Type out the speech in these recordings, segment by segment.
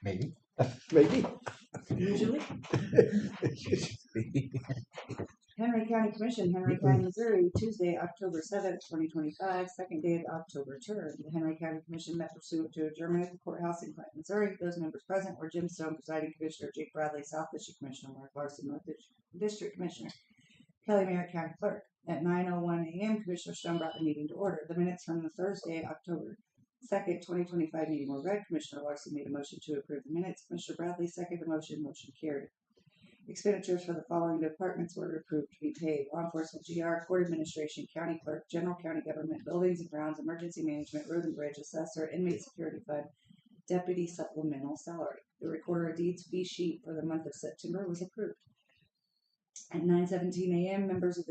Maybe. Maybe. Usually. Henry County Commission, Henry County, Missouri, Tuesday, October 7th, 2025, second day of the October term. The Henry County Commission met pursuant to adjournment at the courthouse in Clinton, Missouri. Those members present were Jim Stone, presiding commissioner, Jake Bradley, South District Commissioner, Mark Larson, North District Commissioner, Kelly Merritt, County Clerk. At 9:01 a.m., Commissioner Stone brought the meeting to order. The minutes from the Thursday, October 2nd, 2025 meeting were read. Commissioner Larson made a motion to approve the minutes. Commissioner Bradley seconded the motion. Motion carried. Expenditures for the following departments were approved to be paid: Law Enforcement, GR, Court Administration, County Clerk, General County Government, Buildings and Grounds, Emergency Management, Road and Bridge, Assessor, Inmate Security Fund, Deputy Supplemental Salary. The Recorder of Deeds fee sheet for the month of September was approved. At 9:17 a.m., members of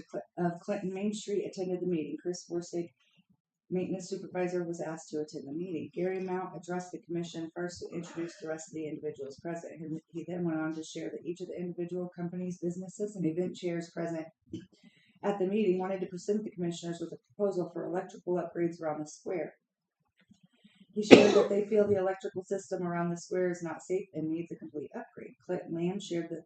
Clinton Main Street attended the meeting. Chris Borsig, Maintenance Supervisor, was asked to attend the meeting. Gary Mount addressed the commission first to introduce the rest of the individuals present. He then went on to share that each of the individual companies, businesses, and event chairs present at the meeting wanted to present the commissioners with a proposal for electrical upgrades around the square. He shared that they feel the electrical system around the square is not safe and needs a complete upgrade. Clinton Lamb shared that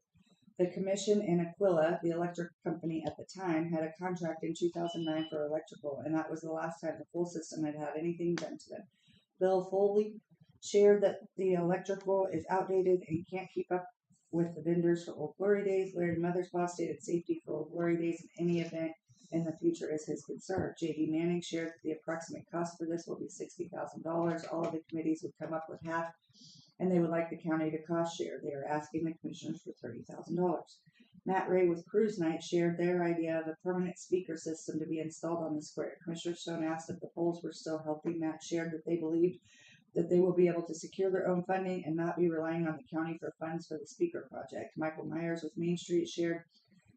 the commission and Aquila, the electric company at the time, had a contract in 2009 for electrical, and that was the last time the full system had had anything done to them. Bill Foley shared that the electrical is outdated and can't keep up with the vendors for Old Glory Days. Larry Mothersbaugh stated safety for Old Glory Days in any event in the future is his concern. J.D. Manning shared that the approximate cost for this will be $60,000. All of the committees would come up with half, and they would like the county to cost share. They are asking the commissioners for $30,000. Matt Ray with Cruise Night shared their idea of a permanent speaker system to be installed on the square. Commissioner Stone asked if the polls were still healthy. Matt shared that they believed that they will be able to secure their own funding and not be relying on the county for funds for the speaker project. Michael Myers with Main Street shared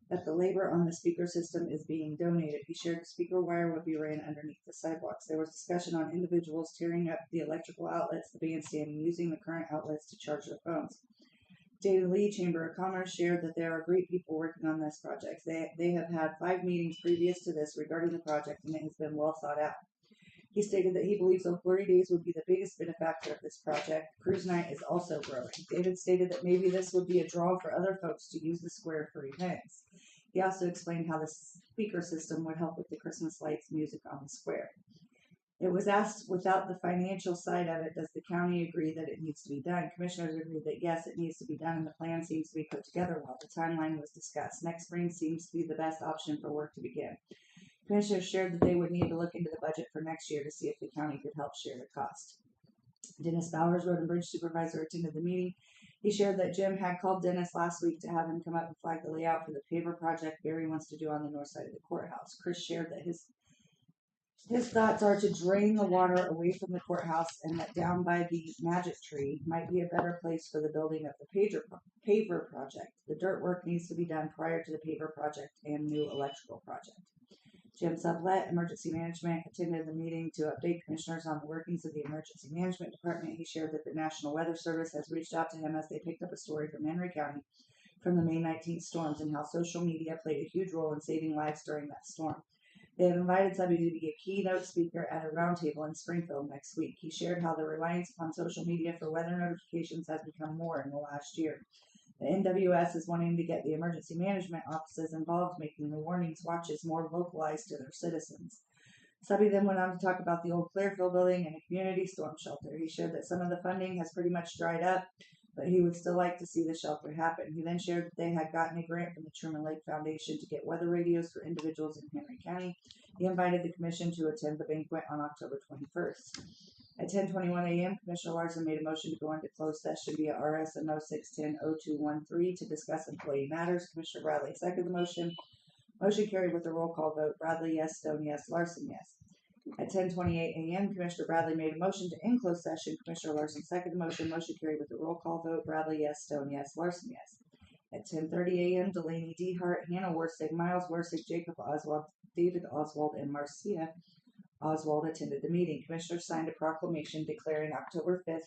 that the labor on the speaker system is being donated. He shared the speaker wire would be ran underneath the sidewalks. There was discussion on individuals tearing up the electrical outlets, the bandstand, and using the current outlets to charge their phones. David Lee, Chamber of Commerce, shared that there are great people working on this project. They have had 5 meetings previous to this regarding the project, and it has been well thought out. He stated that he believes Old Glory Days would be the biggest benefactor of this project. Cruise Night is also growing. David stated that maybe this would be a draw for other folks to use the square for events. He also explained how the speaker system would help with the Christmas lights music on the square. It was asked, without the financial side of it, does the county agree that it needs to be done? Commissioners agreed that yes, it needs to be done, and the plan seems to be put together well. The timeline was discussed. Next spring seems to be the best option for work to begin. Commissioners shared that they would need to look into the budget for next year to see if the county could help share the cost. Dennis Bowers, Road and Bridge Supervisor, attended the meeting. He shared that Jim had called Dennis last week to have him come up and flag the layout for the paver project Barry wants to do on the north side of the courthouse. Chris shared that his thoughts are to drain the water away from the courthouse, and that down by the magic tree might be a better place for the building of the paver project. The dirt work needs to be done prior to the paver project and new electrical project. Jim Sublette, Emergency Management, attended the meeting to update commissioners on the workings of the Emergency Management Department. He shared that the National Weather Service has reached out to him as they picked up a story from Henry County from the May 19th storms and how social media played a huge role in saving lives during that storm. They have invited somebody to be a keynote speaker at a roundtable in Springfield next week. He shared how the reliance upon social media for weather notifications has become more in the last year. The NWS is wanting to get the emergency management offices involved, making the warnings watches more localized to their citizens. Subby then went on to talk about the old Clearfield building and a community storm shelter. He shared that some of the funding has pretty much dried up, but he would still like to see the shelter happen. He then shared that they had gotten a grant from the Truman Lake Foundation to get weather radios for individuals in Henry County. He invited the commission to attend the banquet on October 21st. At 10:21 a.m., Commissioner Larson made a motion to go into closed session via RSMO 610-0213 to discuss employee matters. Commissioner Bradley seconded the motion. Motion carried with a roll call vote. Bradley, yes. Stone, yes. Larson, yes. At 10:28 a.m., Commissioner Bradley made a motion to end closed session. Commissioner Larson seconded the motion. Motion carried with a roll call vote. Bradley, yes. Stone, yes. Larson, yes. At 10:30 a.m., Delaney Dehart, Hannah Worsig, Miles Worsig, Jacob Oswald, David Oswald, and Marcia Oswald attended the meeting. Commissioners signed a proclamation declaring October 5th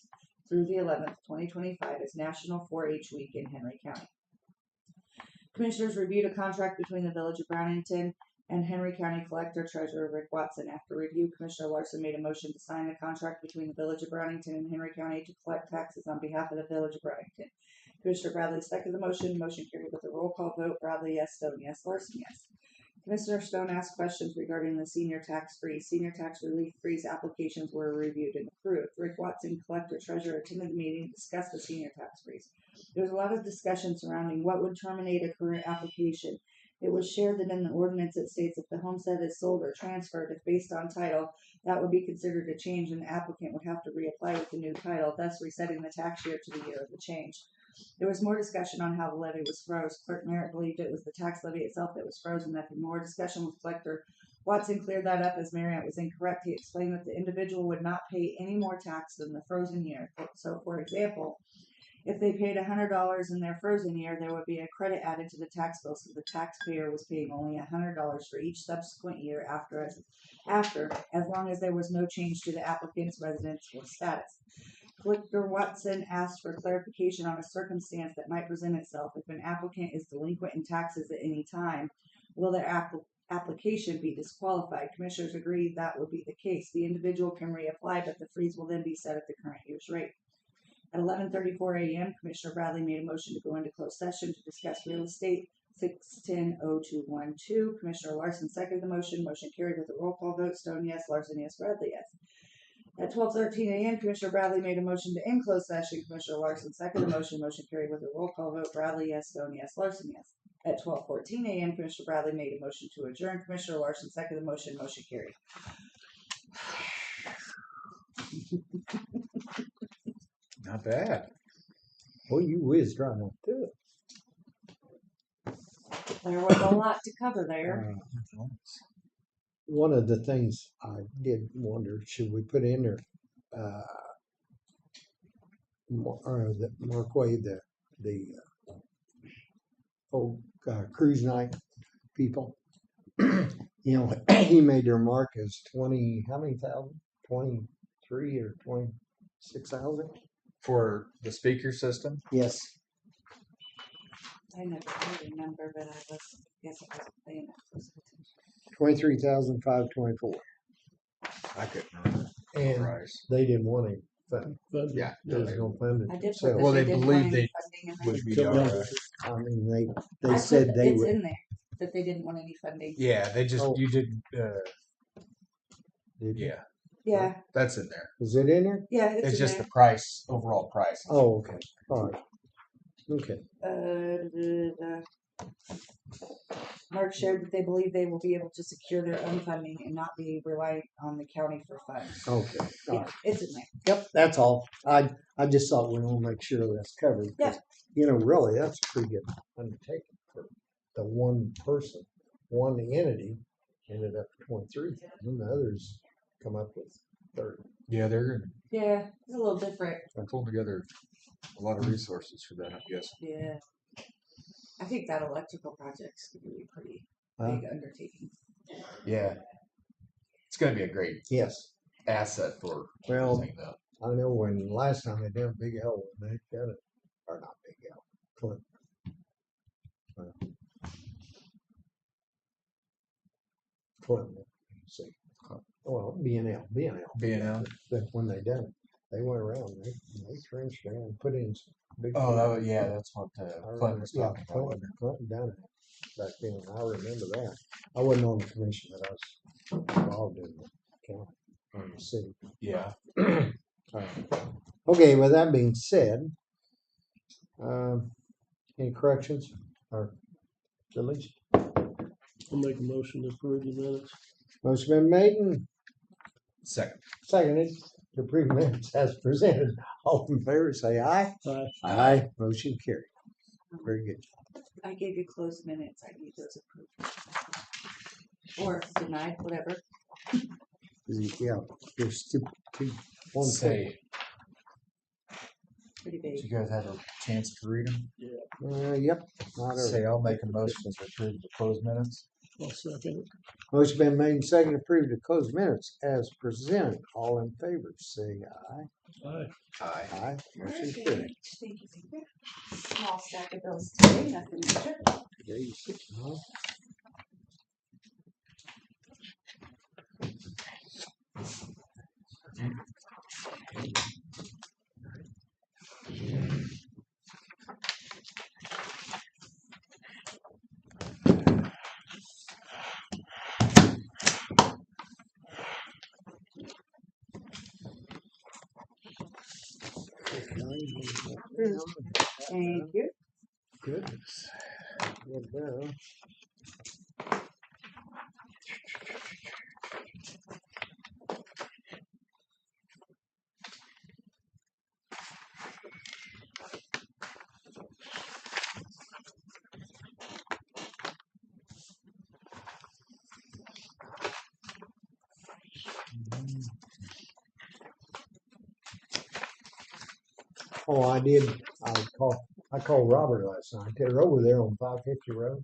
through the 11th, 2025 as National 4-H Week in Henry County. Commissioners reviewed a contract between the Village of Brownington and Henry County Collector Treasurer Rick Watson. After review, Commissioner Larson made a motion to sign the contract between the Village of Brownington and Henry County to collect taxes on behalf of the Village of Brownington. Commissioner Bradley seconded the motion. Motion carried with a roll call vote. Bradley, yes. Stone, yes. Larson, yes. Commissioner Stone asked questions regarding the senior tax relief freeze applications were reviewed and approved. Rick Watson, Collector Treasurer, attended the meeting to discuss the senior tax freeze. There was a lot of discussion surrounding what would terminate a current application. It was shared that in the ordinance it states if the homestead is sold or transferred, if based on title, that would be considered a change and the applicant would have to reapply with the new title, thus resetting the tax year to the year of the change. There was more discussion on how the levy was froze. Clerk Merritt believed it was the tax levy itself that was frozen. Nothing more. Discussion with Collector Watson cleared that up as Marriott was incorrect. He explained that the individual would not pay any more tax than the frozen year. So, for example, if they paid $100 in their frozen year, there would be a credit added to the tax bill, so the taxpayer was paying only $100 for each subsequent year after, as long as there was no change to the applicant's residence or status. Collector Watson asked for clarification on a circumstance that might present itself. If an applicant is delinquent in taxes at any time, will their application be disqualified? Commissioners agreed that would be the case. The individual can reapply, but the freeze will then be set at the current year's rate. At 11:34 a.m., Commissioner Bradley made a motion to go into closed session to discuss real estate 610-0212. Commissioner Larson seconded the motion. Motion carried with a roll call vote. Stone, yes. Larson, yes. Bradley, yes. At 12:13 a.m., Commissioner Bradley made a motion to end closed session. Commissioner Larson seconded the motion. Motion carried with a roll call vote. Bradley, yes. Stone, yes. Larson, yes. At 12:14 a.m., Commissioner Bradley made a motion to adjourn. Commissioner Larson seconded the motion. Motion carried. Not bad. Well, you whizzed right on through it. There was a lot to cover there. One of the things I did wonder, should we put in there, the Markway, the old cruise night people? You know, he made their mark as 20, how many thousand? 23 or 26,000? For the speaker system? Yes. I never really remember, but I guess I wasn't paying that close attention. 23,524. I couldn't remember the And price. they didn't want any funding. Yeah. There was no funding. I did So, put that Well, they they didn't believe want any they funding in there. Would be all right. I mean, they I said put, they it's would. in there that they didn't want any funding. Yeah, they just, Oh. you did, Did you? yeah, Yeah, that's in there. Is it in there? yeah, it's It's in just there. the price, overall price. Oh, okay. All right. Okay. Mark shared that they believe they will be able to secure their own funding and not be reliant on the county for funds. Okay. All Yeah, right. it's in there. Yep. That's all. I just thought we want to make sure that's covered. 'Cause, you know, really, that's a pretty good undertaking for the one person, one entity ended up 23, and the others come up with 30. Yeah, they're Yeah, it's a little different. pulling together a lot of resources for that, I guess. Yeah. I think that electrical project's going to be pretty Huh? big undertaking. Yeah. It's going to be a great Yes. asset for Well, everything, though. I know when last time they did Big L, when they got it, or not Big L, Clinton. Clinton, let's see. Well, B&L. B&L? That when they done it, they went around, they trenched there and put in some big. Oh, that's what I Clinton was remember, talking about. wasn't Clinton done it back then. I remember that. I wasn't on the commission, but I was involved in the county, in the city. it? Yeah. Okay, with that being said, any corrections or deletions? I'll make a motion to approve the minutes. Motion been made and Second. seconded to approve minutes as presented. All in favor, say aye. Aye. Aye. Motion carried. Very good. I gave you closed minutes. I need those approved. Or denied, whatever. Yeah, there's two, one thing. Say, Pretty did big. you guys have a chance to read them? Yep. Not early. Say, I'll make a motion to approve the closed minutes. I'll second it. Motion been made and seconded to approve the closed minutes as presented. All in favor, say aye. Aye. Aye. Aye. Motion Thank carried. you. Small stack of bills today, nothing major. There you sit, huh? Thank you. Goodness. Good now. Oh, I did. I called Robert last night. They're over there on 550 road.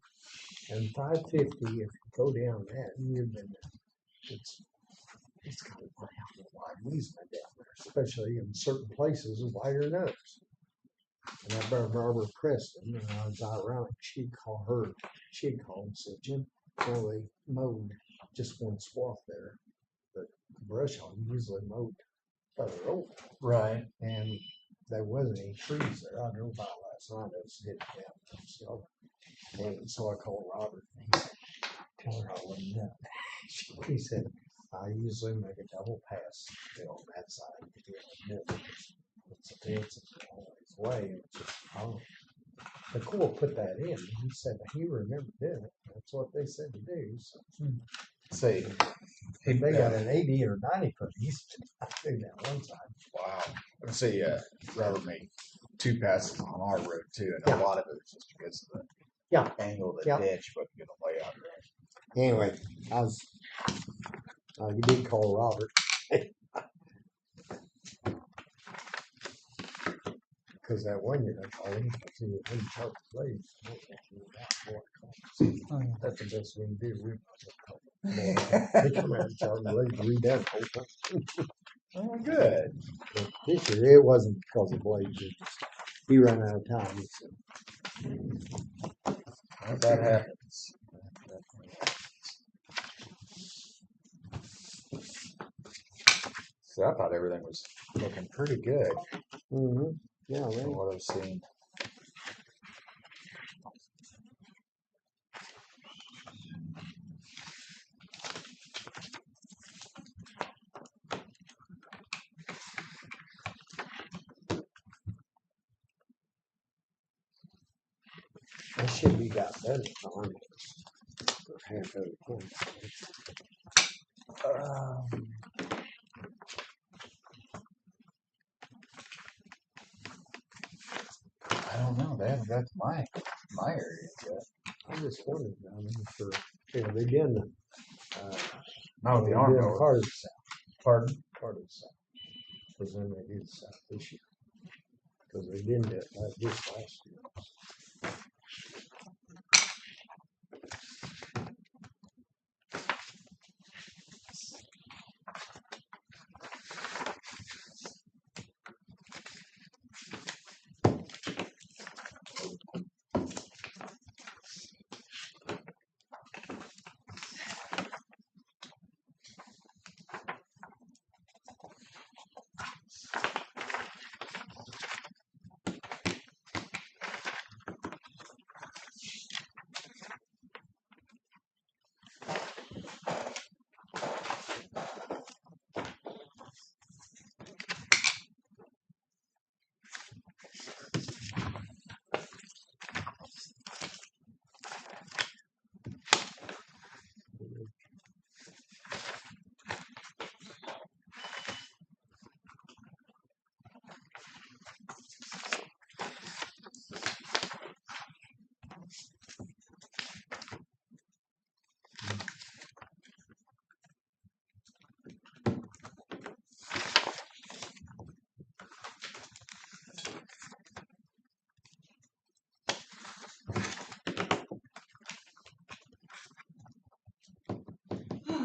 And 550, if you go down that, you've been, it's got a wide easement down there, especially in certain places wider than others. And I brought Barbara Preston, and I was ironic. She'd called and said, Jim, well, they mowed just one swath there, but brush hog usually mowed further over. Right. And there wasn't any trees there. I drove by last night. I was hitting down. So, and so I called Robert. And he said, tell her I wouldn't know. He said, I usually make a double pass on that side. It's a fence, it's always way. It's just, oh. The Corps put that in. He said he remembered doing it. That's what they said to do. So. See, They got an 80 or 90 foot easement. I think that one time. wow. Let's see, Robert made 2 passes on our road too, and Yeah. a lot of it was just because of the Yeah. angle of the Yeah. ditch, but get a layout right. Anyway, you did call Robert. Because that one year I called him, I said, hey, Charlie Blades. That's the best we can do. They come out and Charlie Blades read that whole time. Oh, good. But this year it wasn't because of Blades. He ran out of time. He said, Well, that happens. So I thought everything was looking pretty good yeah, from man. what I've seen. That should be got better on for half of the point. I don't know. They haven't got to my area yet. I just wondered, I mean, for, they did the, Not with they the arm did mower. part of the south, Pardon? part of the south. Because then they did the south this year. Because they didn't do it like this last year.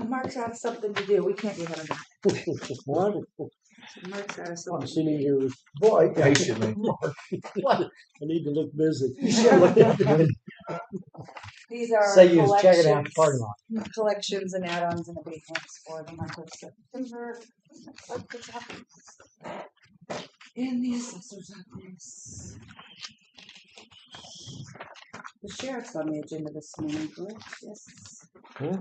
Mark's out of something to do. We can't be having that. What? Mark's out of I'm something. sitting here, Boy, Patiently. I need to look busy. you should look at the These are say you was checking out the collections. parking lot. Collections and add-ons and abatements for the month of September. In the assessor's office. The sheriff's on the agenda this morning, correct? Yes. Huh?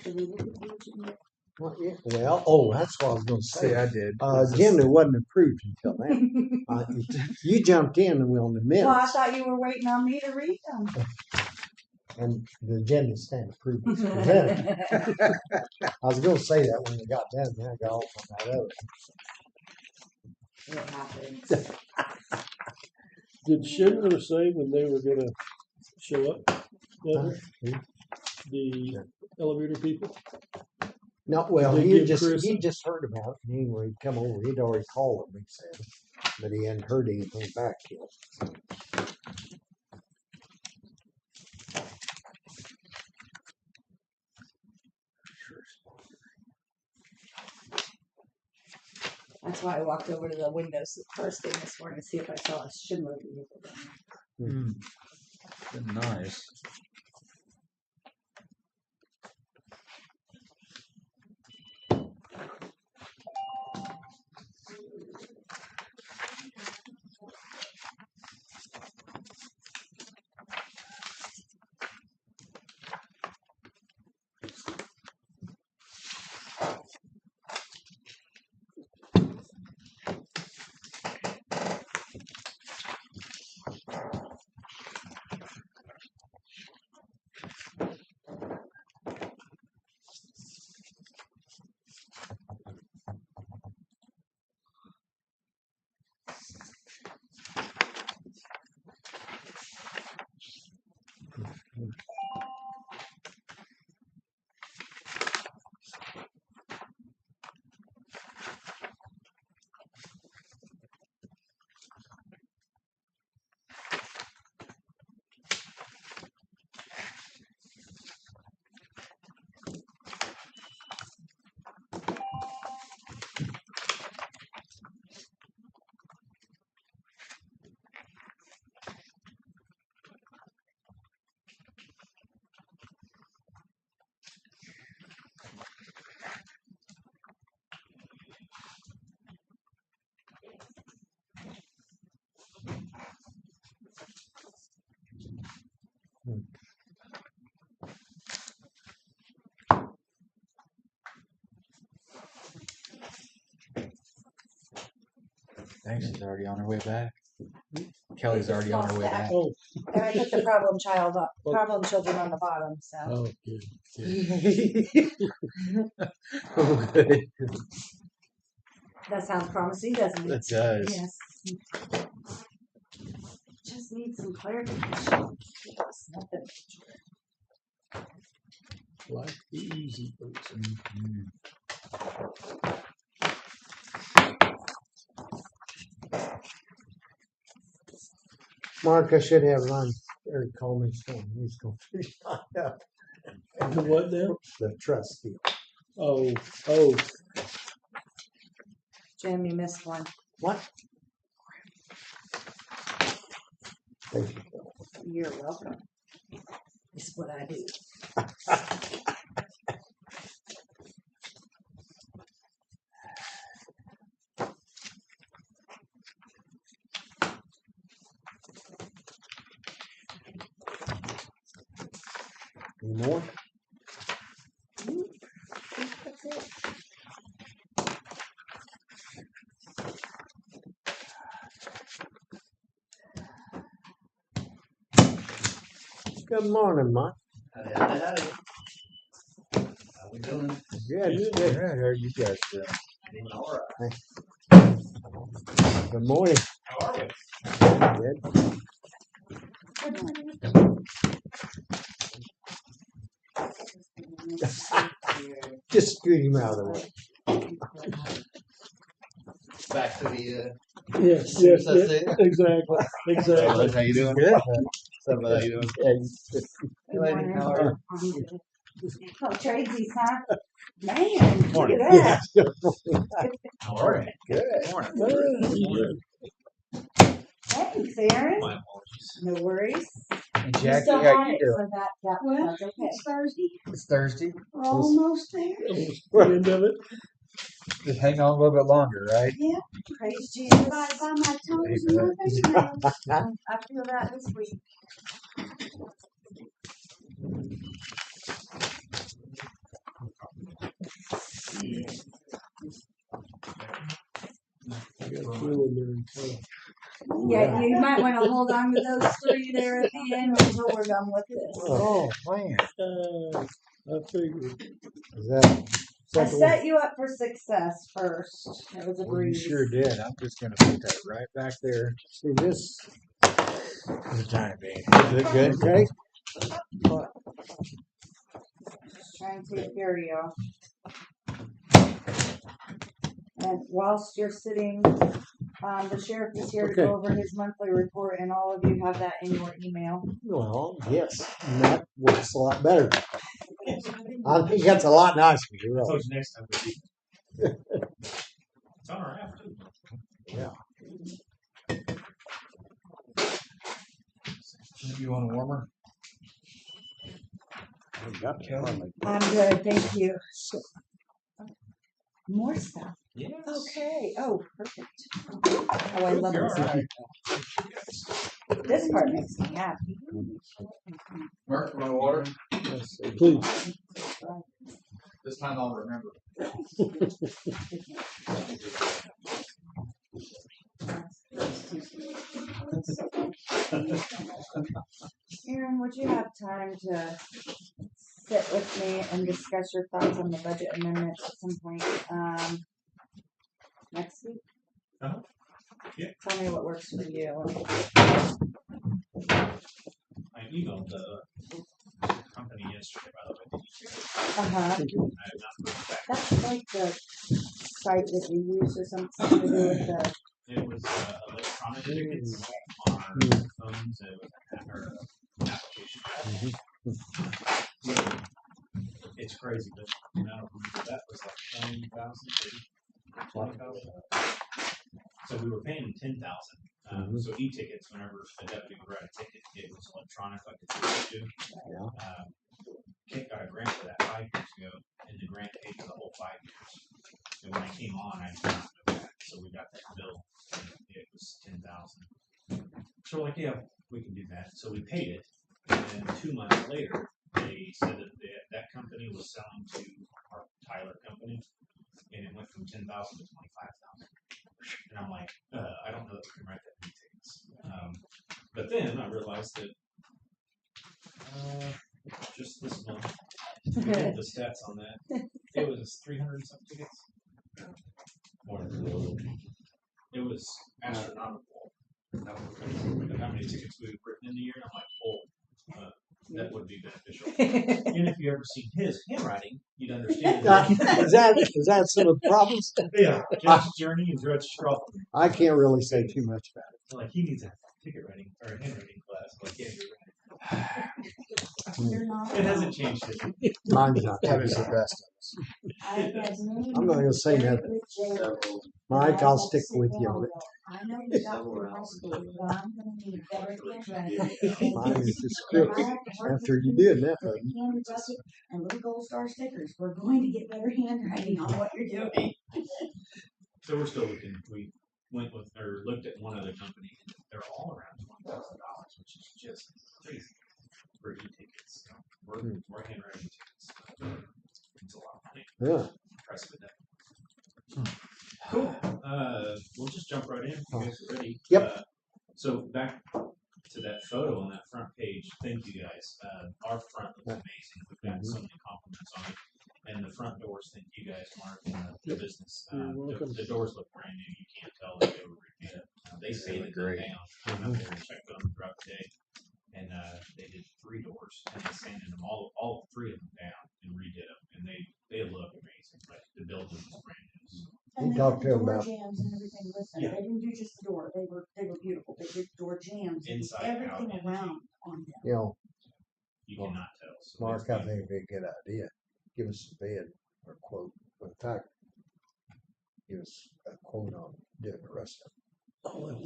Did we look at the agenda? Well, that's what I was going to See, say. I did. Agenda wasn't approved until then. You jumped in on the Well, I minutes, thought you were waiting on me to read them. and the agenda stand approved as presented. I was going to say that when we got done, then I got off on that other. It happens. Did Schindler say when they were gonna show up? Huh? The elevator people? No, well, Did they he give just Chris he just heard about it. And anyway, he'd come over. He'd already called him. He said, but he hadn't heard anything back yet. That's why I walked over to the windows first thing this morning to see if I saw a Schindler vehicle down there. Nice. Thanks, she's already on her way back. Kelly's already on her way back. Oh, And I put the problem children on the bottom, so. oh, good. Oh, good. That sounds promising, doesn't it? It does. Yes. Just need some clarification. Yes, nothing. Like the easy person. Mark, I should have Ron Eric call me soon. He's going to find out The what now? the trust deal. Oh, Jim, you missed one. What? Thank you. You're welcome. It's what I do. Any more? That's it. Good morning, Mike. How we doing? Good. Good. How are you guys doing? Doing all right. Good morning. How are we? Good. Just scoot him out of the way. Back to the yes, yes, yes, that's it. exactly, exactly. How you doing? Good. What's up, how you doing? Yeah, Hey, lady, how are you? Oh, tradesies, huh? Man, look Morning. at that. How are you? Good. Morning. Thanks, Aaron. My apologies. No worries. And You're Jackie, still how on you it, doing? so that's okay. It's Thursday. It's Thursday. We're almost there. Almost the end of it. Just hang on a little bit longer, right? Yeah, praise Jesus. By my toes and my fingernails. I feel that this week. I got a feeling they're in color. Yeah, you might want to hold on to those three there at the end until we're done with this. Oh, man. I figured. Is that I second one? set you up for success first. That was a Well, you breeze. sure did. I'm just gonna put that right back there See this? for the time being. Is it good? Okay. Just trying to take care of y'all. And whilst you're sitting, the sheriff is here to Okay. go over his monthly report, and all of you have that in your email. Well, yes, and that works a lot better. I think that's a lot nicer. You're right. Close next time. It's on our app too. Yeah. You want a warmer? I'm good, thank you. More stuff. Yes. Okay. Oh, perfect. Oh, I love You're this all part. right. This part makes me happy. Mark, want water? Yes, please. This time I'll remember. Aaron, would you have time to sit with me and discuss your thoughts on the budget amendments at some point next week? Uh-huh. Yeah. Tell me what works for you. I emailed the company yesterday, by the way. Uh-huh. I have not heard back. That's like the site that you use or something to do with the. It was electronic tickets on our phones. It was an application. It's crazy, but the amount of money that was like 20,000, 20,000. So we were paying 10,000. So e-tickets, whenever a deputy would write a ticket, it was electronic, like it's supposed to. Yeah. Kent got a grant for that 5 years ago, and the grant paid for the whole 5 years. And when I came on, I did not know that, so we got that bill, and it was 10,000. So we're like, yeah, we can do that. So we paid it, and then 2 months later, they said that that company was selling to our Tyler company, and it went from 10,000 to 25,000. And I'm like, I don't know that we can write that many tickets. But then I realized that just this month, we did the stats on that. It was 300 and some tickets. More than it was astronomical. How many tickets we've written in the year? And I'm like, oh, that would be beneficial. And if you ever seen his handwriting, you'd understand. Is that some of the problems? Yeah, Judge Journey and Judge Straw. I can't really say too much about it. Like he needs a ticket writing or a handwriting class. Like, yeah, you're You're not. right. It hasn't changed it. Mine's not That too is the bad. best I'm not gonna say nothing. Mike, I'll stick with you on it. I know you got more high school, but I'm gonna need better handwriting. Mine is just script. After you do enough of them. Candy bucket and little gold star stickers. We're going to get better handwriting on what you're doing. So we're still looking. We went with or looked at one other company. They're all around $20,000, which is just crazy for e-tickets. We're handwriting tickets. It's a lot of money. Yeah. Price of it. Cool. We'll just jump right in if you guys are ready. Yep. So back to that photo on that front page. Thank you guys. Our front looks amazing. We've got so many compliments on it. And the front doors, thank you guys, Mark, and the business. The doors look brand new. You can't tell that they were repainted. They sanded them down. I went up there and checked them throughout the day. And they did 3 doors, and they sanded them all 3 of them down and redid them. And they look amazing. Like the building was brand new. And You they talked had to him door about- jams and everything with them. Yeah. They didn't do just the door. They were beautiful. They did door jams and Inside, everything out, around on them. You know, You cannot tell. So Mark, it's I been- think it'd be a good idea. Give us a bid or quote. In fact, give us a quote on doing the rest of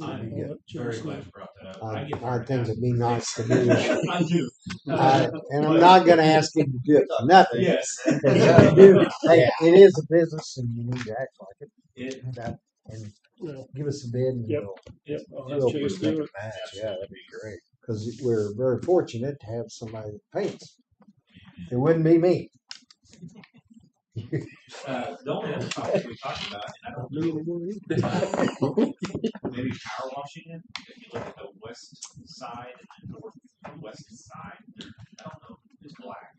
I'm very glad you brought that up. it. get I very think happy. it'd be nice to do. I do. And I'm not gonna ask you to do it for nothing. Yes. If you do, hey, it is a business and you need to act like it. It, And Yeah. give us a bid and Yep. we'll, Yep, I'll We'll have Chase do it. Match. Yeah, that'd be great. cause we're very fortunate to have somebody that paints. It wouldn't be me. The only other topic we talked about, and I don't know, maybe power washing it. If you look at the west side and the northwest side, I don't know, it's black.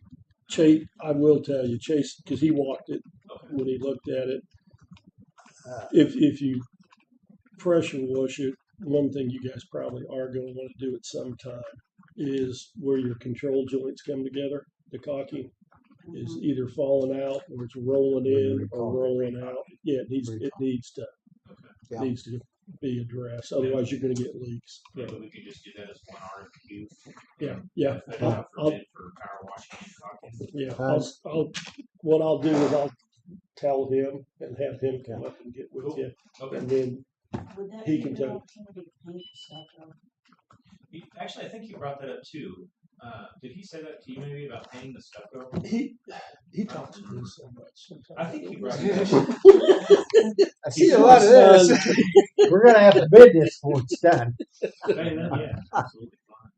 Chase, I will tell you, Chase, because he walked it Okay. when he looked at it. If you pressure wash it, one thing you guys probably are going to want to do at some time is where your control joints come together. The caulking is either falling out or it's rolling in or rolling out. Yeah, it needs to Yeah. needs to be addressed. Otherwise, you're going to get leaks. Yeah, Maybe we could just do that as one RFQ. yeah. Put it out for I'll- bid for power washing and caulking. Yeah, what I'll do is I'll tell him and have him come up and get with you, Okay. and then Would that He be can an tell. opportunity to paint stuff though? Actually, I think you brought that up too. Did he say that to you maybe about painting the stucco? he talks to me so much. Sometimes I think he brought it up. I see a lot of this. We're gonna have to bid this before it's done. Hey, then, yeah, absolutely fine.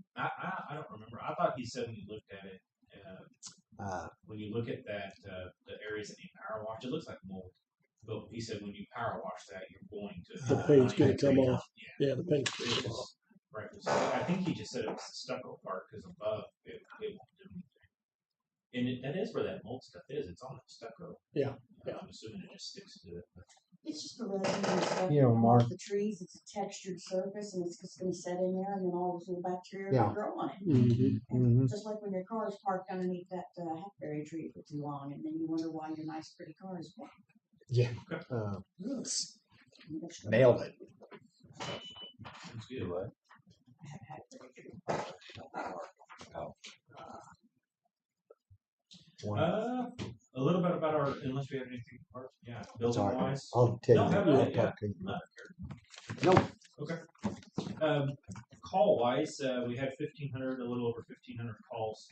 I don't remember. I thought he said when you looked at it, when you look at that, the areas that need power wash, it looks like mold. But he said when you power wash that, you're going to The paint's gonna come clean off. up. Yeah. Yeah, the paint's It gonna come was- off. Right. So I think he just said it was the stucco part because above it won't do anything. And that is where that mold stuff is. It's on the stucco. Yeah. I'm assuming it just sticks to it. It's just the resin and stuff. You know, off Mark- The trees, it's a textured surface and it's just gonna set in there and then all this little bacteria Yeah. will grow on it. Mhm. Mhm. Just like when your car is parked underneath that hackberry tree for too long and then you wonder why your nice pretty car is black. Nailed it. It's good. What? I have hackberry tree. A little bit about our, unless we have anything, yeah, building Sorry. wise. I'll tell No, you. have I'll at it, yeah. talk to you. Not Nope. Okay. Call wise, we had 1,500, a little over 1,500 calls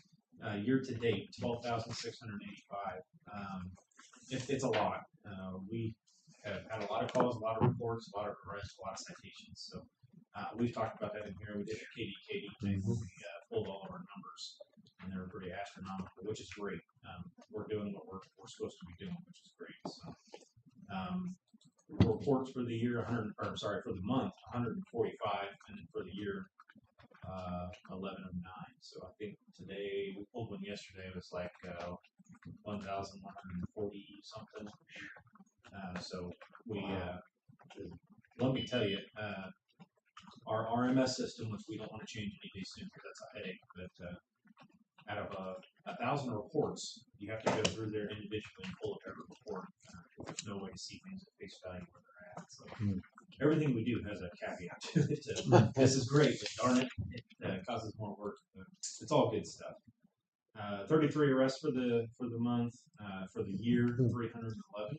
year to date, 12,685. It's a lot. We have had a lot of calls, a lot of reports, a lot of arrests, a lot of citations. So we've talked about that in here. We did a KD thing where we pulled all of our numbers, and they were pretty astronomical, which is great. We're doing what we're supposed to be doing, which is great. So. Reports for the year, for the month, 145, and then for the year, 1109. So I think today, we pulled one yesterday, it was like 1,140 something. So we, let me tell you, our RMS system, which we don't want to change anytime soon because that's a headache, but out of 1,000 reports, you have to go through there individually and pull up every report. There's no way to see things at face value where they're at. So everything we do has a caveat to it. This is great, but darn it, it causes more work. But it's all good stuff. 33 arrests for the month. For the year, 311,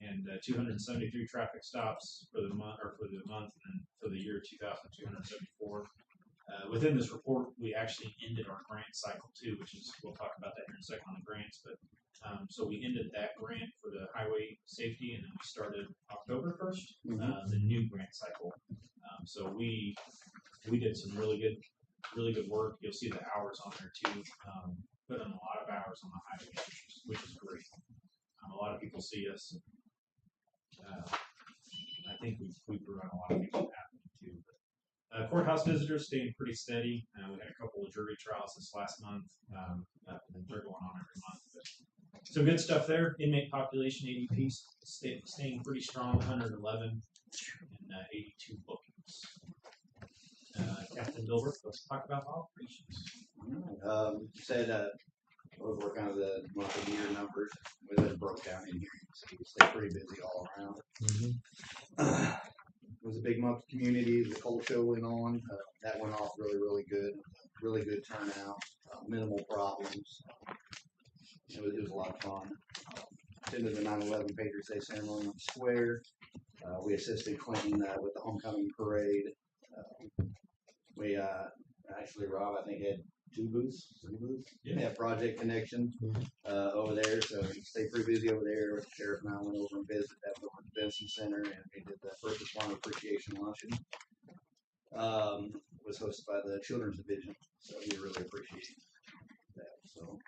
and 273 traffic stops for the month, and for the year, 2,274. Within this report, we actually ended our grant cycle too, which is, we'll talk about that here in a second on the grants, but so we ended that grant for the highway safety, and then we started October 1st, the new grant cycle. So we did some really good work. You'll see the hours on there too. Put in a lot of hours on the highway, which is great. A lot of people see us. I think we've run a lot of things happening too. But, courthouse visitors staying pretty steady. We had a couple of jury trials this last month. And they're going on every month. But some good stuff there. Inmate population ADP staying pretty strong, 111 and 82 bookings. Captain Dilbert, let's talk about operations. Said we're working on the month of year numbers. We had broke down in here, so you stay pretty busy all around. It was a big month of community. The cold show went on. That went off really good. Really good turnout. Minimal problems. It was a lot of fun. Attended the 9/11 Patriots Day ceremony on the square. We assisted Clinton with the homecoming parade. We actually, Rob, I think, had 3 booths. Yeah, Project Connection over there. So we stayed pretty busy over there. Sheriff and I went over and visited that over at the Benson Center, and we did the First Responder Appreciation Luncheon. It was hosted by the Children's Division, so we really appreciate that. So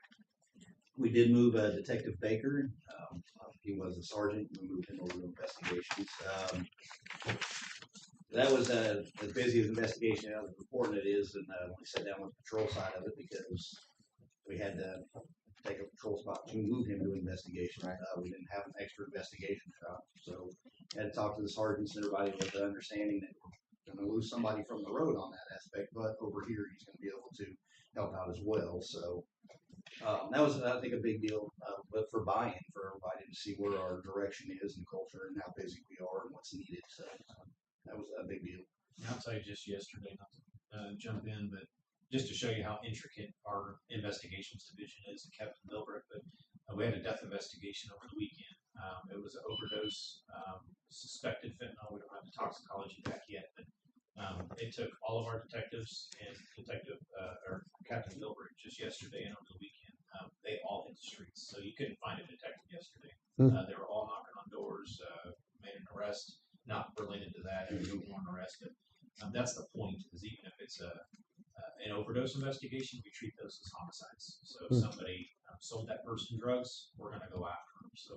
We did move Detective Baker. He was a sergeant. We moved him over to investigations. That was as busy as investigation as important it is, and we sat down with the patrol side of it because we had to take a patrol spot to move him to investigation. We didn't have an extra investigation shop, so had to talk to the sergeants and everybody with the understanding that we're going to lose somebody from the road on that aspect, but over here he's going to be able to help out as well. So that was, I think, a big deal, but for buy-in for everybody to see where our direction is and culture and how busy we are and what's needed. So that was a big deal. I'll tell you just yesterday, not to jump in, but just to show you how intricate our investigations division is in Captain Milbrick, but we had a death investigation over the weekend. It was an overdose, suspected fentanyl. We don't have the toxicology back yet, but it took all of our detectives and Captain Milbrick just yesterday and over the weekend. They all hit the streets, so you couldn't find a detective yesterday. They were all knocking on doors, made an arrest, not related to that, and no warrant arrest, but that's the point, is even if it's an overdose investigation, we treat those as homicides. So if somebody sold that person drugs, we're going to go after them. So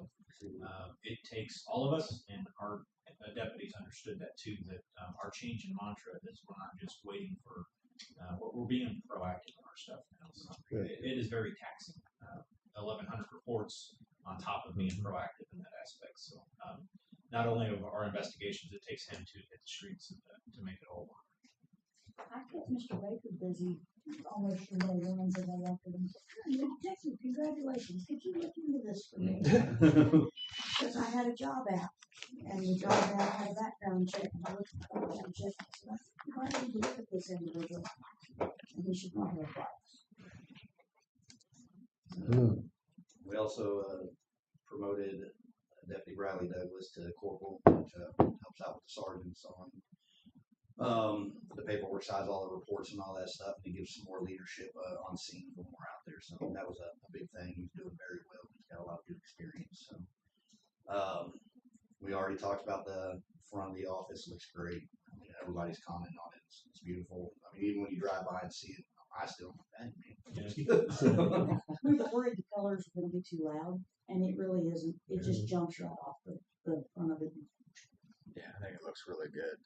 it takes all of us, and our deputies understood that too, that our change in mantra is we're not just waiting for we're being proactive on our stuff now. So it is very taxing. 1,100 reports on top of being proactive in that aspect. So not only of our investigations, it takes him to hit the streets to make it all work. I kept Mr. Baker busy almost from day one until I left him. You're a detective, congratulations. Could you look into this for me? Because I had a job out, and the job out had a background check, and I looked at the background check, and I said, why did you look at this individual? And he should not have applied. We also promoted Deputy Riley Douglas to corporal, which helps out with the sergeants on the paperwork size, all the reports and all that stuff, and he gives some more leadership on scene when we're out there. So that was a big thing. He's doing very well. He's got a lot of good experience. So we already talked about the front of the office. Looks great. I mean, everybody's commenting on it. It's beautiful. I mean, even when you drive by and see it, I still think, man, it's good. We were worried the colors were going to be too loud, and it really isn't. It just jumps right off the front of it. Yeah, I think it looks really good.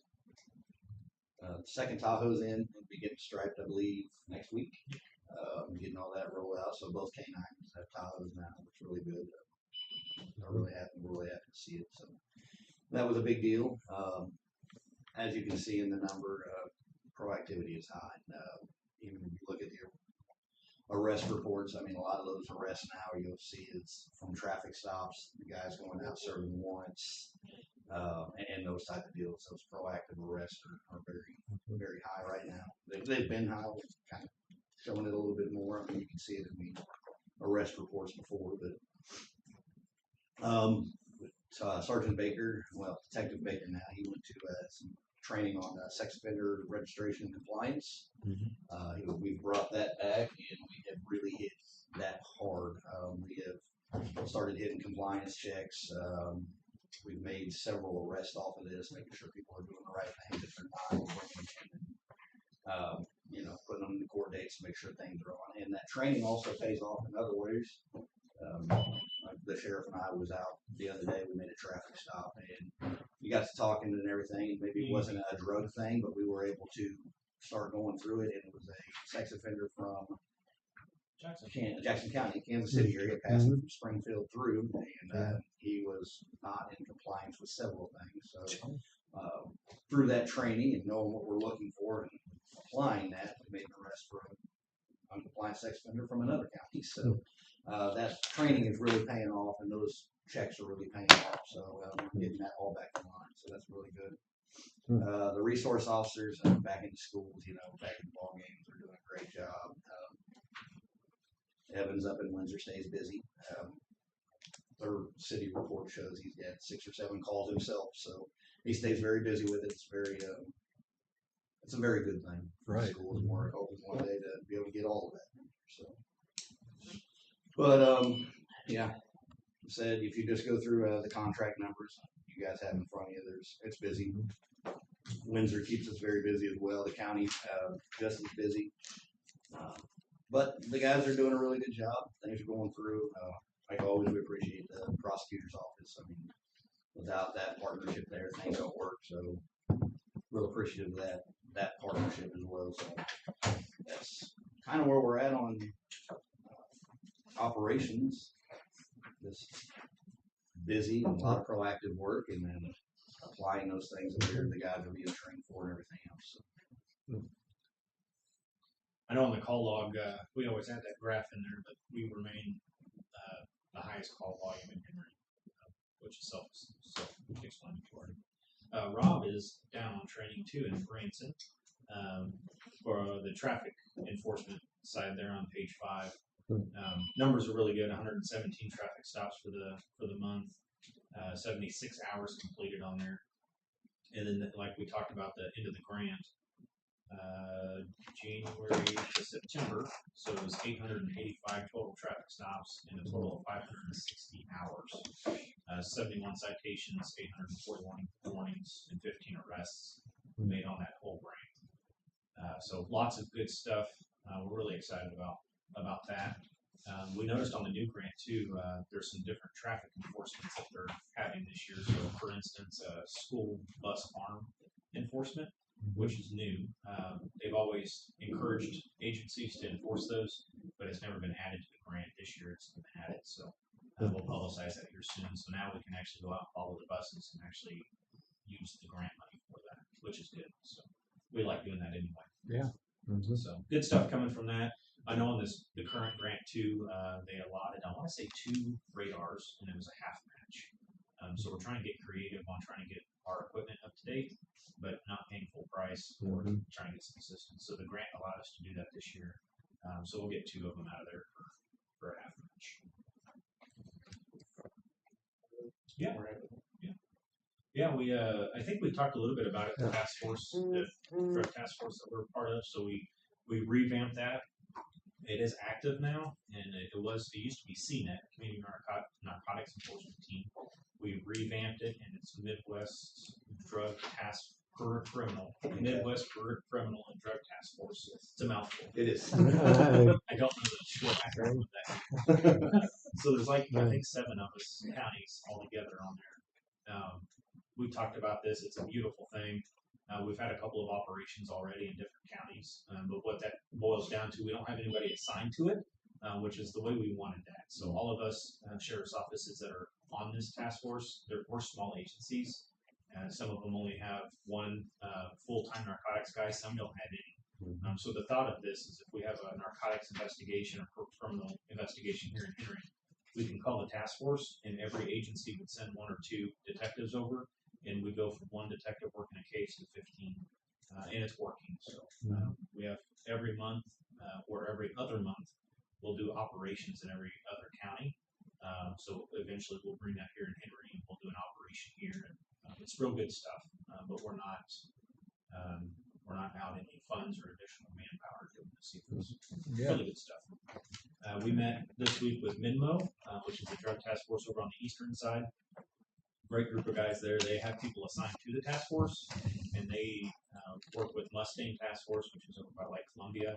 Second Tahoe's in. It'll be getting striped, I believe, next week. Getting all that rolled out. So both canines have Tahoes now. Looks really good. We're really happy to see it. So that was a big deal. As you can see in the number, proactivity is high. Even if you look at the arrest reports, I mean, a lot of those arrests now you'll see it's from traffic stops, the guys going out serving warrants, and those type of deals. Those proactive arrests are very, very high right now. They've been high, kind of showing it a little bit more. I mean, you can see it in the arrest reports before, but Sergeant Baker, well, Detective Baker now, he went to some training on sex offender registration and compliance. We brought that back, and we have really hit that hard. We have started hitting compliance checks. We've made several arrests off of this, making sure people are doing the right things if they're not, putting them in the court dates to make sure things are on. And that training also pays off in other ways. Like the sheriff and I was out the other day. We made a traffic stop, and we got to talking and everything. Maybe it wasn't a drug thing, but we were able to start going through it. And it was a sex offender from Jackson County, Kansas City area, passing from Springfield through, and he was not in compliance with several things. So through that training and knowing what we're looking for and applying that, we made an arrest for an uncompliant sex offender from another county. So that training is really paying off, and those checks are really paying off. So we're getting that all back in line. So that's really good. The resource officers back into schools, back in the ball games, are doing a great job. Evans up in Windsor stays busy. Their city report shows he's got 6 or 7 calls himself, so he stays very busy with it. It's very, it's a very good thing for schools, and we're hoping one day to be able to get all of that. So, but yeah, said if you just go through the contract numbers you guys have in front of you, it's busy. Windsor keeps us very busy as well. The county just as busy. But the guys are doing a really good job. Things are going through. Like always, we appreciate the prosecutor's office. I mean, without that partnership there, things don't work. So, real appreciative of that partnership as well. So, that's kind of where we're at on operations. Just busy, and a lot of proactive work, and then applying those things that the guys are being trained for and everything else. So. I know on the call log, we always had that graph in there, but we remain the highest call volume in Henry, which is self-explanatory. Rob is down on training too in Branson for the traffic enforcement side there on page 5. Numbers are really good. 117 traffic stops for the month, 76 hours completed on there, and then like we talked about the end of the grant. January to September, so it was 885 total traffic stops and a total of 560 hours, 71 citations, 841 warnings, and 15 arrests made on that whole grant. So lots of good stuff. We're really excited about that. We noticed on the new grant too, there's some different traffic enforcements that they're having this year. So for instance, school bus arm enforcement, which is new. They've always encouraged agencies to enforce those, but it's never been added to the grant. This year it's been added, so we'll publicize that here soon. So now we can actually go out and follow the buses and actually use the grant money for that, which is good. So we like doing that anyway. Yeah. So good stuff coming from that. I know on the current grant too, they allotted, I want to say 2 radars, and it was a half match. So we're trying to get creative on trying to get our equipment up to date, but not paying full price or trying to get some assistance. So the grant allowed us to do that this year. So we'll get 2 of them out of there for a half match. Yeah, we I think we talked a little bit about it, the task force, the drug task force that we're part of. So we revamped that. It is active now, and it used to be CNET, Community Narcotics Enforcement Team. We revamped it, and it's Midwest Drug Task Criminal, Midwest Criminal and Drug Task Force. It's a mouthful. It is. I don't know the short acronym of that. So there's I think 7 of us counties all together on there. We talked about this. It's a beautiful thing. We've had a couple of operations already in different counties, but what that boils down to, we don't have anybody assigned to it, which is the way we wanted that. So all of us sheriff's offices that are on this task force, we're small agencies. Some of them only have 1 full-time narcotics guy. Some don't have any. So the thought of this is if we have a narcotics investigation or criminal investigation here in Henry, we can call the task force, and every agency would send 1 or 2 detectives over, and we go from 1 detective working a case to 15, and it's working. So we have every month or every other month, we'll do operations in every other county. So eventually we'll bring that here in Henry, and we'll do an operation here. It's real good stuff, but we're not out any funds or additional manpower doing this. Really good stuff. We met this week with Minmo, which is the drug task force over on the eastern side. Great group of guys there. They have people assigned to the task force, and they work with Mustang Task Force, which is over by Lake Columbia.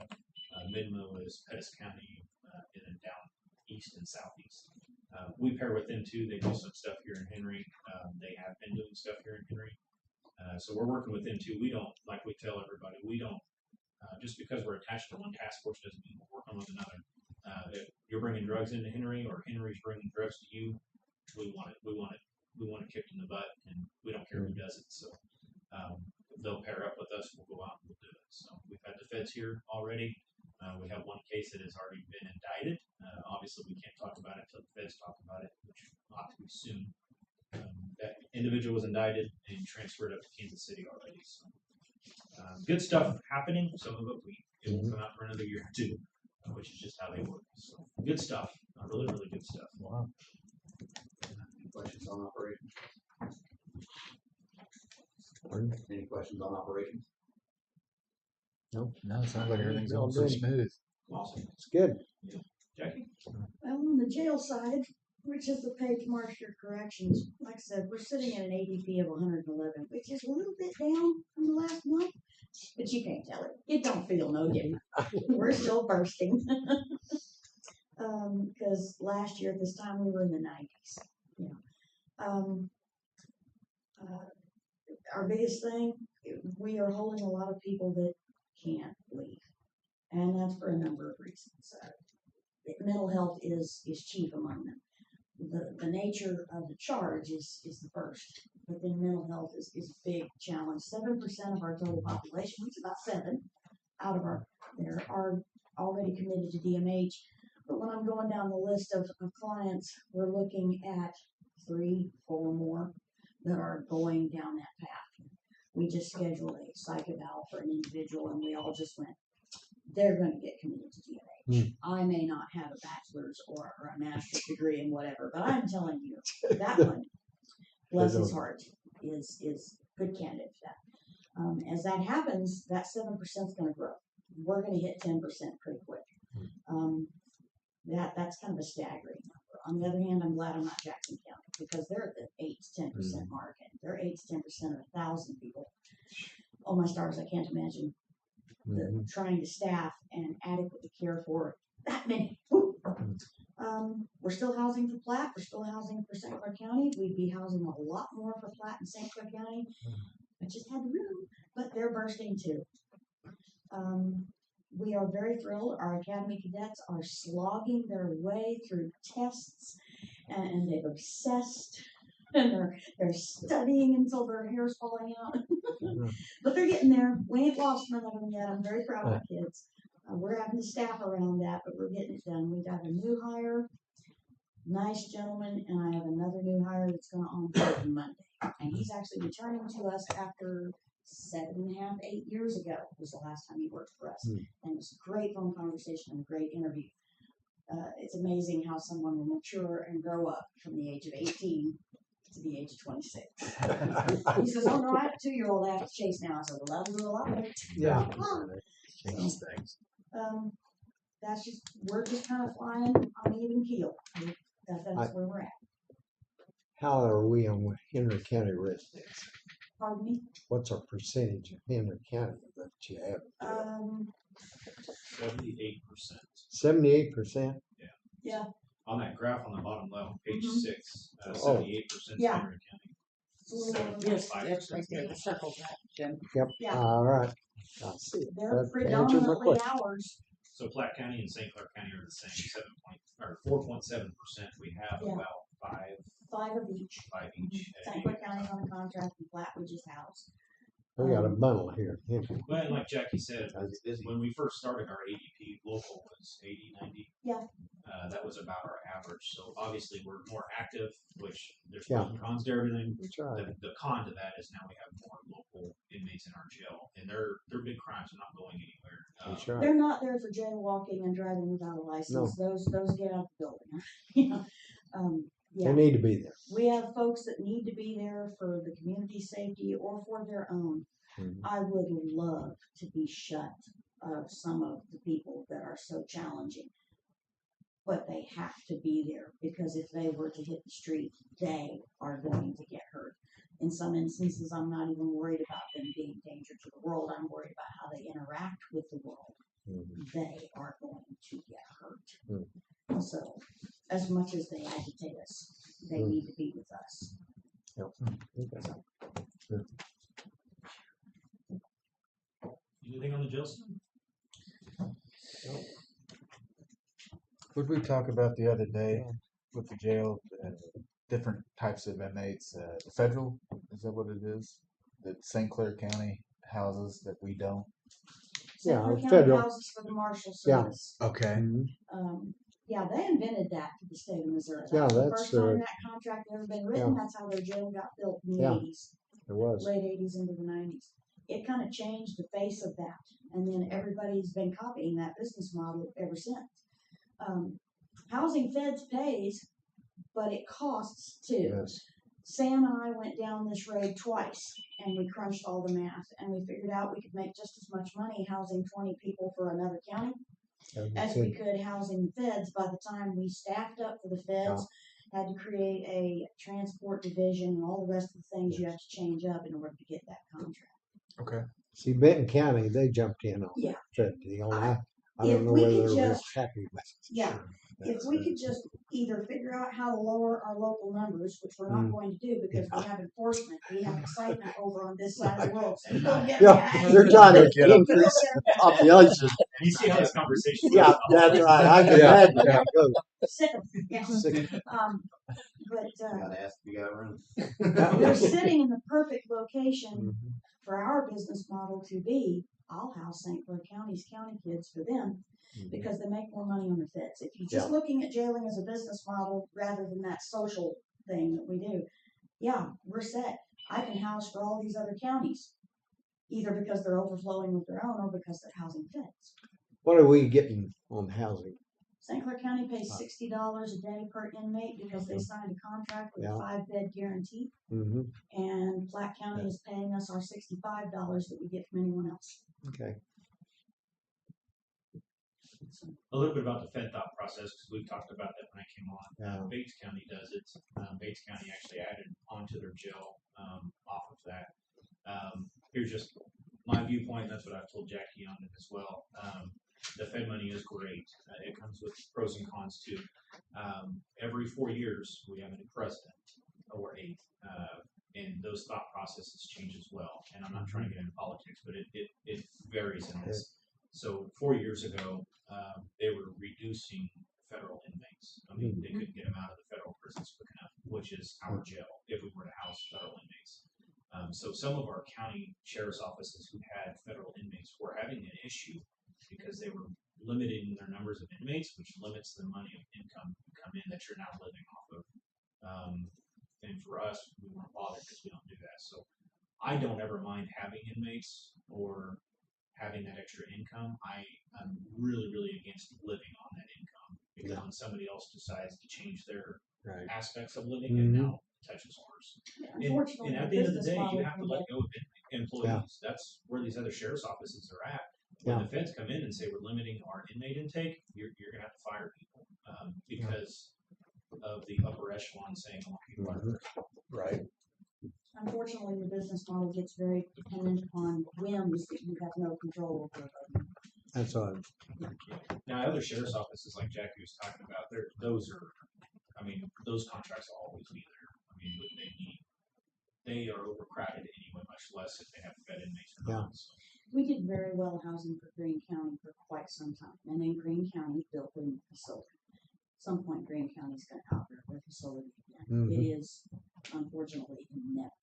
Minmo is Pettis County, and then down east and southeast. We pair with them too. They do some stuff here in Henry. They have been doing stuff here in Henry. So we're working with them too. We don't, like we tell everybody, we don't, just because we're attached to one task force doesn't mean we're working with another. If you're bringing drugs into Henry or Henry's bringing drugs to you, we want it kicked in the butt, and we don't care who does it. So they'll pair up with us. We'll go out and we'll do it. So we've had the feds here already. We have 1 case that has already been indicted. Obviously, we can't talk about it until the feds talk about it, which ought to be soon. That individual was indicted and transferred up to Kansas City already. So good stuff happening. Some of it will come out for another year or 2, which is just how they work. So good stuff. Really, really good stuff. Wow. Any questions on operations? Pardon? Any questions on operations? Nope. No, it sounds like everything's going pretty smooth. Awesome. It's good. Jackie? Well, on the jail side, which is the Page Marshall Corrections. Like I said, we're sitting at an ADP of 111, which is a little bit down from the last month, but you can't tell it. It don't feel no different. We're still bursting. Because last year at this time we were in the 90s. Our biggest thing, we are holding a lot of people that can't leave, and that's for a number of reasons. Mental health is chief among them. The nature of the charge is the first, but then mental health is a big challenge. 7% of our total population, which is about 7 out of our there, are already committed to DMH. But when I'm going down the list of clients, we're looking at 3, 4 more that are going down that path. We just scheduled a psych eval for an individual, and we all just went, they're going to get committed to DMH. I may not have a bachelor's or a master's degree in whatever, but I'm telling you, that one, bless his heart, is good candidate for that. As that happens, that 7% is going to grow. We're going to hit 10% pretty quick. That's kind of a staggering number. On the other hand, I'm glad I'm not Jackson County, because they're at the 8 to 10% mark, and they're 8 to 10% of 1,000 people. Oh my stars, I can't imagine trying to staff and adequately care for that many. We're still housing for Platte. We're still housing for St. Clair County. We'd be housing a lot more for Platte and St. Clair County. I just had room, but they're bursting too. We are very thrilled. Our academy cadets are slogging their way through tests, and they've obsessed, and they're studying until their hair's falling out. But they're getting there. We ain't lost none of them yet. I'm very proud of the kids. We're having to staff around that, but we're getting it done. We got a new hire, nice gentleman, and I have another new hire that's going to onboard on Monday. And he's actually returning to us after 7.5, 8 years ago was the last time he worked for us. And it was a great phone conversation and a great interview. It's amazing how someone will mature and grow up from the age of 18 to the age of 26. He says, oh no, I have a 2-year-old I have to chase now. I said, well, that'll do a lot better. Yeah. Change things. We're just kind of flying on an even keel. That's where we're at. How are we on Henry County residents? Pardon me? What's our percentage of Henry County that you have? 78%. 78%? Yeah. On that graph on the bottom left, page 6, 78% Yeah. Henry County. Yes, that's right there. The circle, Jim. Yep. Yeah. All right. I see. They're That answers my predominantly question. ours. So Platte County and St. Clair County are the same, 4.7%. We have Yeah. about 5 of each. 5 each. at St. Clair any County's time. on contract, and Platte we just house. We got a bundle here. Well, and like Jackie said, when we first started, our ADP local was 80, 90. Yeah. That was about our average. So obviously we're more active, which there's Yeah. pros and cons to everything. That's right. The con to that is now we have more local inmates in our jail, and their big crimes are not going anywhere. That's right. They're not there for jaywalking and driving without a license. Those get out of the building. You know? They need to be there. We have folks that need to be there for the community safety or for their own. I would love to be shut of some of the people that are so challenging, but they have to be there, because if they were to hit the street, they are going to get hurt. In some instances, I'm not even worried about them being a danger to the world. I'm worried about how they interact with the world. They are going to get hurt. So, as much as they agitate us, they need to be with us. Okay. Anything on the jail side? What did we talk about the other day with the jail? Different types of inmates. The federal, is that what it is? That St. Clair County houses that we don't? St. Yeah, Clair County federal. houses for the Marshal Yeah. Service. Okay. Yeah, they invented that for the state of Missouri. Yeah, That was the that's, first time that contract ever been written. That's how their jail got built in the Yeah. 80s, It was. late 80s into the 90s. It kind of changed the face of that, and then everybody's been copying that business model ever since. Housing Feds pays, but it costs too. Yes. Sam and I went down this road twice, and we crunched all the math, and we figured out we could make just as much money housing 20 people for another county as we could housing the feds. By the time we staffed up for the feds had to create a transport division and all the rest of the things you have to change up in order to get that contract. Okay. See, Benton County, they jumped in on Yeah. that deal. And I If don't know we whether could they're real just- happy with it. Yeah. If we could just either figure out how to lower our local numbers, which we're not going to do because we have enforcement, we have excitement over on this side of the world. So you don't get Yeah, mad. they're trying to Get 'em. increase population. You see how this conversation Yeah, goes? that's right. I can Yeah. imagine how it goes. Sick of, yeah. Sick. But, Gotta ask if you gotta run. we're sitting in the perfect location Mhm. for our business model to be, I'll house St. Clair County's county kids for them because they make more money on the feds. If you're just looking at jailing as a business model rather than that social thing that we do, yeah, we're set. I can house for all these other counties, either because they're overflowing with their own or because they're housing feds. What are we getting on housing? St. Clair County pays $60 a day per inmate because they signed a contract with a 5-bed guarantee. Mm-hmm. And Platte County is paying us our $65 that we get from anyone else. Okay. A little bit about the Fed thought process, because we've talked about that when I came on. Yeah. Bates County does it. Bates County actually added onto their jail off of that. Here's just my viewpoint. That's what I've told Jackie on it as well. The Fed money is great. It comes with pros and cons too. Every 4 years, we have a new president or 8. And those thought processes change as well. And I'm not trying to get into politics, but it varies in this. So 4 years ago, they were reducing federal inmates. I mean, they couldn't get them out of the federal prisons quick enough, which is our jail if we were to house federal inmates. So some of our county sheriff's offices who had federal inmates were having an issue because they were limiting their numbers of inmates, which limits the money of income come in that you're now living off of. And for us, we weren't bothered because we don't do that. So I don't ever mind having inmates or having that extra income. I'm really, really against living on that income because when somebody else decides to change their aspects of living, it now touches ours. Yeah, And unfortunately, at the the end of the business day, model you have to can let get- go of employees. That's where these other sheriff's offices are at. When the feds come in and say we're limiting our inmate intake, you're going to have to fire people because of the upper echelon saying, "Oh, people are Right. Unfortunately, the business model gets very dependent upon whims that you have no control over. That's all. Now, other sheriff's offices like Jackie was talking about, those contracts will always be there. I mean, they are overcrowded anyway, much less if they have fed inmates or not. So. We did very well housing for Greene County for quite some time, and then Greene County built a new facility. At some point, Greene County's going to outgrow their facility again. It is, unfortunately, inevitable.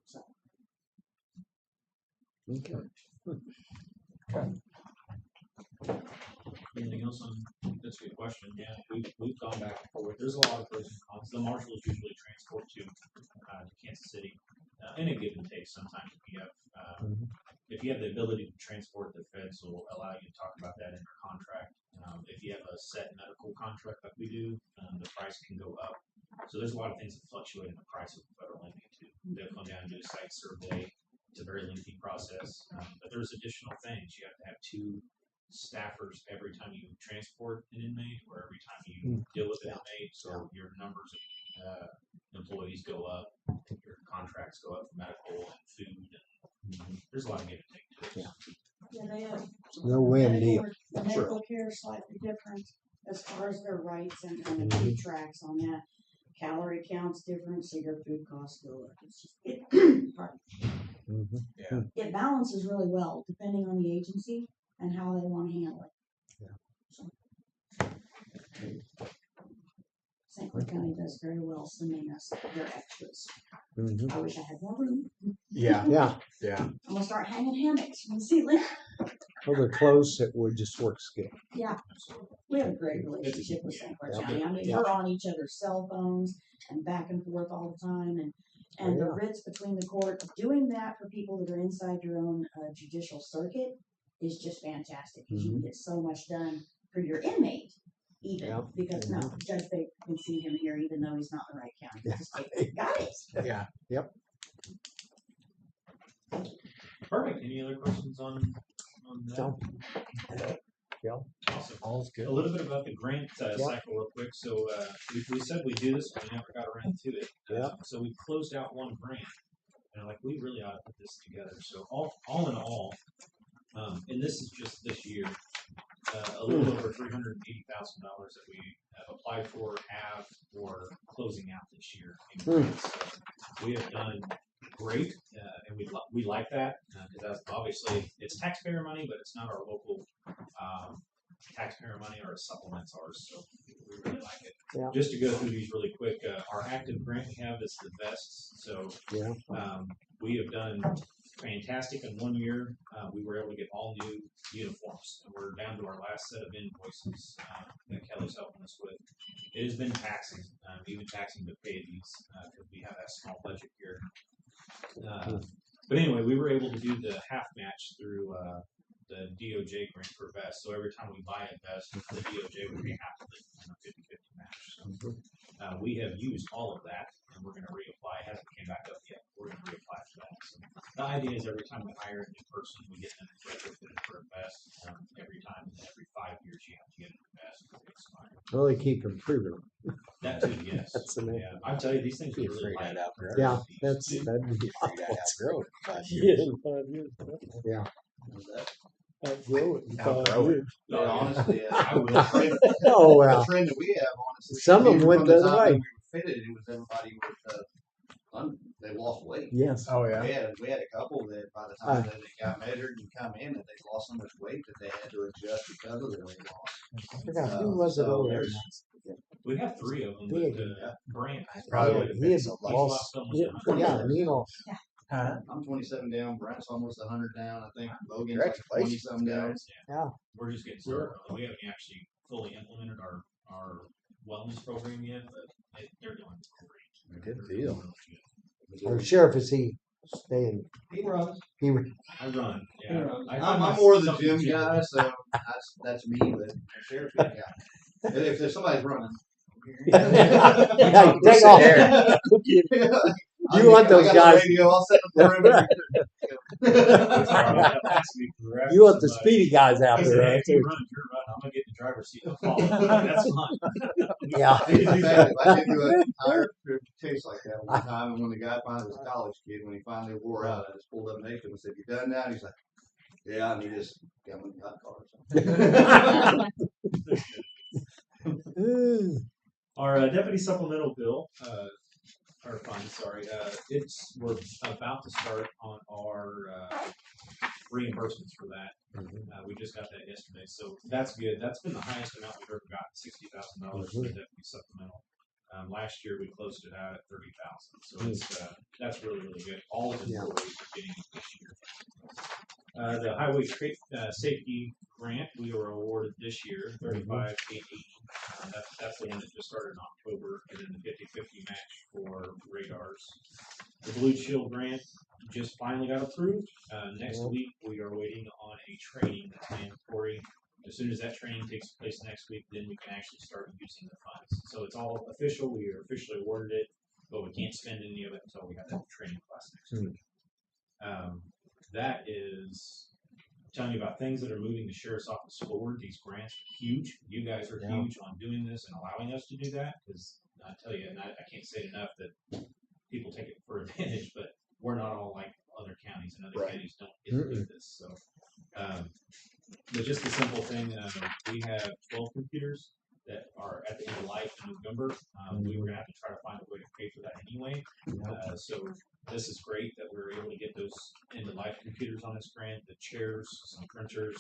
So. Okay. Anything else on, that's a good question. Yeah, we've gone back and forth. There's a lot of pros and cons. The marshals usually transport to Kansas City. And a give and take sometimes if you have the ability to transport, the feds will allow you to talk about that in your contract. If you have a set medical contract like we do, the price can go up. So there's a lot of things that fluctuate in the price of the federal inmate too. They'll come down and do a site survey. It's a very lengthy process, but there's additional things. You have to have 2 staffers every time you transport an inmate or every time you deal with an inmate. So your numbers of employees go up, your contracts go up for medical and food. And there's a lot of give and take to it. Yeah, they have. No win deal. The medical care is slightly different as far as their rights and the food tracks on that. Calorie count's different, so your food costs go up. It's just, it balances really well depending on the agency and how they want to handle it. St. Clair County does very well sending us their extras. I wish I had more room. Yeah. Yeah. I'm gonna start hanging hammocks from the ceiling. Well, they're close. It would just work good. Yeah, we have a great relationship with St. Clair County. I mean, we're on each other's cell phones and back and forth all the time, and the writs between the court. Doing that for people that are inside your own judicial circuit is just fantastic because you can get so much done for your inmate. Even because no, Judge Baker can see him here even though he's not in the right county. Just got it. Yeah. Yep. Perfect. Any other questions on that? So, Yeah. Awesome. All's good. A little bit about the grant cycle real quick. So we said we'd do this, but we never got around to it. Yeah. So we closed out one grant, and like we really ought to put this together. So all in all, and this is just this year, a little over $380,000 that we have applied for, have, or closing out this year in grants. So we have done great, and we like that because that's obviously it's taxpayer money, but it's not our local taxpayer money, or it supplements ours. So we really like it. Yeah. Just to go through these really quick, our active grant we have is the vests. So Yeah. we have done fantastic in 1 year. We were able to get all new uniforms, and we're down to our last set of invoices that Kelly's helping us with. It has been taxing, even taxing to pay these because we have that small budget here. But anyway, we were able to do the half match through the DOJ grant for vest. So every time we buy a vest, the DOJ would pay half of it on a 50-50 match. So we have used all of that, and we're going to reapply. It hasn't came back up yet. We're going to reapply for that. So the idea is every time we hire a new person, we get them retrofitted for a vest. Every time, every 5 years, you have to get a new vest because it expires. Well, they keep improving. That too, yes. That's the main Yeah, I tell you, these things are really light. Yeah, that'd be Yeah, in 5 years. yeah. Outgrow it in 5 Outgrow it. years. Yeah, honestly, I will. Oh the well. trend that we have, honestly. Some of them even went from the the other time way. that we were fitted, it was everybody with, they lost weight. Yes. Oh yeah. We had a couple that by the time that they got measured and come in, that they lost so much weight that they had to adjust because of their weight loss. I forgot who was it So over there. there's- We have 3 of them. Big. But Brant Probably He is he's lost. lost almost Yeah, 100 yeah, pounds. you know. Huh? I'm 27 down. Brent's almost 100 down. I think Logan's Your like 20 congratulations, some down. Yeah. We're just getting started. We haven't actually fully implemented our wellness program yet, but they're doing great. Good deal. Or sheriff, is he staying? He runs. He I run. He Yeah. runs. I I'm find more of the myself gym in guy, so that's me. But sheriff's the guy. If there's somebody's running, Yeah, take off. You want those I got guys- the radio, I'll set the perimeter. You want the speedy guys out Listen, there, hey, right? if you run, you're running. I'm gonna get in the driver's seat and follow. That's fine. Yeah. In fact, I did do an entire case like that one time, and when the guy finally was a college kid, when he finally wore out, I just pulled up next to him and said, "You done now?" And he's like, "Yeah," and he just got me got cars. Our deputy supplemental bill, or fund, sorry, we're about to start on our reimbursements for that. We just got that yesterday, so that's good. That's been the highest amount we've ever gotten, $60,000 for the deputy supplemental. Last year we closed it out at 30,000, so it's that's really good. All of the employees are getting it this year. The highway safety grant we were awarded this year, 35,880. That's the one that just started in October, and then the 50-50 match for radars. The Blue Shield grant just finally got approved. Next week we are waiting on a training that's mandatory. As soon as that training takes place next week, then we can actually start using the funds. So it's all official. We are officially awarded it, but we can't spend any of it until we have that training class next week. That is telling you about things that are moving the sheriff's office forward. These grants are huge. You guys are huge on doing this and allowing us to do that. Because I tell you, and I can't say it enough that people take it for advantage, but we're not all like other counties, and other counties don't get to do this. So, but just a simple thing, we have 12 computers that are at the end of life in November. We were gonna have to try to find a way to pay for that anyway. So this is great that we're able to get those end of life computers on this grant, the chairs, some printers,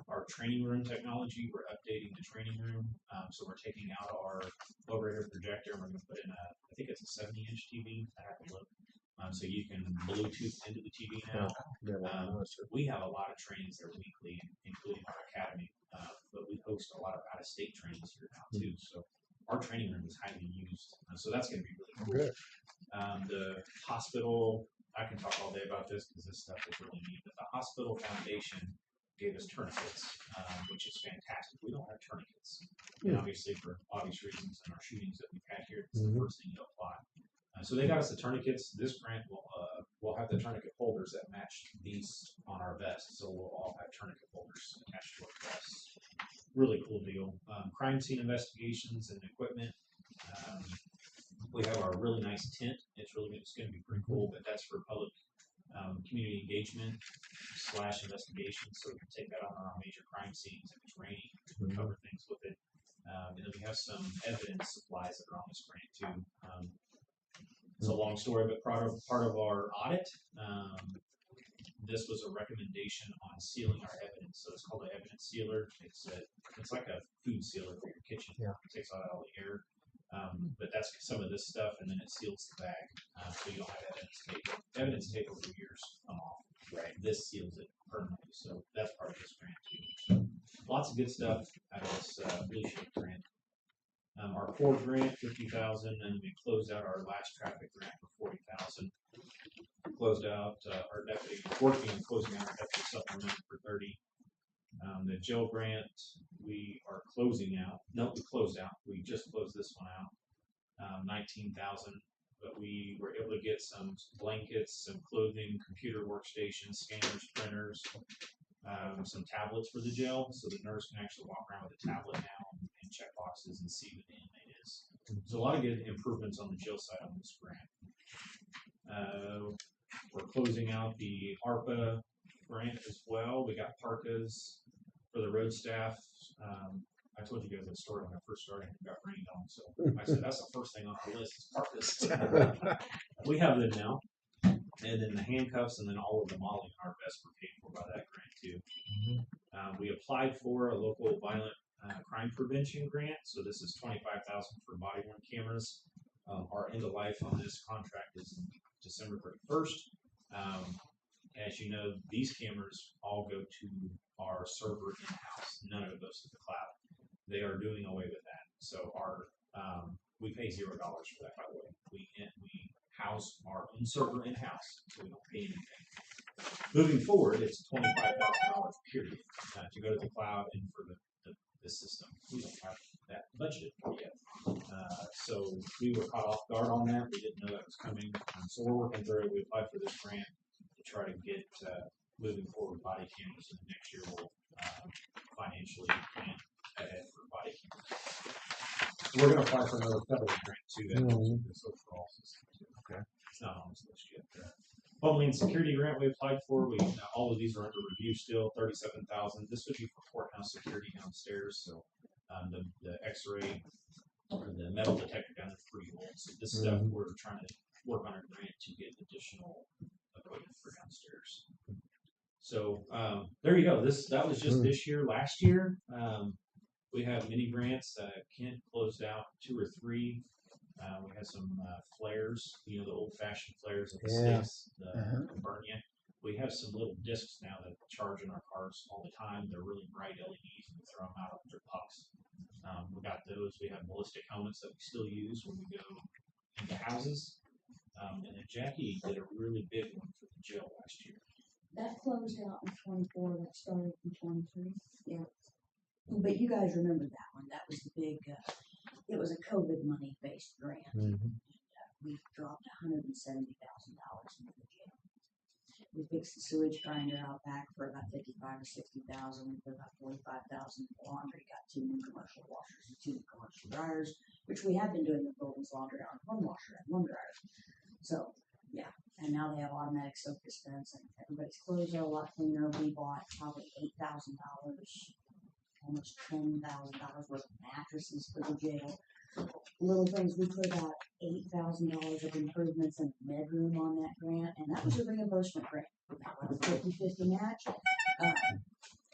our training room technology. We're updating the training room. So we're taking out our overhead projector and we're gonna put in I think it's a 70-inch TV. I have to look. So you can Bluetooth into the TV now. We have a lot of trainings there weekly, including our academy, but we host a lot of out-of-state trainings here now too. So our training room is highly used. So that's going to be really cool. The hospital, I can talk all day about this because this stuff is really neat. But the hospital foundation gave us tourniquets, which is fantastic. We don't have tourniquets, and obviously for obvious reasons in our shootings that we've had here, it's the first thing to apply. So they got us the tourniquets. This grant will have the tourniquet holders that match these on our vests. So we'll all have tourniquet holders attached to our vests. really cool deal. Crime scene investigations and equipment. We have our really nice tent. It's going to be pretty cool, but that's for public community engagement / investigation. So we can take that on our major crime scenes if it's raining, we can cover things with it. And then we have some evidence supplies that are on this grant too. It's a long story, but part of our audit, this was a recommendation on sealing our evidence. So it's called an evidence sealer. It's like a food sealer for your kitchen. Yeah. It takes out all the air. But that's some of this stuff, and then it seals the bag, so you don't have evidence tape. Evidence tape over years come off. Right. This seals it permanently, so that's part of this grant too. So lots of good stuff out of this Blue Shield grant. Our core grant, $50,000, and we closed out our last traffic grant for $40,000. Closed out our deputy, working on closing out our deputy supplement for $30,000. The jail grant, we are closing out. No, we closed out. We just closed this one out. $19,000, but we were able to get some blankets, some clothing, computer workstations, scanners, printers, some tablets for the jail, so the nurse can actually walk around with a tablet now and check boxes and see who the inmate is. So a lot of good improvements on the jail side on this grant. We're closing out the ARPA grant as well. We got parkas for the road staff. I told you guys that story when I first started and got rained on, so I said that's the first thing on our list is parkas. We have them now. And then the handcuffs and then all of the modeling and our vests were paid for by that grant too. We applied for a local violent crime prevention grant. So this is $25,000 for body worn cameras. Our end of life on this contract is December 31st. As you know, these cameras all go to our server in-house. None of it goes to the cloud. They are doing away with that. So our we pay $0 for that, by the way. We house our own server in-house, so we don't pay anything. Moving forward, it's $25,000 period to go to the cloud and for the system. We don't have that budgeted for yet. So we were caught off guard on that. We didn't know that was coming. So we're working through it. We applied for this grant to try to get moving forward body cameras, and next year we'll financially plan ahead for body cameras. So we're going to apply for another federal grant too. That goes with this overall system too. Okay. It's not on this list yet. Homeland Security grant we applied for. All of these are under review still. $37,000. This would be for courthouse security downstairs. So the X-ray or the metal detector down there is pretty old. So this stuff we're trying to work on a grant to get additional equipment for downstairs. So there you go. That was just this year. Last year we have mini grants. Kent closed out 2 or 3. We had some flares, the old-fashioned flares with the sticks, the burn you. We have some little discs now that charge in our cars all the time. They're really bright LEDs, and we throw them out with pucks. We got those. We have ballistic helmets that we still use when we go into houses. And then Jackie did a really big one for the jail last year. That closed out in 24. That started in 23. Yeah. But you guys remember that one. That was the big, it was a COVID money-based grant. We dropped $170,000 into the jail. We fixed the sewage grinder out back for about $55,000 or $60,000. We put about $45,000 in laundry. Got 2 new commercial washers and 2 new commercial dryers, which we have been doing the building's laundry on 1 washer and 1 dryer. So yeah, and now they have automatic soap dispense, and everybody's clothes are a lot cleaner. We bought probably $8,000, almost $10,000 worth of mattresses for the jail. Little things, we put about $8,000 of improvements in the bedroom on that grant, and that was a reimbursement grant. That was a 50-50 match.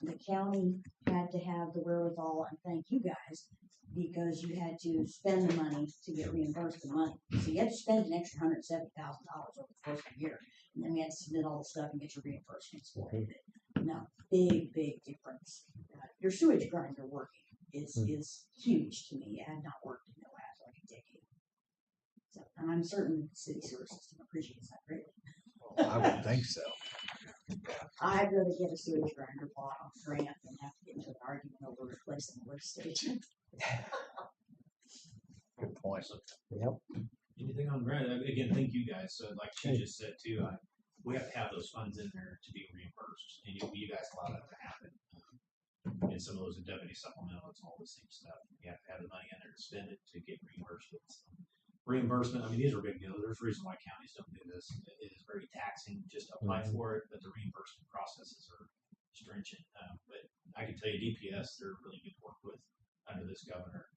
The county had to have the wherewithal, and thank you guys, because you had to spend the money to get reimbursed the money. So you had to spend an extra $170,000 over the course of the year, and then we had to submit all the stuff and get your reimbursements for it. No, big difference. Your sewage grinder working is huge to me. It had not worked in the last like a decade. So, and I'm certain the city sewer system appreciates that greatly. I would think so. I'd rather get a sewage grinder bought on grant than have to get into an argument over replacing the lift station. Good point. Yep. Anything on grant? Again, thank you guys. So like she just said too, we have to have those funds in there to be reimbursed, and you guys allow that to happen. and some of those indemnity supplementals, all the same stuff. You have to have the money in there to spend it to get reimbursed. Reimbursement, I mean, these are big deals. There's a reason why counties don't do this. It is very taxing just to apply for it, but the reimbursement processes are stringent. But I can tell you, DPS, they're really good to work with under this governor.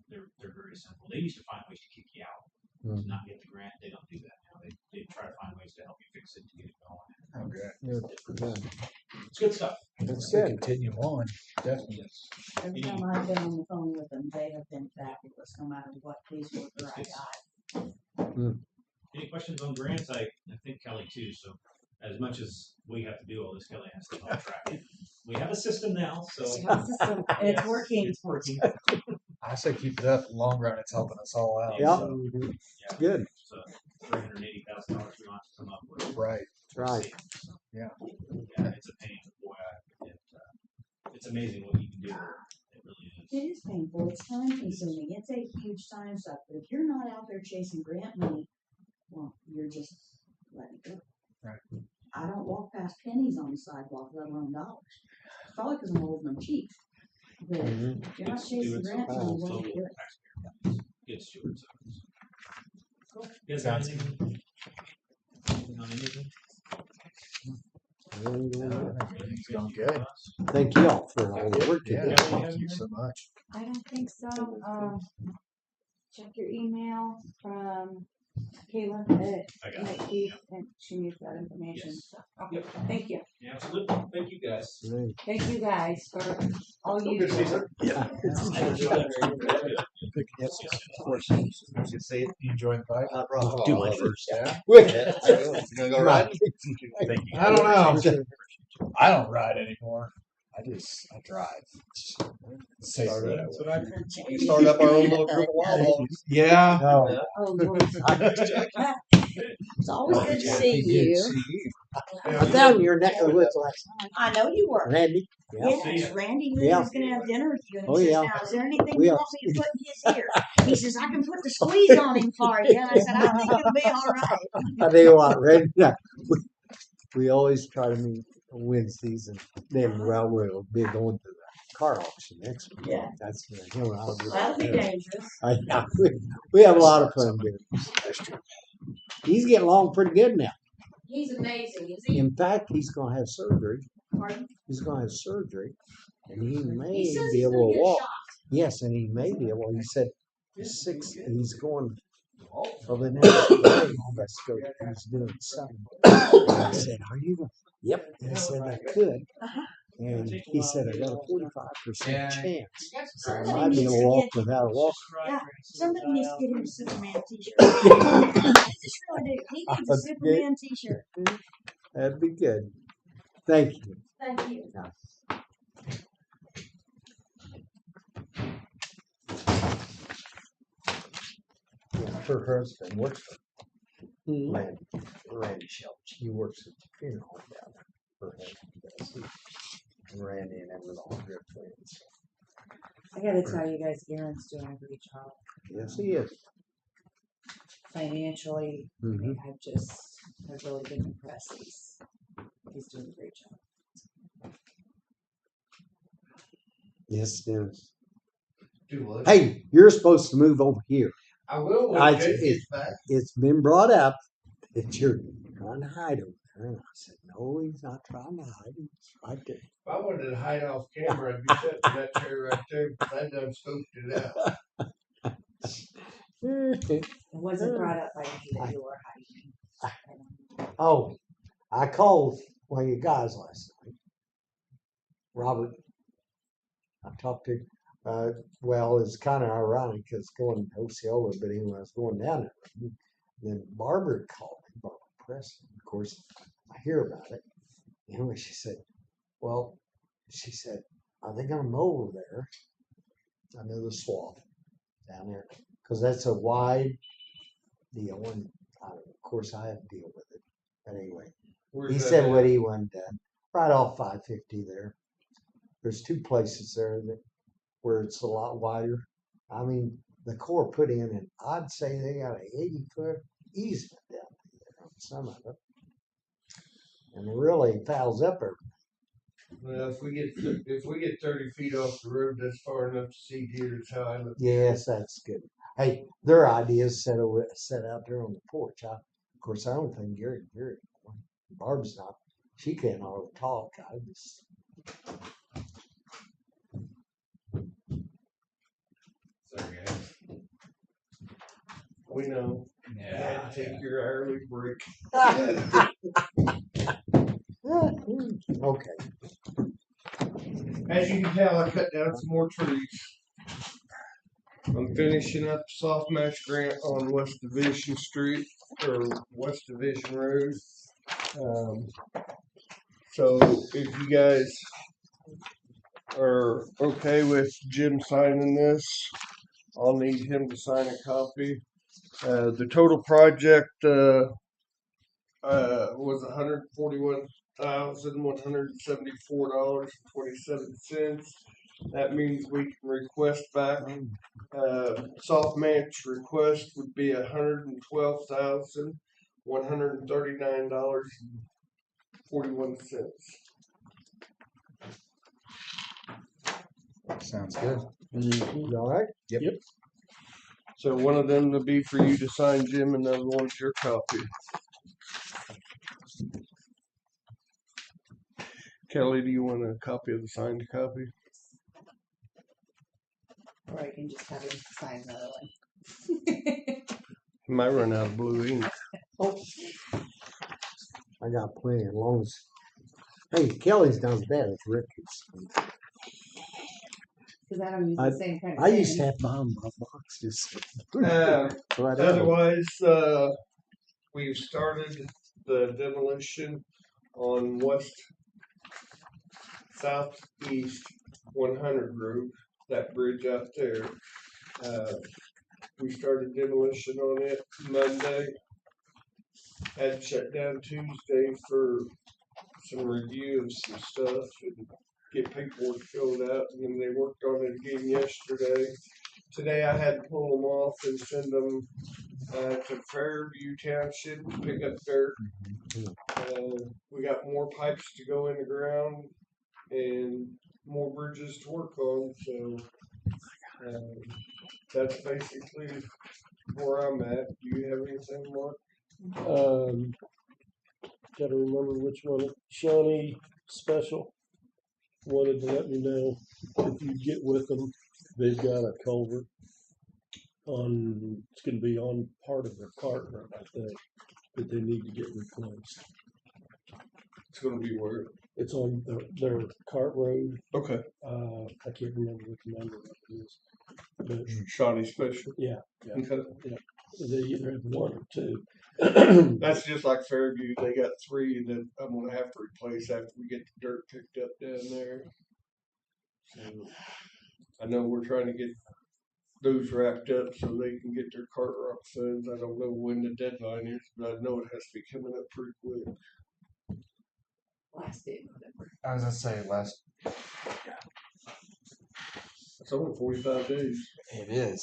They're very simple. They used to find ways to kick you out to not get the grant. They don't do that now. They try to find ways to help you fix it to get it going. Oh, good. It's good stuff. Let's continue on. Definitely. Every time I've been on the phone with them, they have been fabulous, no matter what caseworker I got. Any questions on grants? I think Kelly too. So as much as we have to do all this, Kelly has to help track it. We have a system now, so And it's working. It's working. I say keep it up. In the long run, it's helping us all out. Yeah. So, Yeah. Good. So $380,000 we don't have to come up with. right. Right. So, Yeah. Yeah, it's a pain, but boy, it's amazing what you can do. It really is. It is painful, it's time consuming, it's a huge time suck, but if you're not out there chasing grant money, well, you're just letting it go. Right. I don't walk past pennies on the sidewalk, let alone dollars. Probably because I'm old and I'm cheap. But if you're not chasing grant money, what are you doing? Good stewards. Cool. You guys got anything on anything? Everything's going good. Thank you all for all the work you Yeah. did. Thank you so much. I don't think so. Check your email from Kayla at I got it. NXT, and she needs that information. Yes. So, okay, thank you. Yeah, absolutely. Thank you guys. Right. Thank you guys for all you Good to see do. you. Yep, of course. Good to see it. You enjoying the bike? Do my first. Yeah. You gonna go riding? Thank you. I don't know. I don't ride anymore. I drive. Safer that way. We started up our own little group of wild hogs. Yeah. No. Oh, Lord. It's always good to see you. I was down in your neck of the woods last night. I know you were. Randy. Yeah. Yes, Randy knew Yeah. he was gonna have dinner with you, and Oh, he says, yeah. "Now, is there anything We you are- want me to put in his ear?" He says, "I can put the squeeze on him for you." And I said, "I think it'll be all right." I tell you what, Randy, we always try to meet on Wednesdays, and then we'll be going to the car auction next week. Yeah. That's him and I'll That'll be dangerous. we have a lot of fun doing it. He's getting along pretty good now. He's amazing, is he? In fact, he's going to have surgery. Pardon? He's going to have surgery, and he may He says be he's able gonna to get a walk. shot. Yes, and he may be able. He said he's going. Well, the next day, let's go. He's doing something. I said, "Are you going?" Yep. I said I could, and he said I got a 45% chance. So I might be able to walk without a walker. Yeah, somebody needs to get him a Superman t-shirt. I just really do. He needs a That's Superman t-shirt. That'd be good. Thank you. Thank you. Her husband works for Randy Shelch. He works at the funeral home down there. Her husband does. And Randy and them are all good friends. I gotta tell you guys, Aaron's doing a great job. Yes, he is. Financially, Mm-hmm. I've really been impressed. He's doing a great job. Yes, it is. Do what? Hey, you're supposed to move over here. I will when I- Jake gets back. It's been brought up that you're trying to hide over there. And I said, no, he's not trying to hide. He's right there. If I wanted to hide off camera, I'd be sitting in that chair right there, because I done scoped it out. It wasn't brought up by you that you were hiding. Oh, I called one of you guys last night. Robert. I talked to, well, it's kind of ironic because going to Osceola, but anyway, I was going down there. Then Barbara called me, Barbara Preston. Of course, I hear about it. Anyway, she said, I think I'm over there. I know the swamp down there because that's a wide deal. And of course, I have to deal with it. But anyway, Where's he that said at? what he wanted done. Right off 550 there. There's two places there where it's a lot wider. I mean, the Corps put in, and I'd say they got an 80-foot easement down there on some of it. And it really fouls up everything. Well, if we get 30 feet off the road, that's far enough to see deer. That's how I look. Yes, that's good. Hey, their ideas set out there on the porch. Of course, I don't think Gary, Barb's not. She can't hardly talk. I just. Sorry, guys. We know. You had to take your hourly break. Okay. As you can tell, I cut down some more trees. I'm finishing up the soft match grant on West Division Street or West Division Road. So if you guys are okay with Jim signing this, I'll need him to sign a copy. The total project was $141,174.27. That means we can request back. Soft match request would be $112,139.41. Sounds good. You all right? Yep. So one of them will be for you to sign, Jim, and the other one's your copy. Kelly, do you want a copy of the signed copy? Or I can just have him sign another one. Might run out of blue ink. Oh, I got plenty. As long as hey, Kelly's not as bad as Rick's. Because I don't use the same kind of I used to pen. have my boxes. Uh, Right out. Otherwise, we've started the demolition on southeast 100 Road, that bridge out there. We started demolition on it Monday. Had to shut down Tuesday for some review of some stuff and get paperwork filled out, and then they worked on it again yesterday. Today I had to pull them off and send them to Fairview Township to pick up dirt. We got more pipes to go in the ground and more bridges to work on, so that's basically where I'm at. Do you have anything, Mark? Gotta remember which one. Shawnee Special wanted to let me know if you get with them, they've got a culvert on, it's gonna be on part of their cart road, I think, that they need to get replaced. It's gonna be where? It's on their cart road. Okay. I can't remember what the number of it is, but Shawnee Special. yeah. Okay. They either have one or two. That's just like Fairview. They got 3 that I'm gonna have to replace after we get the dirt picked up down there. So I know we're trying to get those wrapped up so they can get their cart rock funds. I don't know when the deadline is, but I know it has to be coming up pretty quick. Last day of November. I was gonna say last. It's only 45 days. It is.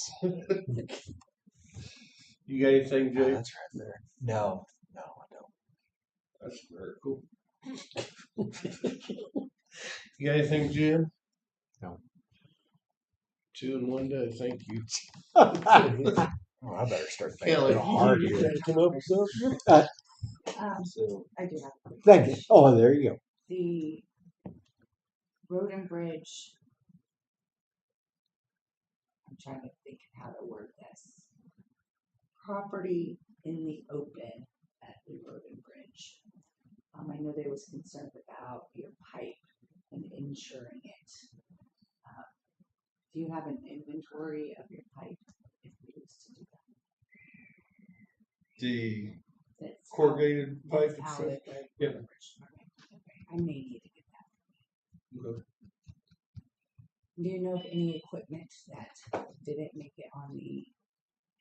You got anything, Jay? That's right there. No, I don't. That's very cool. You got anything, Jim? No. 2 in 1 day. Thank you. Oh, I better start thinking Kelly, a little hard You here. guys come up with something? So, I do have a quick Thank you. question. Oh, there you go. The road and bridge. I'm trying to think of how to word this. Property in the open at the road and bridge. I know there was concern about your pipe and insuring it. Do you have an inventory of your pipe if you used to do that? The That's corrugated pipe That's and out stuff. at the Yeah. road and bridge. Okay. I may need to get that. Okay. Do you know of any equipment that didn't make it on the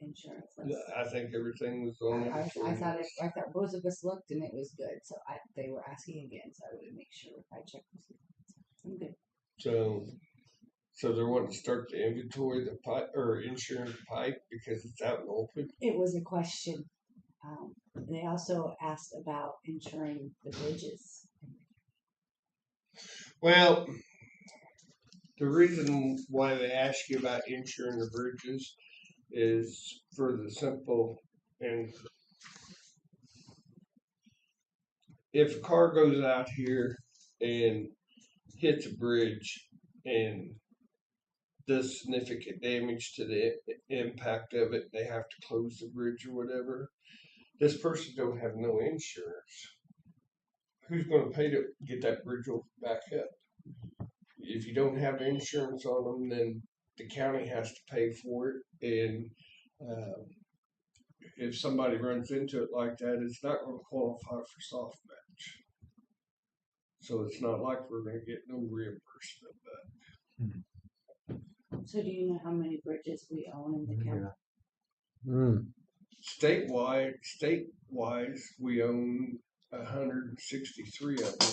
insurance list? I think everything was on it. I thought both of us looked and it was good, so they were asking again, so I would make sure if I checked with you. I'm good. So they're wanting to start the inventory, the pipe or insurance pipe because it's out in the open. It was a question. They also asked about insuring the bridges. Well, the reason why they ask you about insuring the bridges is for the simple and if a car goes out here and hits a bridge and does significant damage to the impact of it, they have to close the bridge or whatever. This person don't have no insurance. Who's going to pay to get that bridge back up? If you don't have insurance on them, then the county has to pay for it. And if somebody runs into it like that, it's not going to qualify for soft match. So it's not like we're going to get no reimbursement back. So do you know how many bridges we own in the county? Statewise, we own 163 of them.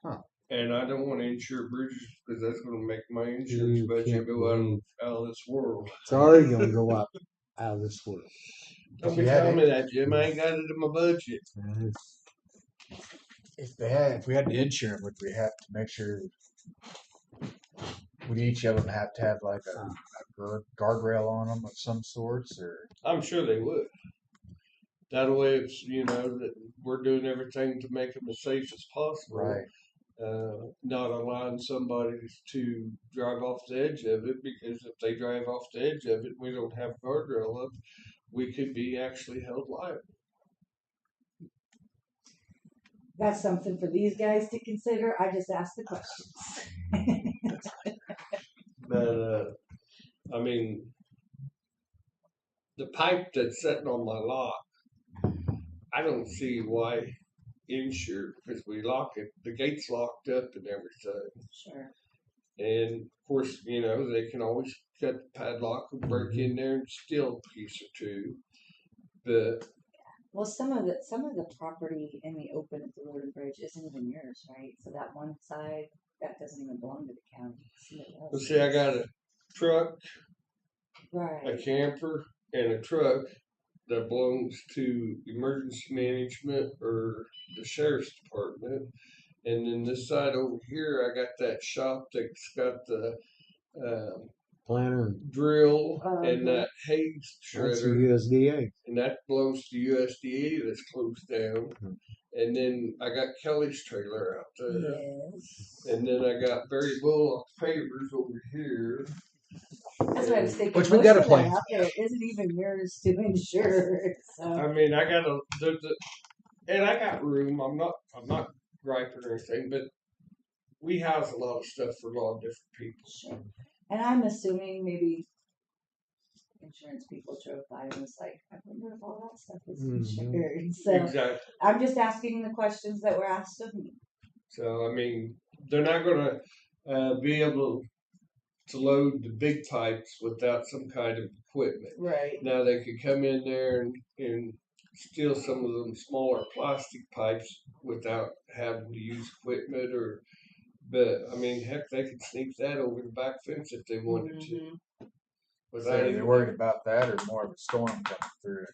Huh. And I don't want to insure bridges because that's going to make my insurance budget go out of this world. It's already going to go up out of this world. Don't be telling me that, Jim. I ain't got it in my budget. If we had to insure them, would we have to make sure? Would each of them have to have like a guardrail on them of some sorts, or? I'm sure they would. That way, it's that we're doing everything to make them as safe as possible. Right. Not allowing somebody to drive off the edge of it, because if they drive off the edge of it, we don't have a guardrail up, we could be actually held liable. That's something for these guys to consider. I just asked the questions. But I mean, the pipe that's sitting on my lot, I don't see why insured, because we lock it, the gate's locked up and everything. Sure. And of course, they can always cut the padlock and break in there and steal a piece or two. But well, some of the property in the open at the road and bridge isn't even yours, right? So that one side that doesn't even belong to the county. Well, see, I got a truck, right, a camper, and a truck that belongs to emergency management or the sheriff's department. And then this side over here, I got that shop that's got the planter, drill, and that hay that's the shredder, USDA. and that belongs to USDA that's closed down. And then I got Kelly's trailer out there. Yes. And then I got Barry Bullock's pavers over here. That's what I was thinking. Which we got a Most of plan. that out there isn't even yours to insure. So. I mean, I got and I got room. I'm not griping or anything, but we house a lot of stuff for a lot of different people. Sure. And I'm assuming maybe insurance people drove by and was like, I wonder if all that stuff is insured. So Exactly. I'm just asking the questions that were asked of me. So I mean, they're not going to be able to load the big pipes without some kind of equipment. Right. Now they could come in there and steal some of them smaller plastic pipes without having to use equipment but I mean, heck, they could sneak that over the back fence if they wanted to. So are you worried about that, or more of a storm coming through?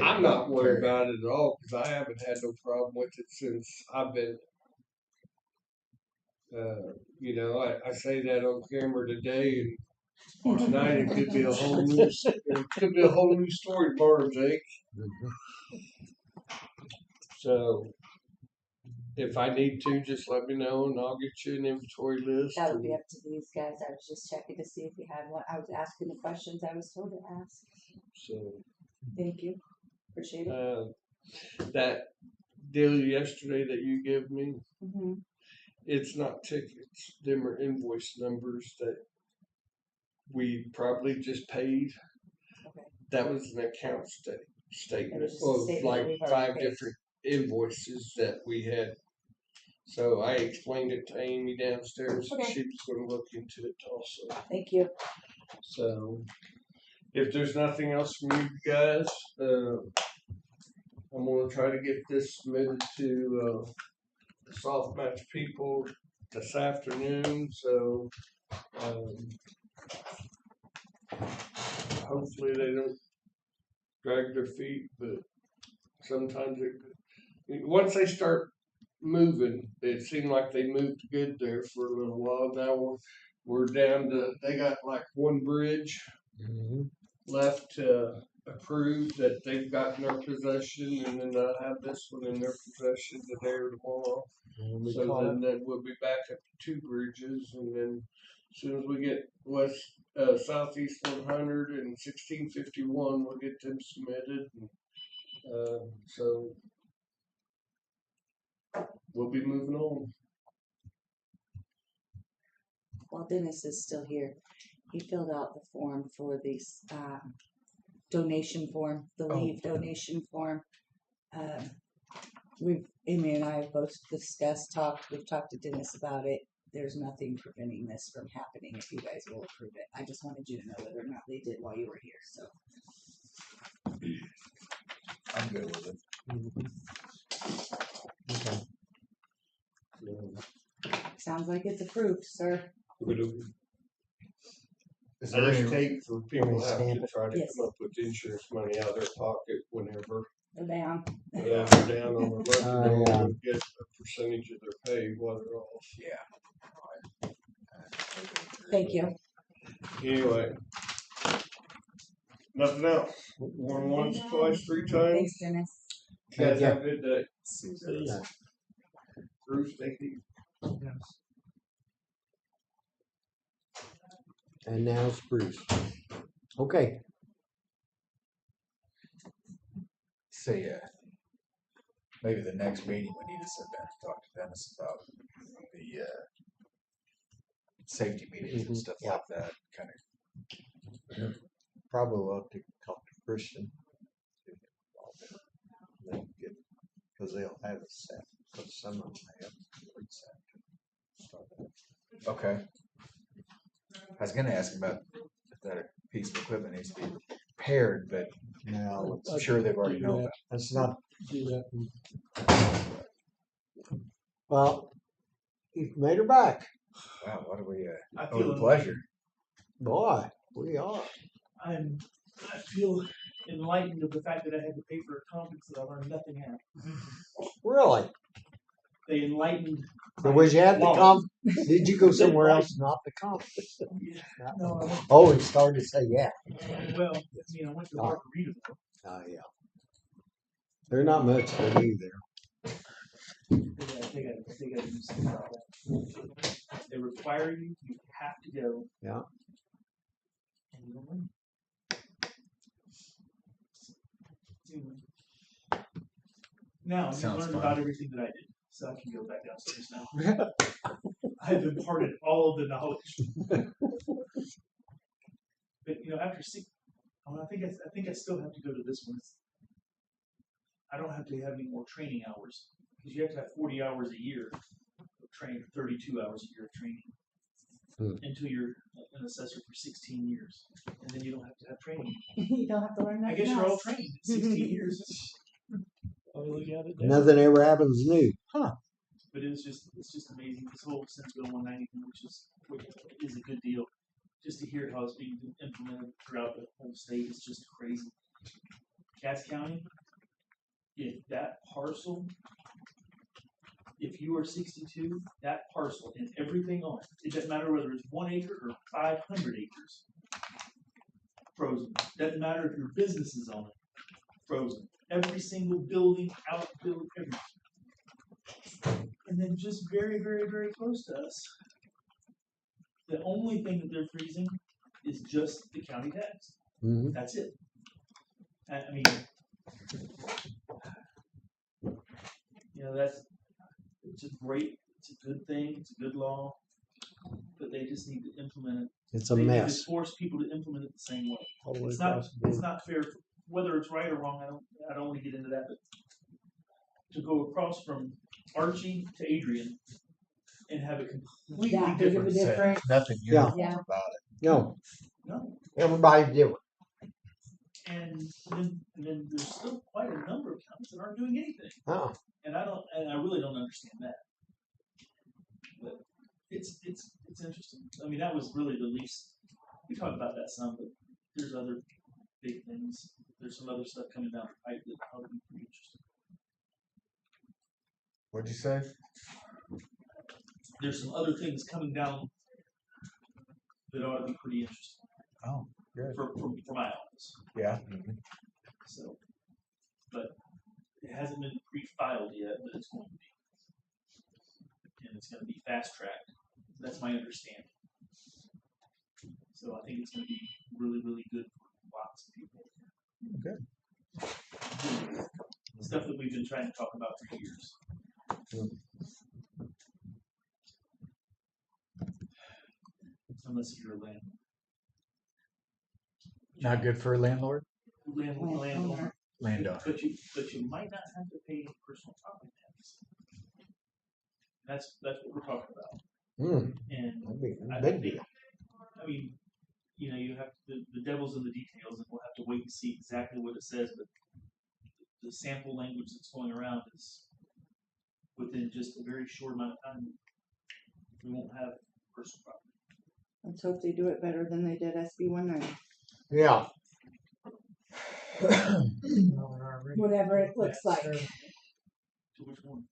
I'm not worried about it at all, because I haven't had no problem with it since I've been. I say that on camera today, and tonight it could be a whole new story tomorrow, Jake. So if I need to, just let me know, and I'll get you an inventory list. That would be up to these guys. I was just checking to see if you had one. I was asking the questions I was told to ask. So thank you. Appreciate it. That deal yesterday that you gave me, Mm-hmm. It's not tickets. Them are invoice numbers that we probably just paid. Okay. That was an account statement just a of statement like we've already 5 paid. different invoices that we had. So I explained it to Amy downstairs. Okay. She was going to look into it also. Thank you. So if there's nothing else from you guys, I'm going to try to get this submitted to the soft match people this afternoon. So hopefully they don't drag their feet, but sometimes once they start moving, it seemed like they moved good there for a little while. Now we're down to, they got like one bridge left to approve that they've got in their possession, and then they'll have this one in their possession today or tomorrow. So then we'll be back at 2 bridges, and then as soon as we get southeast 100 and 1651, we'll get them submitted. So we'll be moving on. While Dennis is still here, he filled out the form for this donation form, the leave donation form. Amy and I have both we've talked to Dennis about it. There's nothing preventing this from happening if you guys will approve it. I just wanted you to know whether or not they did while you were here, so. I'm good with it. Sounds like it's approved, sir. Is I there just any, hate for people to have to try to Yes. come up with insurance money out of their pocket whenever They're down. they're down on the budget roll and get a percentage of their pay while they're off. yeah. Thank you. Anyway, nothing else. Going once, twice, 3 times. Thanks, Dennis. You guys have a good day. Yeah. Bruce, thank you. And now it's Bruce. Okay. See, maybe the next meeting we need to sit down and talk to Dennis about the safety meetings and stuff like that. Kind of. Probably will have to talk to Christian. Because they'll have it set. Because some of them have it set. Okay. I was gonna ask about if that piece of equipment needs to be repaired, but Now, I'm sure they've already known that. that's not, Do that. well, you've made her back. Wow, what are we? I Oh, feel the pleasure. Boy, we are. I feel enlightened of the fact that I had to pay for a conference that I learned nothing at. Really? They enlightened. So was you at the Wow. did you go somewhere else, not the conference? Yeah, no, I went, Oh, he started to say, yeah. well, I went to Margaritaville. Oh, yeah. They're not much to do there. They got to do something about that. They require you have to go. Yeah. And you don't learn. Now you Sounds learned fun. about everything that I did, so I can go back downstairs now. I have imparted all of the knowledge. But after 6, I think I still have to go to this one. I don't have to have any more training hours because you have to have 40 hours a year of training, 32 hours a year of training until you're an assessor for 16 years, and then you don't have to have training. You don't have to learn that. I guess you're all trained in 16 years. Oh, look at it. Nothing ever happens new. Huh. But it's just amazing. This whole Sensible 190 thing, which is a good deal. Just to hear how it's being implemented throughout the whole state is just crazy. Cass County, if that parcel, if you are 62, that parcel and everything on it doesn't matter whether it's 1 acre or 500 acres, frozen. Doesn't matter if your business is on it, frozen. Every single building, outbuilding, everything. And then just very, very, very close to us, the only thing that they're freezing is just the county tax. Mm-hmm. That's it. I mean, it's a good thing, it's a good law, but they just need to implement it. It's a They need to mess. force people to implement it the same way. Totally It's not across the board. it's not fair, whether it's right or wrong. I don't want to get into that, but to go across from Archie to Adrian and have it completely Yeah, big of a different. difference. Nothing Yeah. uniform Yeah. about it. No, No, everybody's different. and then there's still quite a number of counties that aren't doing anything, Oh, and I really don't understand that. But it's interesting. I mean, that was really the least. We talked about that some, but there's other big things. There's some other stuff coming down the pipe that probably be pretty interesting. What'd you say? There's some other things coming down that ought to be pretty interesting Oh, good. for my office. Yeah. So, but it hasn't been pre-filed yet, but it's going to be, and it's going to be fast tracked. That's my understanding. So I think it's going to be really, really good for lots of people. Good. Stuff that we've been trying to talk about for years. Unless you're a landlord. Not good for a landlord? Landlord. Landowner. But you might not have to pay personal property tax. That's what we're talking about. And That'd be I a big think, deal. I mean, you have the devil's in the details, and we'll have to wait and see exactly what it says. But the sample language that's going around is within just a very short amount of time. We won't have personal property. Let's hope they do it better than they did SB 190. Yeah. Whatever it looks like. To which one?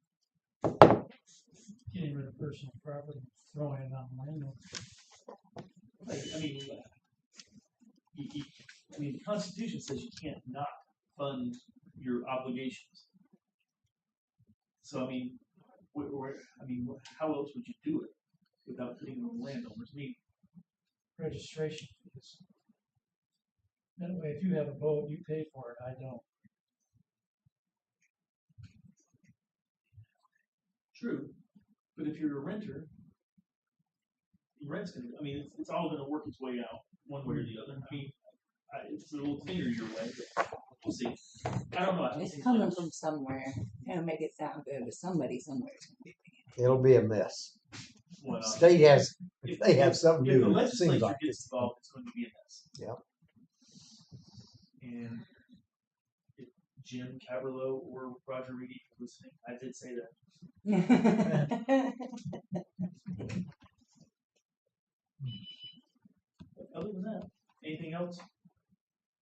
Getting rid of personal property, throwing it on the landlord. I mean, the Constitution says you can't not fund your obligations. So I mean, how else would you do it without putting it on the landowners? I mean, Registration fees. That way, if you have a boat, you pay for it, I don't. true, but if you're a renter, your rent's gonna. I mean, it's all gonna work its way out one way or the other. I mean, it's a little thinner your way, but we'll see. I don't know. It's coming from somewhere. It'll make it sound good, but somebody somewhere's gonna be paying. It'll be a mess. Well, State has, if they have something to if the do, it seems legislature like gets it's. involved, it's going to be a mess. Yep. And if Jim Caberlo or Roger Reedy is listening, I did say that. But other than that, anything else?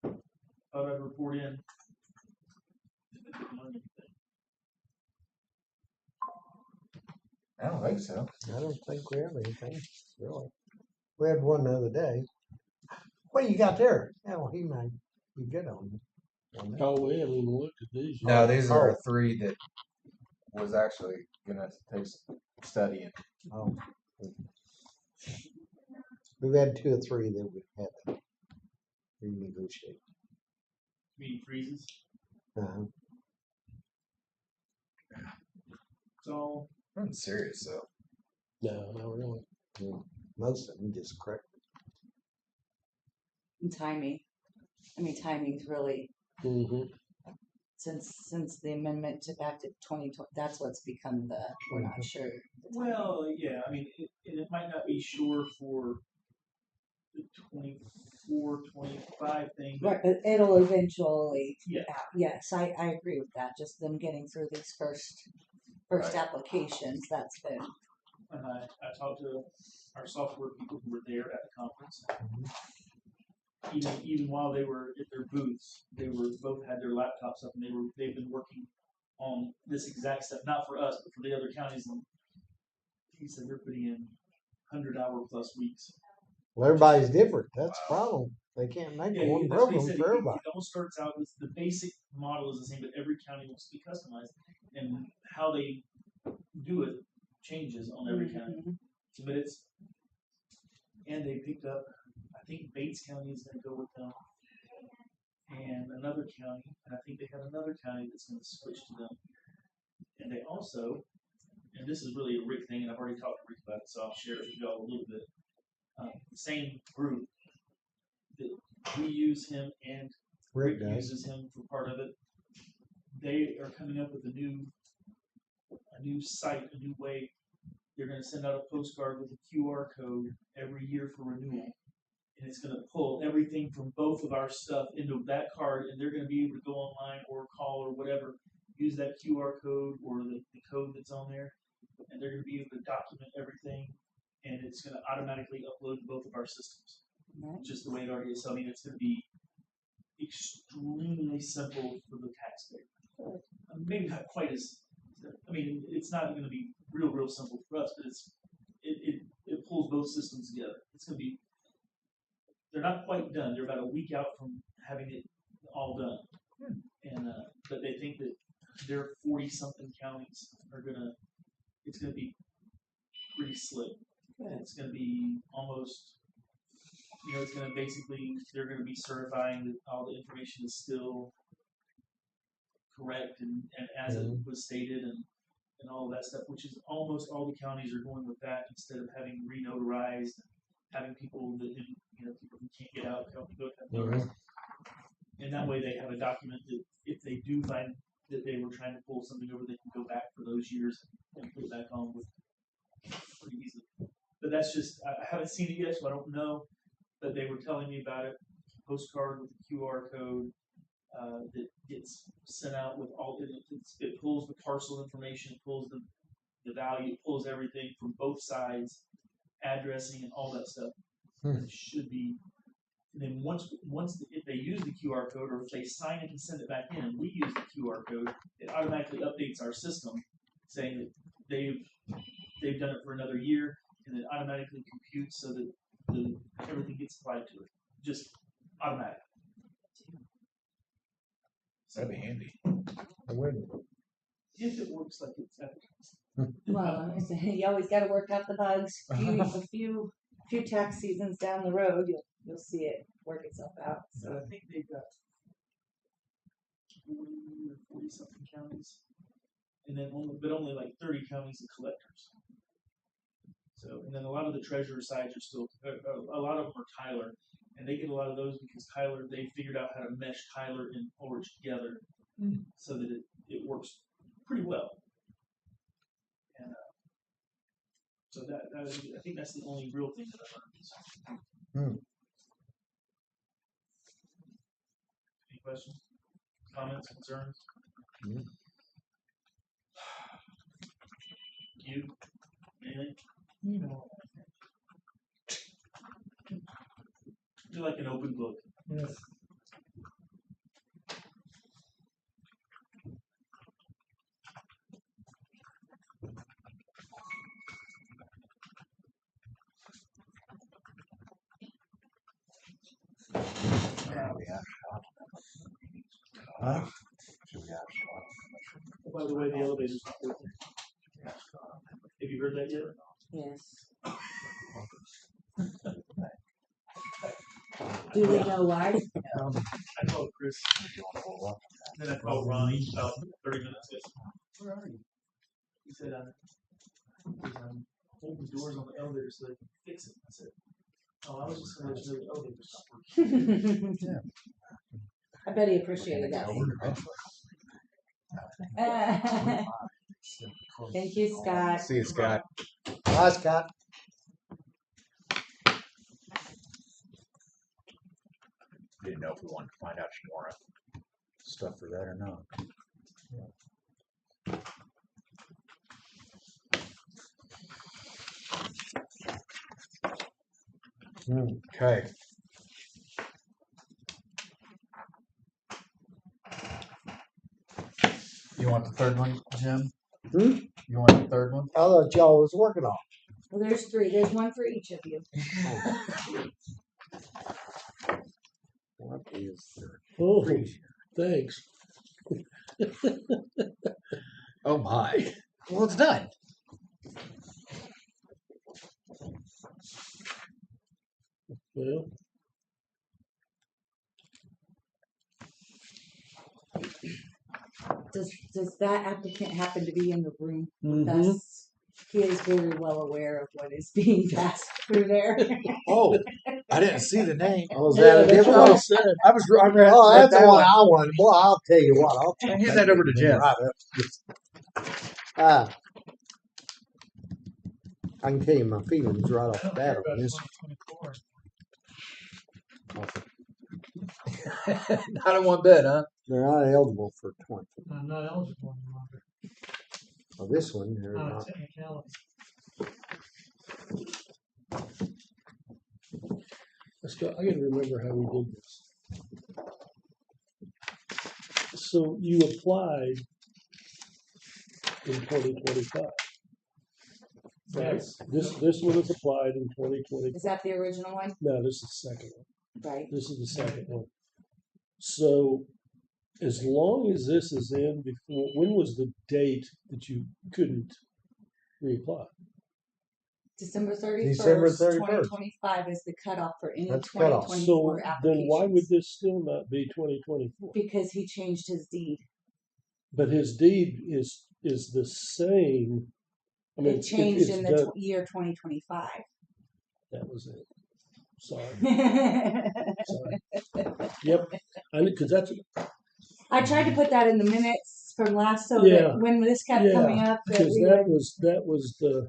Thought I'd report in. I don't think so. I don't think we have anything, really. We had one the other day. What do you got there? Oh, he might be good on that. Oh, we haven't even looked at these. No, yet. these are three that was actually gonna take some studying. Oh. We've had 2 or 3 that we've had to renegotiate. Mean freezes. Uh-huh. So I'm serious though. No, not really. Yeah. Most of them just correct. And timing. I mean, timing's really Mm-hmm. since the amendment to back to 2020. That's what's become the we're not sure. the timing. well, yeah. I mean, it might not be sure for the 24, 25 thing, but Right, but it'll eventually. Yeah. Yes, I agree with that. Just them getting through these first Right. applications. That's been. and I talked to our software people who were there at the conference. Even while they were at their booths, they were both had their laptops up and they've been working on this exact stuff, not for us, but for the other counties. And he said they're putting in 100-hour plus weeks. Well, everybody's different. That's the problem. They can't make Yeah, one that's what he program said. for everybody. It almost starts out with the basic model is the same, but every county wants to be customized, and how they do it changes on every county. But and they picked up. I think Bates County is going to go with them, and another county, and I think they have another county that's going to switch to them. And they also, and this is really a Rick thing, and I've already talked to Rick about it, so I'll share it with y'all a little bit. The same group that we use him and Rick Rick does. uses him for part of it. They are coming up with a new site, a new way. They're going to send out a postcard with a QR code every year for renewal. And it's going to pull everything from both of our stuff into that card, and they're going to be able to go online or call or whatever, use that QR code or the code that's on there, and they're going to be able to document everything, and it's going to automatically upload to both of our systems. Right. Just the way it already is. So, I mean, it's going to be extremely simple for the taxpayer. Maybe not quite as I mean, it's not gonna be real simple for us, but it pulls both systems together. It's gonna be, they're not quite done. They're about a week out from having it all done. And, but they think that their 40-something counties it's gonna be pretty slick. It's gonna be almost, it's gonna basically, they're gonna be certifying that all the information is still correct and as it was stated and all of that stuff, which is almost all the counties are going with that instead of having re-notarized, having people that, people who can't get out, go have notarized. And that way they have a document that if they do find that they were trying to pull something over, they can go back for those years and put it back on with pretty easily. But that's just, I haven't seen it yet, so I don't know. But they were telling me about it. Postcard with a QR code that gets sent out with all, it pulls the parcel information, it pulls the value, it pulls everything from both sides, addressing and all that stuff. It should be. And then if they use the QR code or if they sign it and send it back in and we use the QR code, it automatically updates our system saying that they've done it for another year and it automatically computes so that everything gets applied to it. Just automatic. That'd be handy. I wouldn't. If it works like it's advertised. Well, you always got to work out the bugs. A few tax seasons down the road, you'll see it work itself out. So I think they've got 40-something counties, and then only like 30 counties of collectors. So, and then a lot of the treasurer sides are still, a lot of them are Tyler, and they get a lot of those because Tyler, they figured out how to mesh Tyler and Ulrich together so that it works pretty well. And so I think that's the only real thing that I've learned. Any questions, comments, concerns? You? Anything? You're like an open book. Yes. Huh? By the way, the elevator's not working. Have you heard that yet? Yes. Do we know why? I called Chris. Then I called Ronnie about 30 minutes ago. Where are you? He said, I'm holding the doors on the elevator so they can fix it. I said, oh, I was just going to let you know the elevator's not working. I bet he appreciated that. Thank you, Scott. See you, Scott. Hi, Scott. Didn't know if we wanted to find out some more stuff for that or not. Okay. You want the third one, Jim? You want the third one? I thought y'all was working on. Well, there's 3. There's one for each of you. What is there? Oh, thanks. Oh my. Well, it's done. Well, Does that applicant happen to be in the room with us? He is very well aware of what is being passed through there. Oh, I didn't see the name. Oh, is that a that's different what I one? said. I read. Oh, that's the that one I wanted. Well, I'll tell you what. I'll take Hand that over to Jeff. Right up. I can tell you my feelings right off the bat on this. 2024. Not in one bit, huh? They're not eligible for 20. I'm not eligible any longer. Well, this one, they're Not a not. technicality. Scott, I gotta remember how we did this. So you applied in 2025. Right? Yes. This one is applied in 2020. Is that the original one? No, this is the second one. Right. This is the second one. So as long as this is in before, when was the date that you couldn't reapply? December December 31st, 31st. 2025 is the cutoff for any That's the cutoff. 2024 So applications. then why would this still not be 2024? Because he changed his deed. But his deed is the same. I mean, It changed it's in the done- year 2025. That was it. Sorry. I Sorry. Yep. Because that's tried to put that in the minutes from last, so Yeah. that when this kept Yeah, coming up, that because we that would. was the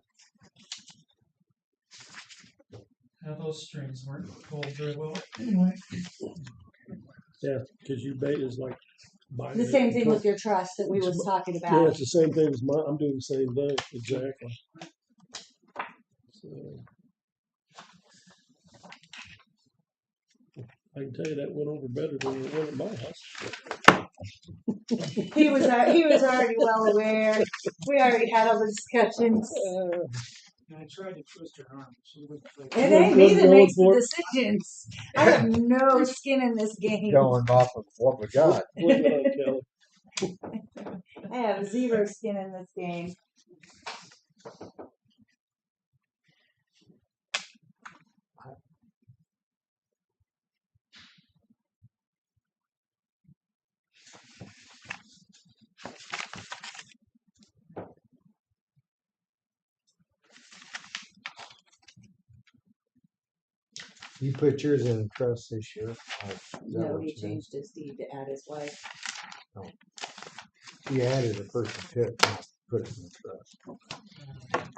How those strings weren't pulled very well anyway. yeah. Because you bait is like buying The it same in thing twen- with your trust that we was talking Yeah, about. it's the same thing as mine. I'm doing the same thing exactly. So I can tell you that went over better than the one at my house. He was already well aware. We already had all the discussions. And I tried to twist her arm. She wouldn't play. It ain't me that Going makes the for it. decisions. I have no skin in this game. Going off of what we got. Flip it on, Kelly. I have zero skin in this game. You put yours in a trust this year. Or is that No, what he you did? changed his deed to add his wife. You added a person to it, not put it in the trust.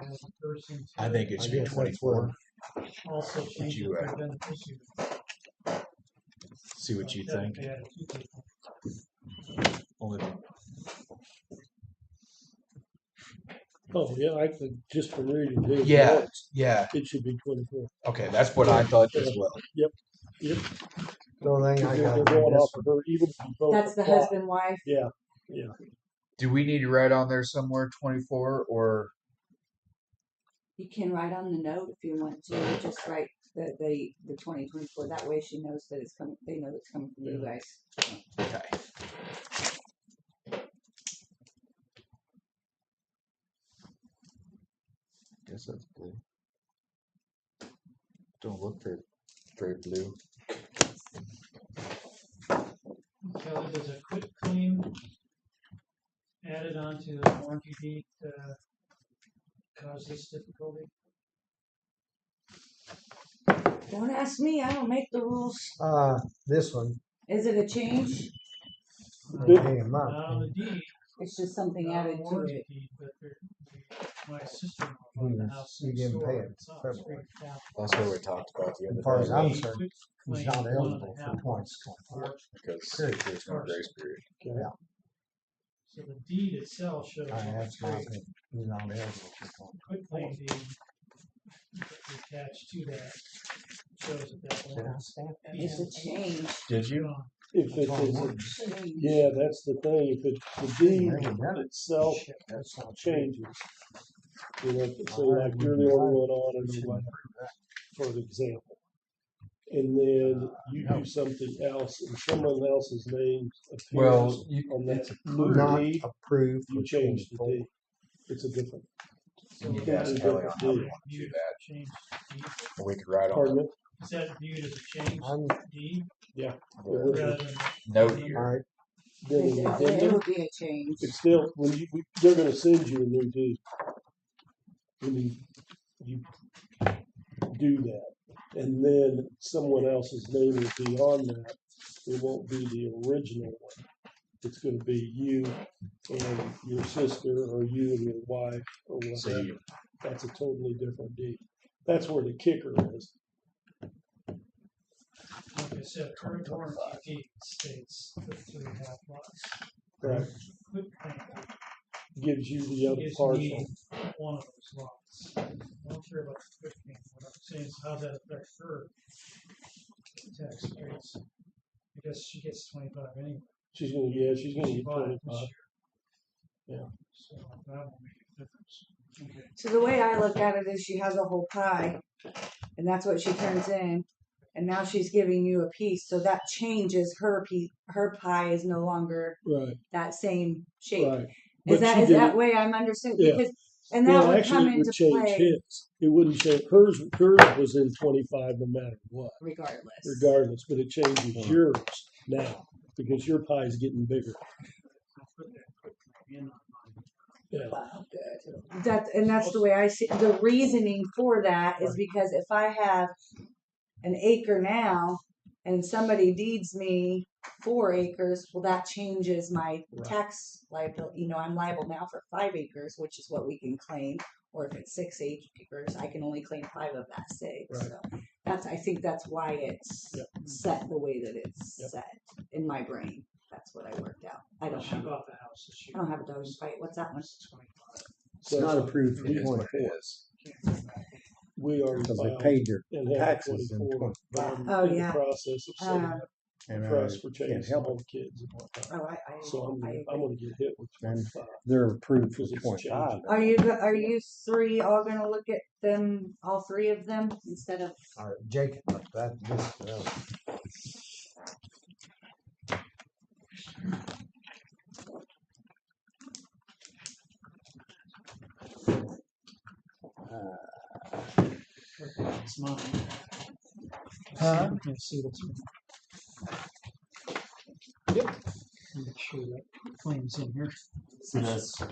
As a person I to think it I should be guess that's where- 24. also change it you, for beneficiary. See what you think. Technically, I had two people. Only Oh yeah, I could just from reading his Yeah. notes, Yeah. it should be 24. Okay, that's what I thought as well. Yep. The only thing I They're got going is off of her, even if you vote That's the apply. husband wife. Yeah. Do we need to write on there somewhere 24 or You can write on the note if you want to. Just write the 2024. That way she knows that it's coming. They know it's coming from you guys. okay? Guess that's blue. Don't look very blue. Kelly, does a quit claim added onto the warranty deed cause this difficulty? Don't ask me. I don't make the rules. this one. Is it a change? In my Not on the opinion. deed, It's just something not on added the to warranty it. deed, but my sister-in-law bought the house You next didn't door. pay it It's on February. straight down. That's what we talked about the As other far as day. I'm He concerned, quit he's claimed not 1.5 eligible for 2024. Because there's no grace period. Yeah, So the deed itself shows. that's my opinion. He's not eligible for 2024. Quit claim deed attached to that shows that that Did I one. stamp that? It's a change. Did you? If it is, yeah, that's the thing. If it, the deed itself Shit, that's not changes, you know, say like you're the only one on it or whatever, for an example. And then you do something else and someone else's name appears Well, on that it's new Not deed, approved you for change the 24. deed. It's a different. You need to ask Kelly on how we want to do that. Change deed. Or we could write on Pardon the me? Is that viewed as a change I'm, deed Yeah. rather than? note all here. right, Then It, the it addendum, would be a change. it's still, when they're gonna send you a new deed. When you do that, and then someone else's name will be on that, it won't be the original one. It's gonna be you and your sister, or you and your wife, or So whatever. you, That's a totally different deed. That's where the kicker is. Like I said, current warranty deed states 3.5 lots. Right. Quit claim Gives you the other gives parcel. me one of those lots. I don't care about the quit claim. What I'm saying is how that affect her tax rates. Because she gets 25 anyway. She's gonna She get bought it this 25. year. So that will make a difference. Okay. So the way I look at it is she has a whole pie, and that's what she turns in, and now she's giving you a piece, so that changes her piece. Her pie is no longer Right. that same shape. Right. Is that she is did that it- way I'm understanding? Yeah. Because and that Well, would actually, come it would into change play his. It wouldn't change hers. Hers was in 25 no matter what, regardless. But it changes yours now because your pie is getting bigger. I'll put that quickly in. Yeah. Wow, good. That's the way I see it. The reasoning for that is because if I have an acre now and somebody deeds me 4 acres, well, that changes my tax liability. You know, I'm liable now for 5 acres, which is what we can claim. Or if it's 6 acres, I can only claim 5 of that 6. Right. So I think that's why it's set the way that it's set in my brain. That's what I worked out. I don't She have bought the house this year. I don't have a dog in the fight. What's that one? It's not approved for It is what it 24 is. We are because they paid their and have taxes in 24. 20. But I'm Oh, in yeah. the process of setting up And trust for can't changes help all it. the kids and whatnot. Oh, So I'm going to get hit with And 25. they're approved for Because it's 25. changing. Are you 3 all gonna look at them, all 3 of them, instead of? All right, Jake, It's mine. Huh? Can't see what's in. Yep. Make sure that claim's in here. See, that's I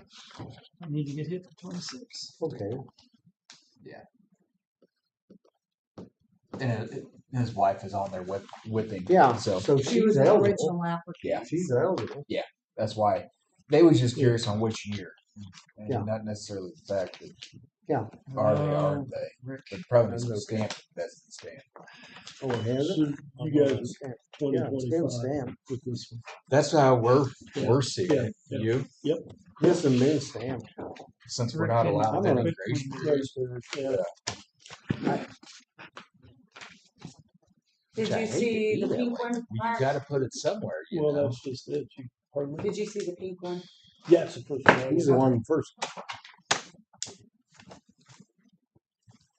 need to get hit for 26. okay. and his wife is on there whipping. Yeah, So so She was she's the eligible. original applicant. yeah, She's eligible. that's why they was just curious on which year, and Yeah. not necessarily the fact that Yeah. are they, aren't they? Rick. The provenance That's was okay. stamped. That's the stamp. Oh, it has So it? you guys are Yeah, it's been 2025 stamped. with this one. That's how we're seeing Yeah, it. yeah. You, This has been stamped. since we're not allowed I'm that gonna- immigration. Yeah. Did I you hate to see be the that pink way. one? You Mark? got to put it somewhere. You Well, know? that's just it. Pardon me? Did you see the pink one? Yeah, it's the first one. He's the one first.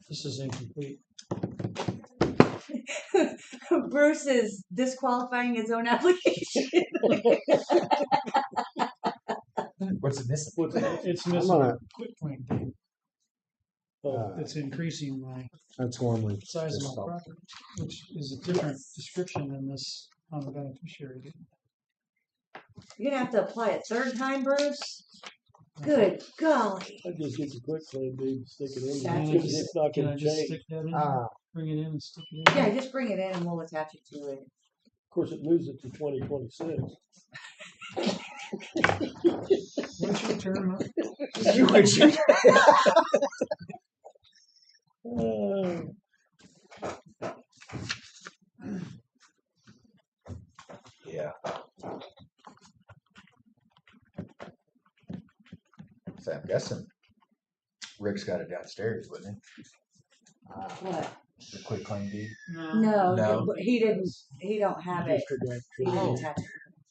This is incomplete. Bruce is disqualifying his own application. What's it missing? It's I'm missing gonna- a quick claim date. It's increasing my That's one we size of just my saw. property, which is a different description than this on the beneficiary deed. You're gonna have to apply a 3rd time, Bruce? Good golly. I just get the quick claim deed, stick it in. That's Because it's not Can I going to just change. stick that in? Ah, Bring it in and stick it in? Yeah, just bring it in and we'll attach it to it. Of course, it moves it to 2026. What's your term? Yeah. So I'm guessing Rick's got it downstairs, wouldn't he? What? The quick claim deed. No, No. he didn't. He don't have it. District He didn't Oh. attach it.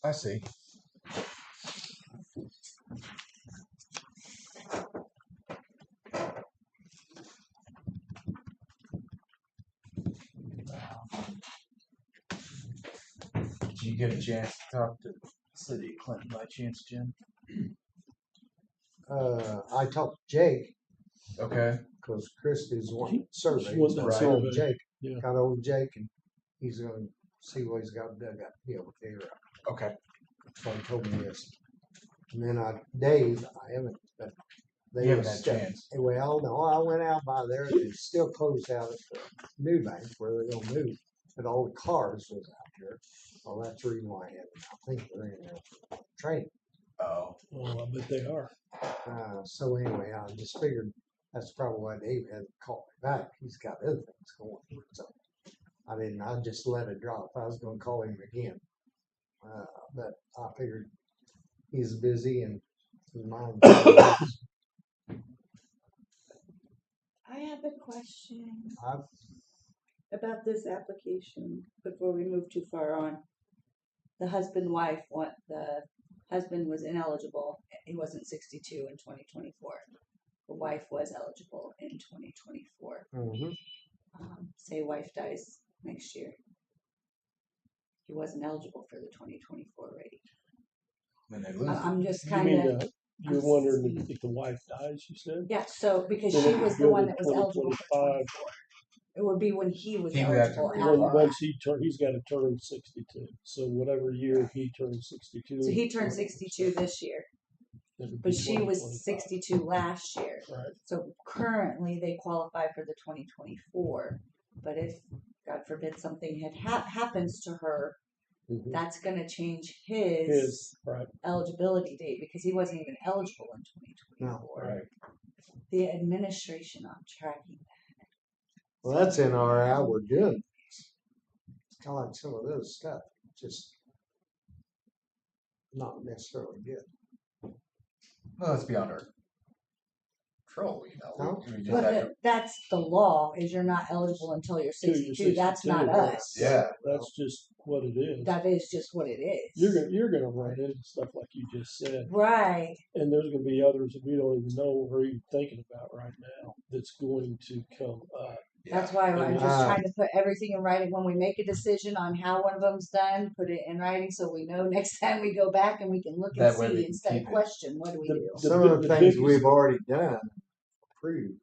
I see. Did you get a chance to talk to the city of Clinton by chance, Jim? I talked to Jake Okay. because Christie's wanting survey. She wants So that I told survey. Jake, Yeah. got old Jake, and he's going to see what he's got dug up. Be able to figure out. Okay. So he told me this. And then Dave, I haven't, but they You haven't were had a stuck. chance. Well, no, I went out by there. They still closed out at the new bank where they're going to move. But all the cars was out there. Well, that's the reason why I haven't. I think they're in there for training. Oh. Well, I bet they are. So anyway, I just figured that's probably why Dave hasn't called me back. He's got other things going on. So I just let it drop. I was going to call him again. But I figured he's busy and his mind. I have a question about this application before we move too far on. The husband was ineligible he wasn't 62 in 2024. The wife was eligible in 2024. Mhm. Say wife dies next year. He wasn't eligible for the 2024 rate. When they lose it. I'm just You kind mean, of, you're wondering if the wife dies, you said? yeah, so because Then she it was would the go one to that was eligible for 2025. 24. It would be when he was He would have to eligible. reapply. Once he's got to turn 62. So whatever year he turns 62. So he turned 62 this year, it would but be she was 2025. 62 last year. Right. So currently they qualify for the 2024. But if, God forbid, something happens to her, Mhm. that's going to change his His, right. eligibility date because he wasn't even eligible in 2024. No, Right. The administration on tracking that. well, that's NRI. We're doing this. It's kind of like some of this stuff, just not necessarily good. Well, it's beyond our control, No. We just But have to, that's the law, is you're not eligible until you're Till you're 62. That's 62, not right. us. Yeah. That's just what it is. That is just what it is. You're gonna run into stuff like you just said, Right. and there's gonna be others that we don't even know or even thinking about right now that's going to come up. That's why I'm just Ah. trying to put everything in writing. When we make a decision on how one of them's done, put it in writing so we know next time we go back and we can look and That way we see can instead of keep it. question, what do we do? Some of the things biggest- we've already done, approved,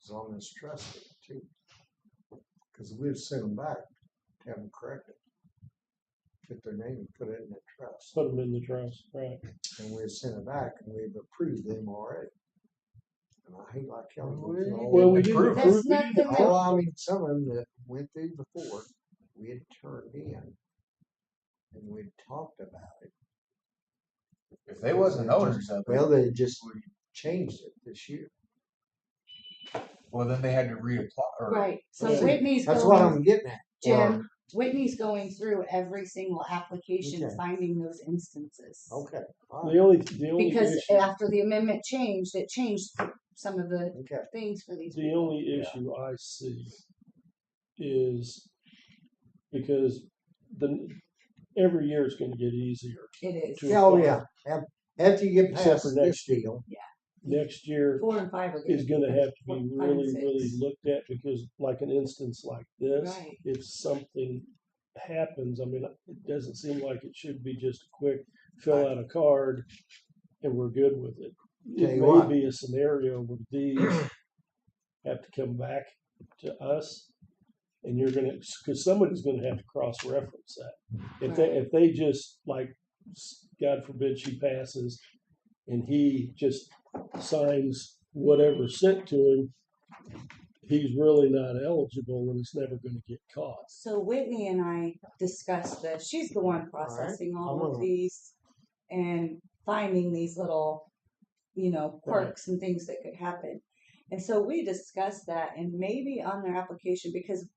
is on this trust thing too. Because we've sent them back, to have them corrected. Get their name and put it in the trust. Put them in the trust, right? And we've sent it back and we've approved them already. And I hate like telling them. Well, we didn't approve. approve. That's We didn't nothing Oh, approve. I mean, some of them that went through before, we had turned in. And we'd talked about it. if they wasn't owners of it, Well, they just changed it this year. well, then they had to reapply. Or, Right. So That's it. Whitney's That's what going, I'm getting at. Jim, Whitney's going through every single application, Okay. finding those instances. Okay. All The right. only Because issue, after the amendment changed, it changed some of the Okay. things for these the people. only issue I see is because every year it's going to get easier. It is. to Oh, apply. yeah. After you get Except past for this next year. deal. Next year 4 and 5 are is going to have to be 5 and really, 6. really looked at because, like an instance like this, Right. if something happens, I mean, it doesn't seem like it should be just a quick fill out a card and we're good with it. Tell It you may what. be a scenario where these have to come back to us, and you're gonna, because somebody's gonna have to cross-reference that. If they just like, God forbid, she passes, and he just signs whatever sent to him, he's really not eligible, and it's never going to get caught. So Whitney and I discussed this. She's the one processing all I'm of gonna- these and finding these little, quirks and things that could happen. And so we discussed that, and maybe on their application, because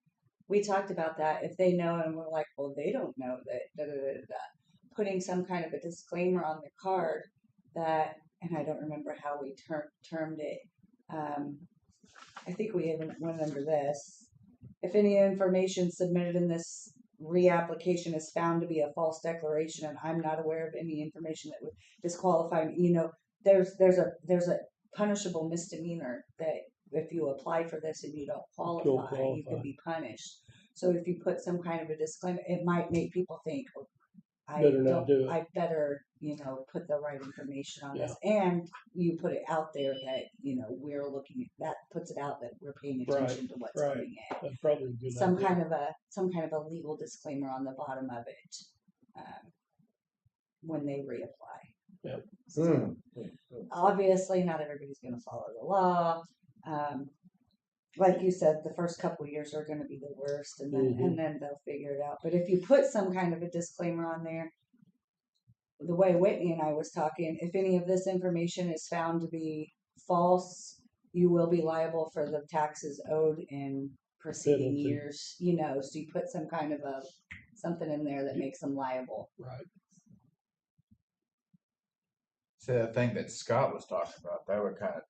we talked about that, if they know and we're like, well, they don't know that, putting some kind of a disclaimer on the card that, and I don't remember how we termed it. I think we even went under this. If any information submitted in this reapplication is found to be a false declaration, and I'm not aware of any information that would disqualify me, there's a punishable misdemeanor that if you apply for this and you don't qualify, you could be punished. So if you put some kind of a disclaimer, it might make people think, oh, Better not do it. I better, put the right information on this. And you put it out there that, we're looking at that, puts it out that we're paying attention to what's coming in. That's probably a good Some idea. kind of a legal disclaimer on the bottom of it when they reapply. Yep. So, obviously, not everybody's going to follow the law. Like you said, the first couple of years are going to be the worst, and then they'll figure it out. But if you put some kind of a disclaimer on there, the way Whitney and I was talking, if any of this information is found to be false, you will be liable for the taxes owed in preceding Penalty. years. So you put some kind of something in there that makes them liable. Right. see, that thing that Scott was talking about, that would kind of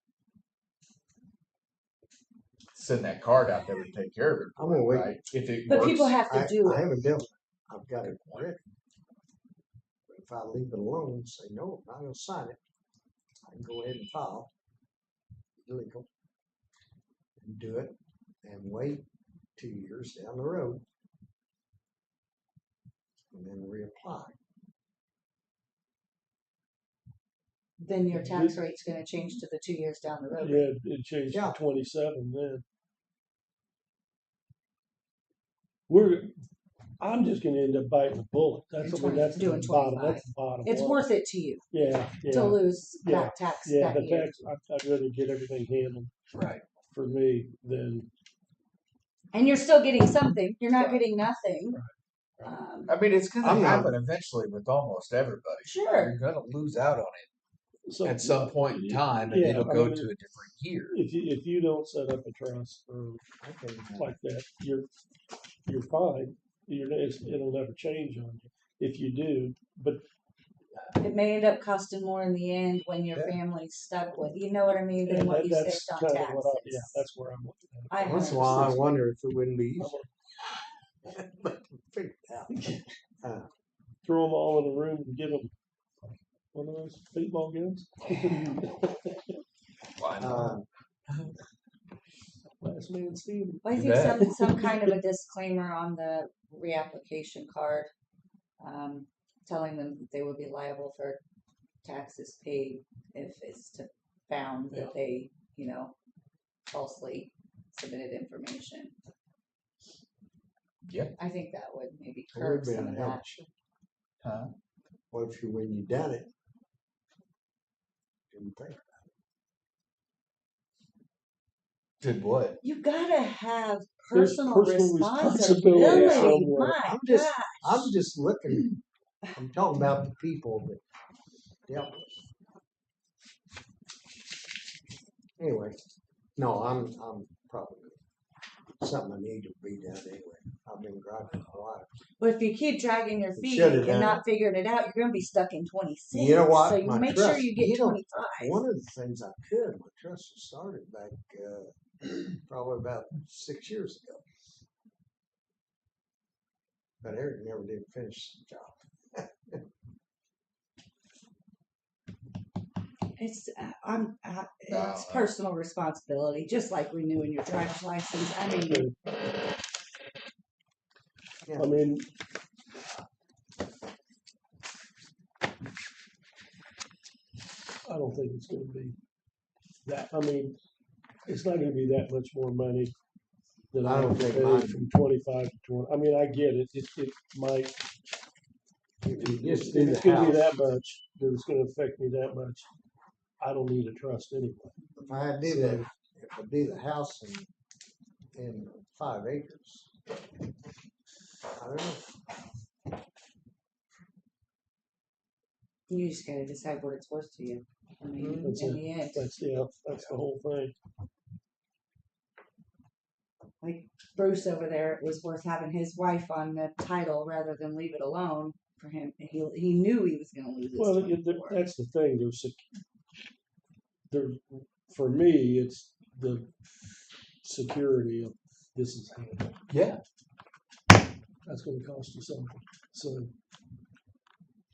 send that card out that would take care of it. I'm gonna wait. Right? If it But works. people have to do I it. haven't done it. I've got it ready. But if I leave it alone and say, no, I'm not gonna sign it, I can go ahead and file legal and do it and wait 2 years down the road and then reapply. Then your tax rate's gonna change to the 2 years down the road. Yeah, it changed Yeah. to 27 then. I'm just gonna end up biting the bullet. That's In I mean, that's doing the bottom. 25. That's the bottom. It's line. worth it to you Yeah, to yeah, lose Yeah. that tax yeah. that The year. tax. I'd rather get everything handled Right. for me than. And you're still getting something. You're not getting nothing. I mean, it's going I'm to not- happen eventually with almost everybody. Sure. You're going to lose out on it at some point in time, and Yeah, it'll I go mean, to a different year. If you don't set up a trust or like that, you're fine. It'll never change on you. If you do, but It may end up costing more in the end when your Yeah. family's stuck with, you know what I mean, than what you saved that's on kind of taxes. what that's where I'm looking at. I Once in a while, I 100% wonder if it wouldn't be easy. Figure it out. Throw them all in a room and give them one of those paintball guns. Why Uh, Last man standing. Well, I You think bet. some kind of a disclaimer on the reapplication card, telling them that they would be liable for taxes paid if it's found that they, falsely submitted information. Yep. I think that would maybe It curb would be some of an that. help. Huh? What if when you done it? Didn't think. Did what? You gotta have There's personal personal responsibility responsibility. somewhere. My I'm just looking. I'm talking about the people that dealt with. Anyway, no, I'm probably something I need to be done anyway. I've been grinding for a while. But if you keep dragging your feet Should've and done not figuring it out, you're gonna be stuck in 26. You know what? So you My make trust- sure you get you know, 25. One of the things I could, my trust was started back probably about 6 years ago. But Eric never did finish the job. It's No, it's personal responsibility, just like renewing your driver's license. I mean, Yeah. I mean, I don't think it's going to be that. I mean, it's not going to be that much more money than I I don't have to think pay mine- from 25 to 20. I mean, I get it. It might. If you If just do it's the going to be house, that much, that it's going to affect me that much, I don't need a trust anyway. if I do the, if I do the house in 5 acres, I don't know. you just gotta decide what it's worth to you. I mean, That's in it. the end, That's the whole thing. like Bruce over there, it was worth having his wife on the title rather than leave it alone for him. He knew he was gonna lose his Well, 24. that's the thing. For me, it's the security of this is handled. Yeah. That's going to cost you something. So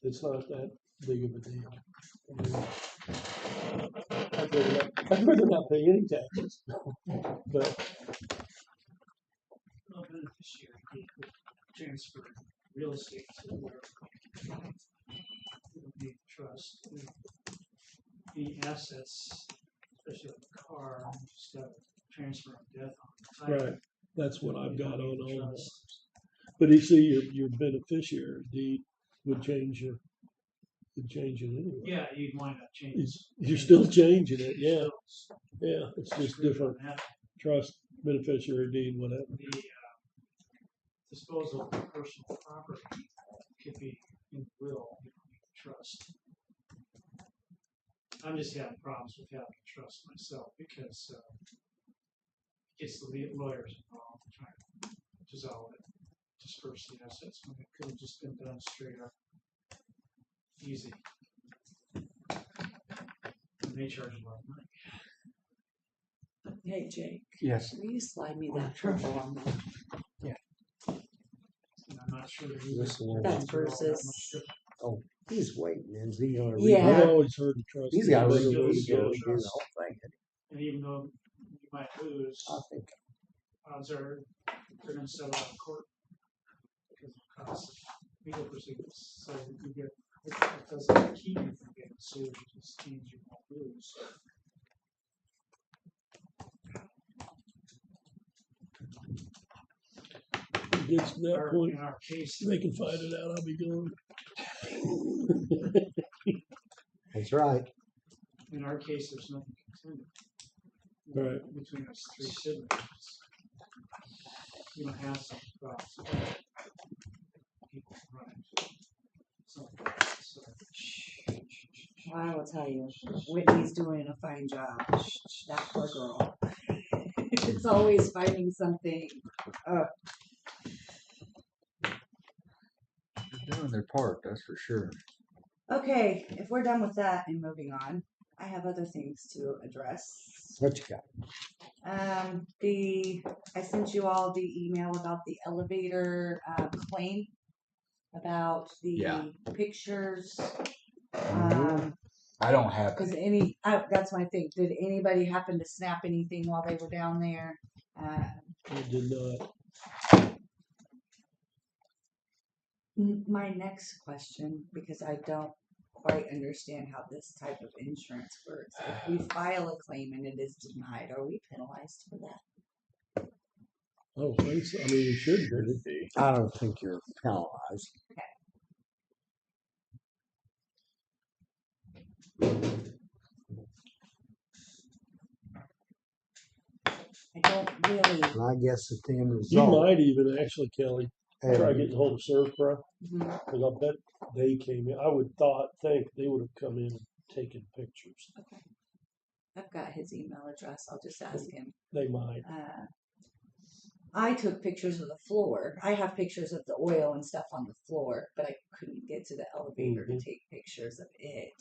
it's not that big of a deal. I mean, I'd rather not pay any taxes. But No beneficiary could transfer real estate to where it would be trust. Any assets, especially like a car, you just got to transfer on death on the title. right, that's what I've got on all of Trust. But you see, your beneficiary deed would change it anyway. Yeah, you'd wind up changing. You're still changing it, yeah. So, Yeah, it's just screw different. on that. Trust, beneficiary deed, whatever. The disposal of personal property could be in will, trust. I'm just having problems with having trust myself because it gets the lawyers involved trying to dissolve it, disperse the assets when it could have just been done straight up, easy. And they charge a lot of money. Hey Jake, Yes. will you slide me that purple on that? And I'm not sure that This the one. That's Bruce's. He's waiting, is he gonna? Yeah. I've always heard the trust. He's got to better redo way the to go. whole thing. And even though you might lose, I think odds are they're gonna settle out of court because of costs of legal proceedings. So you get, it doesn't keep you from getting sued, it just means you won't lose. If it gets to that point, In our case, they can find it out. I'll be gone. that's right. in our case, there's nothing contended. Right. Between us three siblings. You don't have some problems. People running. So, Well, I will tell you, Whitney's doing a fine job. That poor girl. It's always finding something. They're doing their part, that's for sure. Okay, if we're done with that and moving on, I have other things to address. What you got? I sent you all the email about the elevator claim, about the Yeah. pictures. I don't have Because any. that's my thing. Did anybody happen to snap anything while they were down there? It did not. My next question, because I don't quite understand how this type of insurance works. If we file a claim and it is denied, are we penalized for that? I don't think so. I mean, it should be. I don't think you're penalized. I don't really. And I guess at the end You result, might even actually, Kelly, try and getting hold of Servpro, Mhm. because I bet they came in. I would think they would have come in and taken pictures. Okay. I've got his email address. I'll just ask him. They might. I took pictures of the floor. I have pictures of the oil and stuff on the floor, but I couldn't get to the elevator to take pictures of it.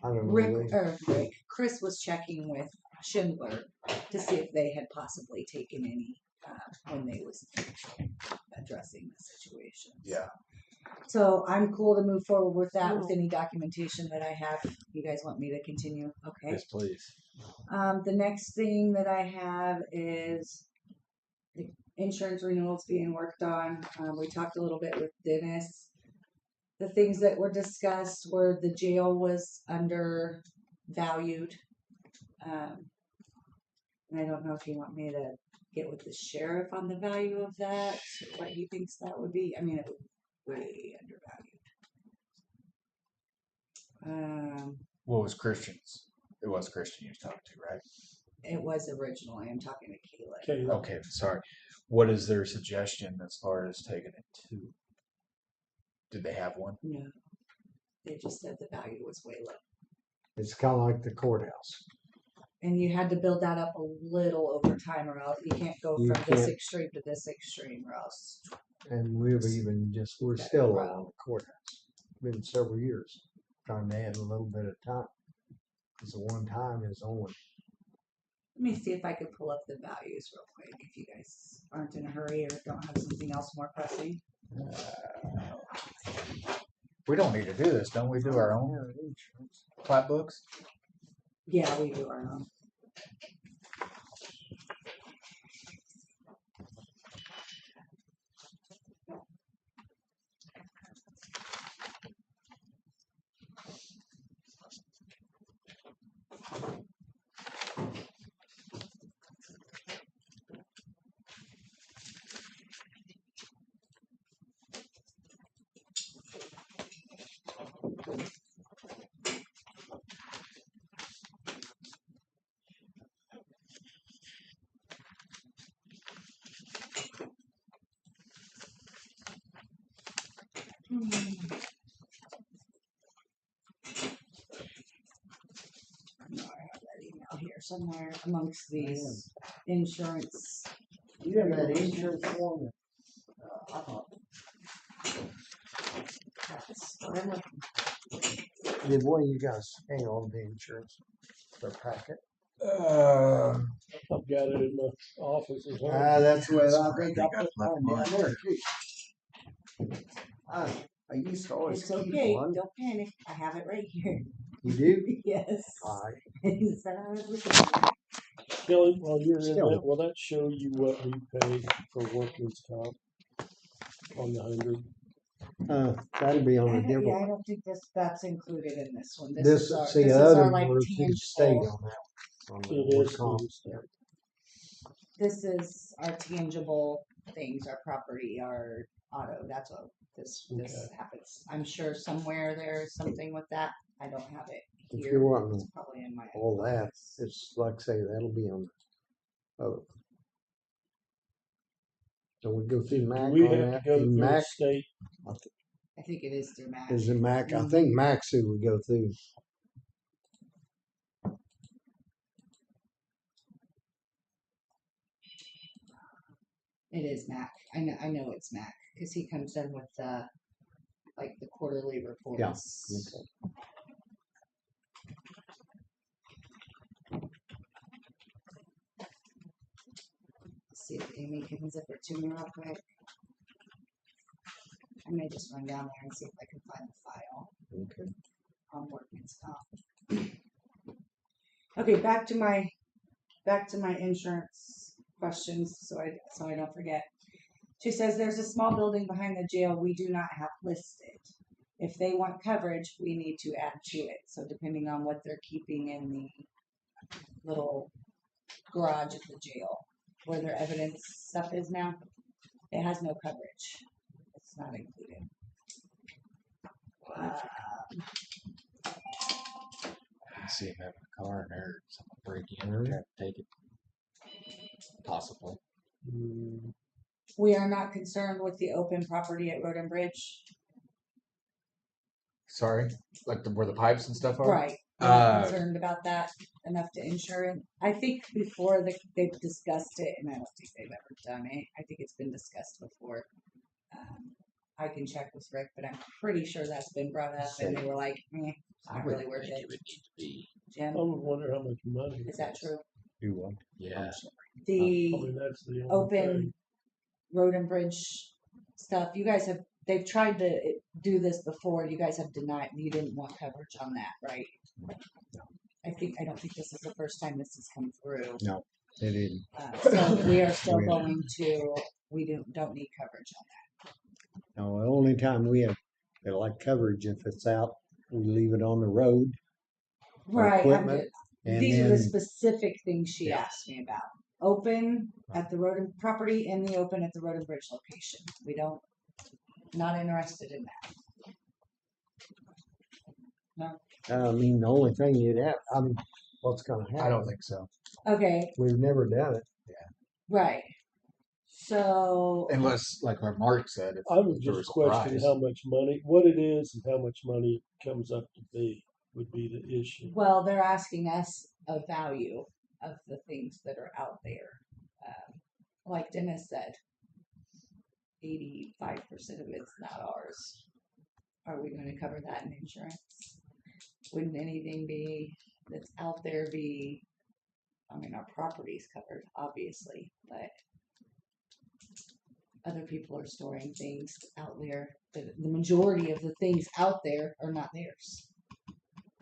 I don't know. Chris was checking with Schindler to see if they had possibly taken any when they was addressing the situation. Yeah. So I'm cool to move forward with that with any documentation that I have. You guys want me to continue? Okay. Yes, please. The next thing that I have is the insurance renewals being worked on. We talked a little bit with Dennis. The things that were discussed were the jail was undervalued. And I don't know if you want me to get with the sheriff on the value of that, what he thinks that would be. I mean, it was way undervalued. What was Christian's? It was Christian you was talking to, right? It was originally. I'm talking to Kayla. Okay. Okay, sorry. What is their suggestion as far as taking it to? Did they have one? No, they just said the value was way low. It's kind of like the courthouse. And you had to build that up a little over time, or else you can't go You from this can't. extreme to this extreme, or else. And we're still on the courthouse. Been several years trying to add a little bit of time. Because the one time is only. Let me see if I could pull up the values real quick. If you guys aren't in a hurry or don't have something else more pressing. We don't need to do this, don't we? Do our own insurance plat books? Yeah, we do our own. I know I have that email here somewhere amongst these insurance. You have that insurance form? That's what I'm looking. Did one of you guys hang on the insurance? Their packet? I've got it in my office as well. That's what I think think I I put left mine down mine there too. I I used to always It's keep okay. one. Don't panic. I have it right here. You do? Yes. I He said I was looking at it. Kelly, while you're in Still. that, will that show you what we pay for workman's comp on the 100? That'll be on a Yeah, different I one. don't think that's included in this one. This, is our, see, this the is our other like was his state tangible. on that. On the It work is. comp. This is our tangible things, our property, our auto. That's what this Okay. happens. I'm sure somewhere there's something with that. I don't have it If here. you're wanting It's probably in my all that, office. it's like I say, that'll be on. Oh. So we go through Mac Do we on have to that. go Do through Mac, state? I think it is through Mac. is it Mac? I think Mac's who we go through. It is Mac. I know it's Mac because he comes in with like the quarterly reports. Okay. Let's see if Amy can zip it to me real quick. I may just run down there and see if I can find the file Okay. on workman's comp. Okay, back to my insurance questions, so I don't forget. She says there's a small building behind the jail we do not have listed. If they want coverage, we need to add to it. So depending on what they're keeping in the little garage at the jail, where their evidence stuff is now, it has no coverage. It's not included. See him having a car in there, or someone break in or try to take it. Possibly. We are not concerned with the open property at Road and Bridge. Sorry, like where the pipes and stuff are. Right. We're not concerned about that enough to insure it. I think before they've discussed it, and I don't think they've ever done it. I think it's been discussed before. I can check with Rick, but I'm pretty sure that's been brought up, and they were like, it's not really worth it. Jim, I wonder how much money. is that true? Do what? Yeah. I The mean, that's the only open thing. Road and Bridge stuff, you guys they've tried to do this before. You guys have denied, you didn't want coverage on that, right? I don't think this is the first time this has come through. No, they didn't. So we are still Yeah. going to, we don't need coverage on that. No, the only time we have like coverage if it's out, we leave it on the road. for Right. Equipment. And These are the then, specific things she Yeah. asked me about. Open at the road and property and the open at the Road and Bridge location. We not interested in that. I mean, the only thing you'd have, I mean, what's gonna happen? I don't think so. Okay, We've never done it. right. So Unless, like our Mark said, if I would there just was a question prize. how much money, what it is, and how much money it comes up to be would be the issue. well, they're asking us a value of the things that are out there. Like Dennis said, 85% of it's not ours. Are we going to cover that in insurance? Wouldn't anything that's out there be? I mean, our property's covered, obviously, but other people are storing things out there. The majority of the things out there are not theirs.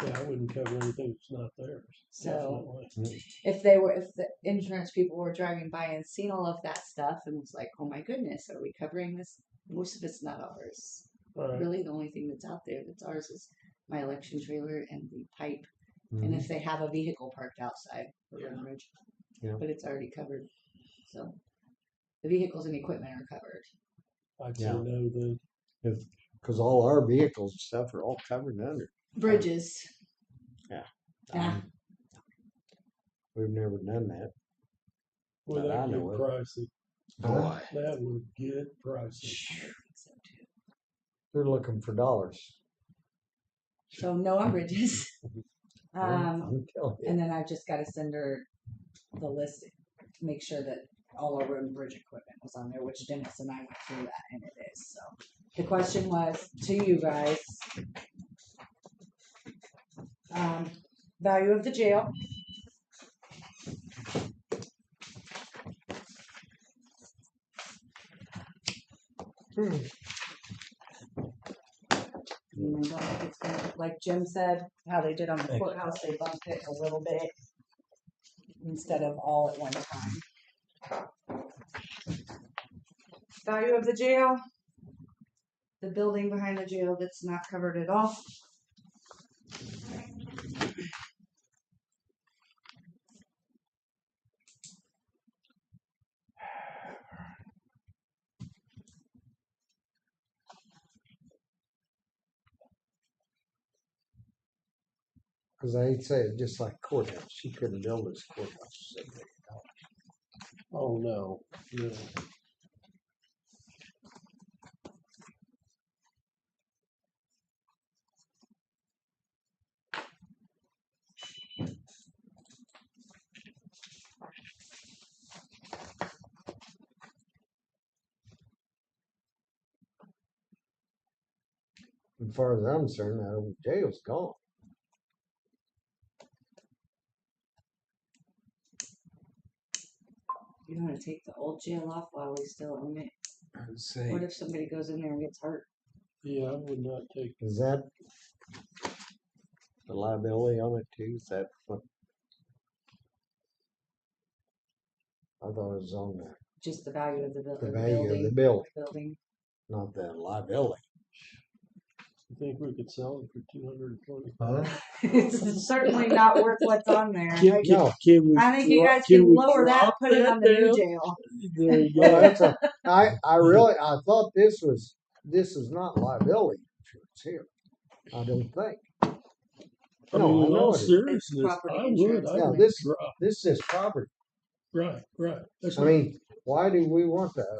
Yeah, I wouldn't cover anything that's not theirs. So Definitely. if the insurance people were driving by and seen all of that stuff and was like, oh my goodness, are we covering this? Most of it's not ours. Right. Really, the only thing that's out there that's ours is my election trailer and the pipe. Mm-hmm. And if they have a vehicle parked outside for Road and Bridge. Yeah. But it's already covered. So the vehicles and equipment are covered. I'd say Yeah. no then. Because all our vehicles and stuff are all covered under. Bridges. Yeah. Yeah. We've never done that. Well, But I that get know it. pricey. Boy. That would get pricey. I think so too. They're looking for dollars. So no on bridges. I'm telling you. And then I've just got to send her the list to make sure that all our road and bridge equipment was on there, which Dennis and I went through that, and it is. So the question was to you guys, value of the jail. And I don't think it's gonna, like Jim said, how they did on the courthouse, they bumped it a little bit instead of all at one time. Value of the jail, the building behind the jail that's not covered at all. Cause I hate to say it, just like courthouse, she couldn't build this courthouse. for $7 million. Oh, no, no. As far as I'm concerned, that old jail's gone. You don't want to take the old jail off while we still own it. I would say What if somebody goes in there and gets hurt? Yeah, I would not take, Is that the liability on it too? Is that what? I thought it was on there, Just the value of the, the value of the building, building. not the liability. I think we could sell it for $225. It's certainly not worth what's on there. No. Can we? I think you guys can can we lower that, drop put it on the new down? jail. There you Well, go. that's a, I really, I thought this is not liability insurance here. I don't think. I No, mean, I in know all it is. seriousness, property I would, insurance. I Yeah, would this- drop. This is property. Right, right. That's I mean, why do we want that?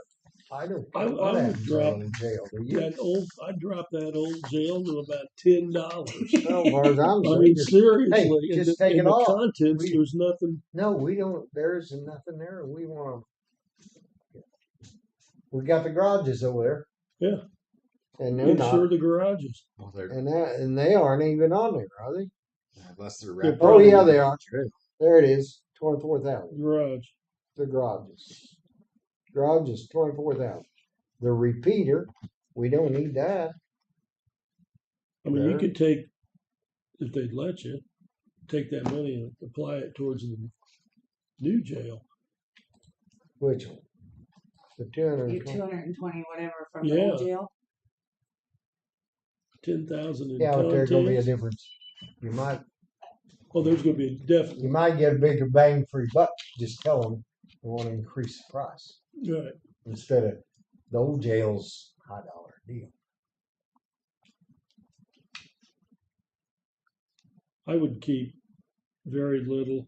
I don't I want would that drop in jail. Do you? that old, I'd drop that old jail to about $10. Well, as far as I'm I concerned, mean, just- seriously, just in take it the off. contents, We- there's nothing. no, we don't. There's nothing there. We want. We got the garages over there. Yeah. And they're Insure not. the garages. well, they're And they aren't even on there, are they? unless they're They're wrapped. Oh probably- yeah, they are. There it is. 24,000. Garage. The garages. Garage is 24,000. The repeater, we don't need that. I mean, you There. could take, if they'd let you, take that money and apply it towards the new jail. Which one? The Your 220. 220 whatever from the old Yeah. jail. 10,000 in Yeah, but there's gonna be a contents. difference. You might There's gonna be definitely, you might get a bigger bang for your buck. Just tell them you want to increase the price right. instead of the old jail's $5 deal. I would keep very little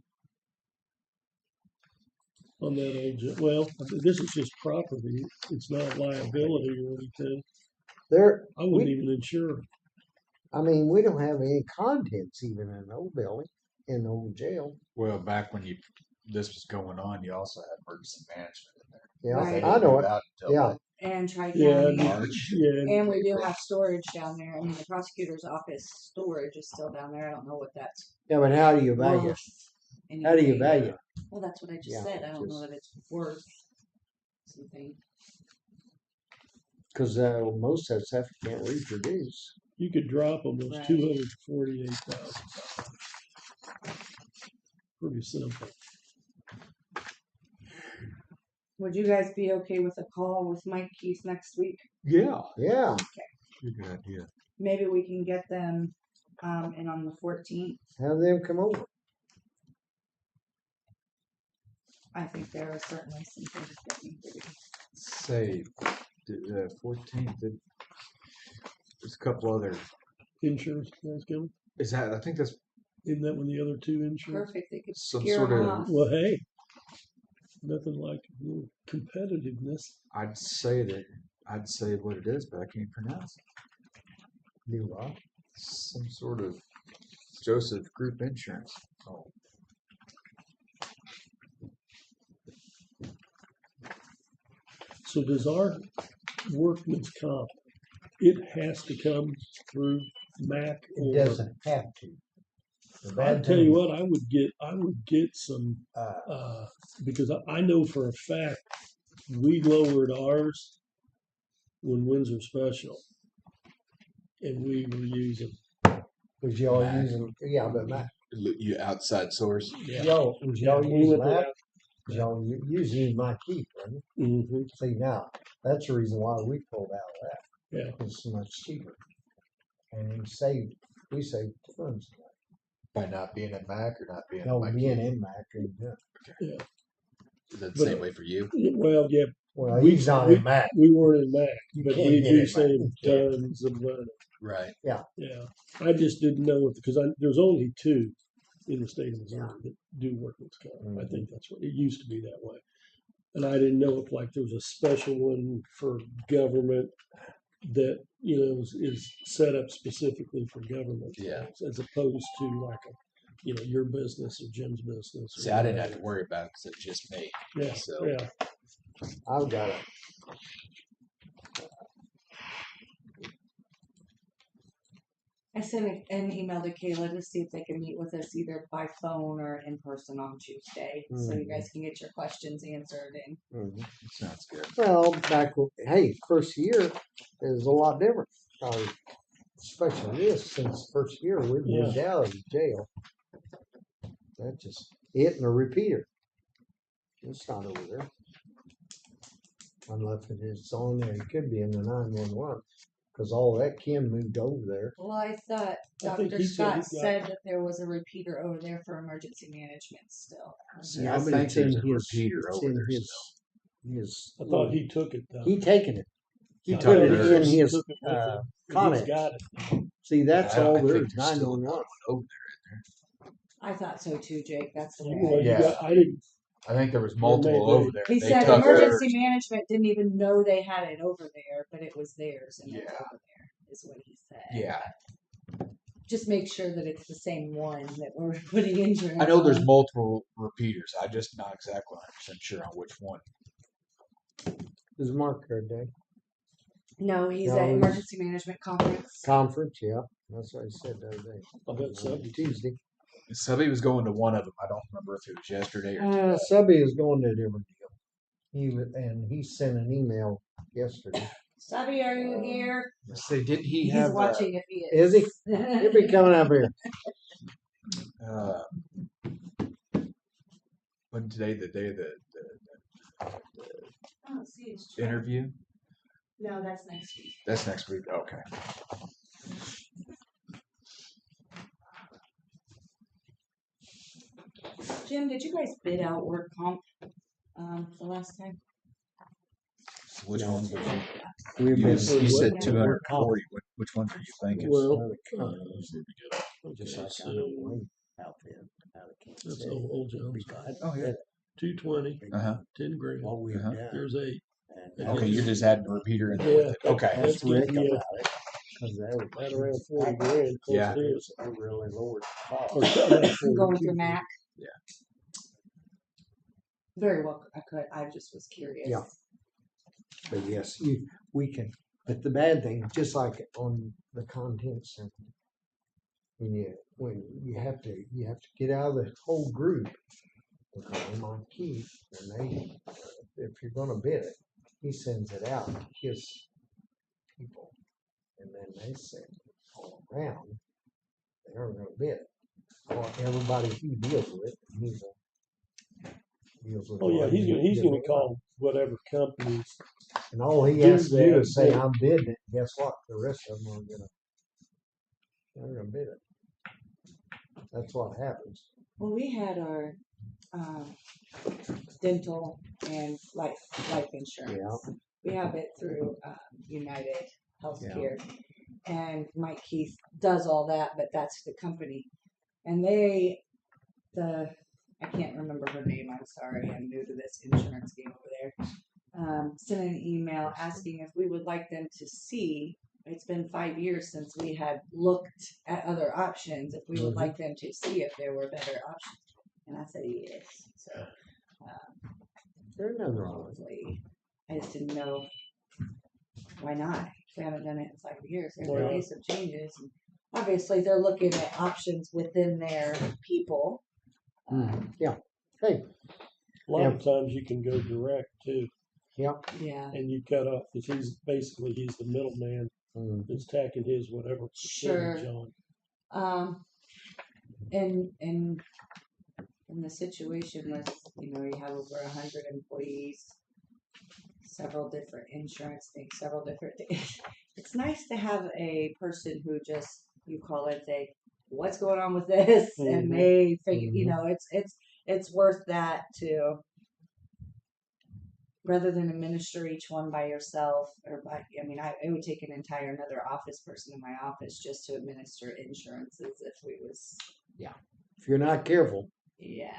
on that old jail. Well, this is just property. It's not liability or anything. There, I wouldn't even insure it. I mean, we don't have any contents even in the old building, in the old jail. Well, back when this was going on, you also had emergency management in there. Yeah, Right. They I didn't know move it. out until, Yeah. like, And Tri Yeah, County. March. yeah. And we do have storage down there. I mean, the prosecutor's office storage is still down there. I don't know what that's Yeah, but how do you value? worth. How do you anyway. value? Well, that's what I just Yeah, said. I don't know just- that it's worth something. Because most of that stuff you can't reproduce. You could drop almost Right. $248,000. Pretty simple. Would you guys be okay with a call with Mike Keith next week? Yeah. Yeah, Good idea. Maybe we can get them in on the 14th. have them come over. I think there are certainly some things that need to be. Say, 14th. There's a couple other. Insurance guys coming? Is that? I think that's Isn't that when the other two insurance? Perfect. They could some scare sort them of. off. Well, hey, nothing like a little competitiveness. I'd say what it is, but I can't pronounce it. Do what? Some sort of Joseph Group Insurance. Oh, So does our workman's comp, it has to come through MAC It or? doesn't have to. The I'll bad tell thing- you what, I would get some, Uh, because I know for a fact, we lowered ours when Windsor Special. and we were using, Was y'all Mac. using, yeah, but Mac, You outside source. y'all, was y'all we using went that? out. Was y'all using my keep, wasn't it? Mhm. See, now, that's the reason why we pulled out of that. Yeah. It's so much cheaper. And we saved tons. By not being at Mac or not being No, at my being kid. in Mac and, Is that the But- same way for you? Well, yeah, well, We- he's not in Mac. we weren't in Mac, You but can't we get do in Mac. save You can't. tons of money. Right. Yeah, I just didn't know if, because there's only 2 in the state of Missouri that do workman's comp. I think that's what it used to be that way, and I didn't know if like there was a special one for government that is set up specifically for government, Yeah. things, as opposed to like your business or Jim's business. Or See, I didn't have whatever. to worry about it because it's just me. Yeah, So- yeah. I've got it. I sent an email to Kayla to see if they can meet with us either by phone or in person on Tuesday, so you guys can get your questions answered. And Sounds good. Well, hey, first year is a lot different. Especially this, since first year we moved out of the jail. That just it and a repeater. It's not over there. Unless it is on there, it could be in the 911 because all that Kim moved over there. well, I thought I think Dr. he said Scott he got- said that there was a repeater over there for emergency management still. See, Yeah, I but think it's in there's a his- repeater it's over in there his- still. His, I thought he took it though. he taken it. He He put took it it. in his Took it with him. He's Connex. got it. See, that's I all think there there's is. still 911. over I thought so too, Jake. That's the way. Well, you Yeah. got- I didn't. I think there was Well, multiple maybe. over there. He They said took emergency theirs. management didn't even know they had it over there, but it was theirs and it's Yeah. over there, is what he said. Yeah. Just make sure that it's the same one that we're putting insurance I know there's on. multiple repeaters. I'm just not exactly 100% sure on which one. Is Mark there, Dave? No, he's No, at he's- emergency management conference. Conference, yeah. That's what I said the other day. I bet somebody- Tuesday. Subby was going to one of them. I don't remember if it was yesterday or today. Subby is going to a different deal. He sent an email yesterday. Sabby, are you here? Say, didn't he He's have? watching if he is. Is he? He'll be coming up here. When today the day of the I don't see his truck. interview? No, that's next week. That's next week. Okay. Jim, did you guys bid out work comp the last time? So which ones was you? We've You, been you said working 240. Which ones are you thinking? Well, just like so I don't blame out there. Out of Kansas that's City. old Jones. Because Oh, yeah. 220, Uh-huh. 10 grand. what we've Uh-huh. done. Here's 8. And Okay, you're just adding a repeater in there Yeah. with it. Okay. Let's Ask Rick get the, about it. 'Cause they were- Right around 40 grand. Close Yeah. to it. They really lowered the cost. Or around 40. Going through Mac? Yeah. Very well, I could, I just was curious. Yeah. But yes, we can. But the bad thing, just like on the content center, when you have to get out of the whole group. Because my key, and they, if you're going to bid it, he sends it out to his people, and then they send it all around. They aren't going to bid it. Or everybody he deals with, deals with. Oh yeah, he's gonna different call whatever companies. and all he do has to do that, is say, yeah. I'm bidding it. Guess what? The rest of them are they're gonna bid it. That's what happens. When we had our dental and life insurance, we have it through United Healthcare, and Mike Keith does all that, but that's the company, and I can't remember her name. I'm sorry, I'm new to this insurance game over there. Sent an email asking if we would like them to see. It's been 5 years since we had looked at other options. If we would like them to see if there were better options, and I said yes. So There's nothing wrong with it. probably, I just didn't know why not. We haven't done it in 5 years. There Well- may be some changes. And obviously, they're looking at options within their people. Yeah. Hey, A lot of times you can go direct too, Yeah. and you cut off because he's the middleman that's tacking his whatever Sure. percentage on. In the situation with, you have over 100 employees, several different insurance things, several different things. It's nice to have a person who just, you call and say, what's going on with this? And they figure, it's worth that to, rather than administer each one by yourself it would take an entire another office person in my office just to administer insurances if we was. If you're not careful, Yeah.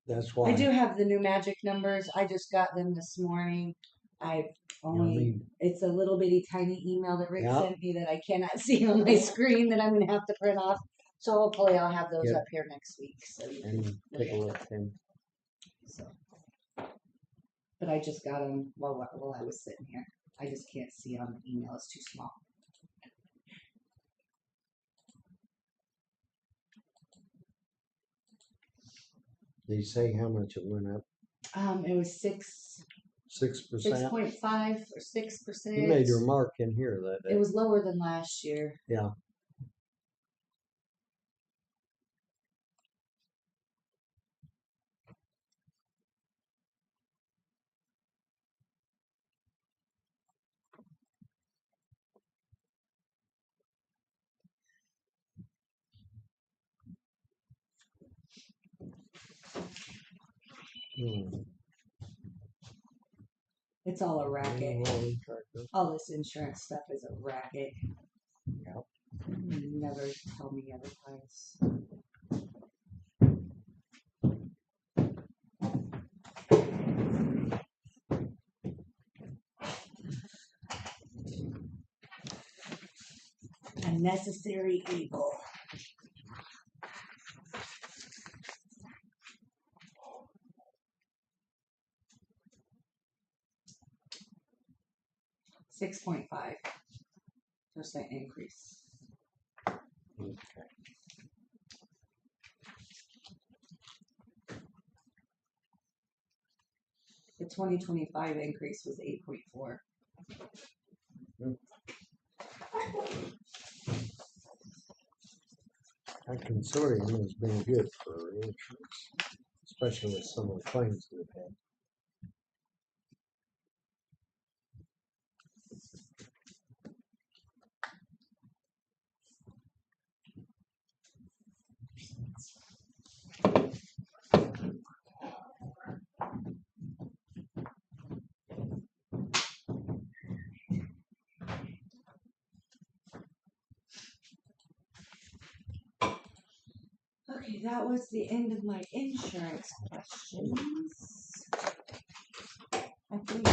that's why. I do have the new magic numbers. I just got them this morning. I've only, it's a little bitty tiny email that Rick sent me that I cannot see on my screen that I'm going to have to print off. So hopefully I'll have those up here next week. So you And take a look then. So, but I just got them while I was sitting here. I just can't see on the email. It's too small. Did you say how much it went up? It was 6%, 6.5 or 6%. You made your mark in here that day. It was lower than last year. Yeah. It's all a racket. All this insurance stuff is a racket. Yep. Never tell me otherwise. A necessary evil. .5% increase. Okay. The 2025 increase was 8.4. That consortium has been good for insurance, especially with some of the claims we've had. Okay, that was the end of my insurance questions. I think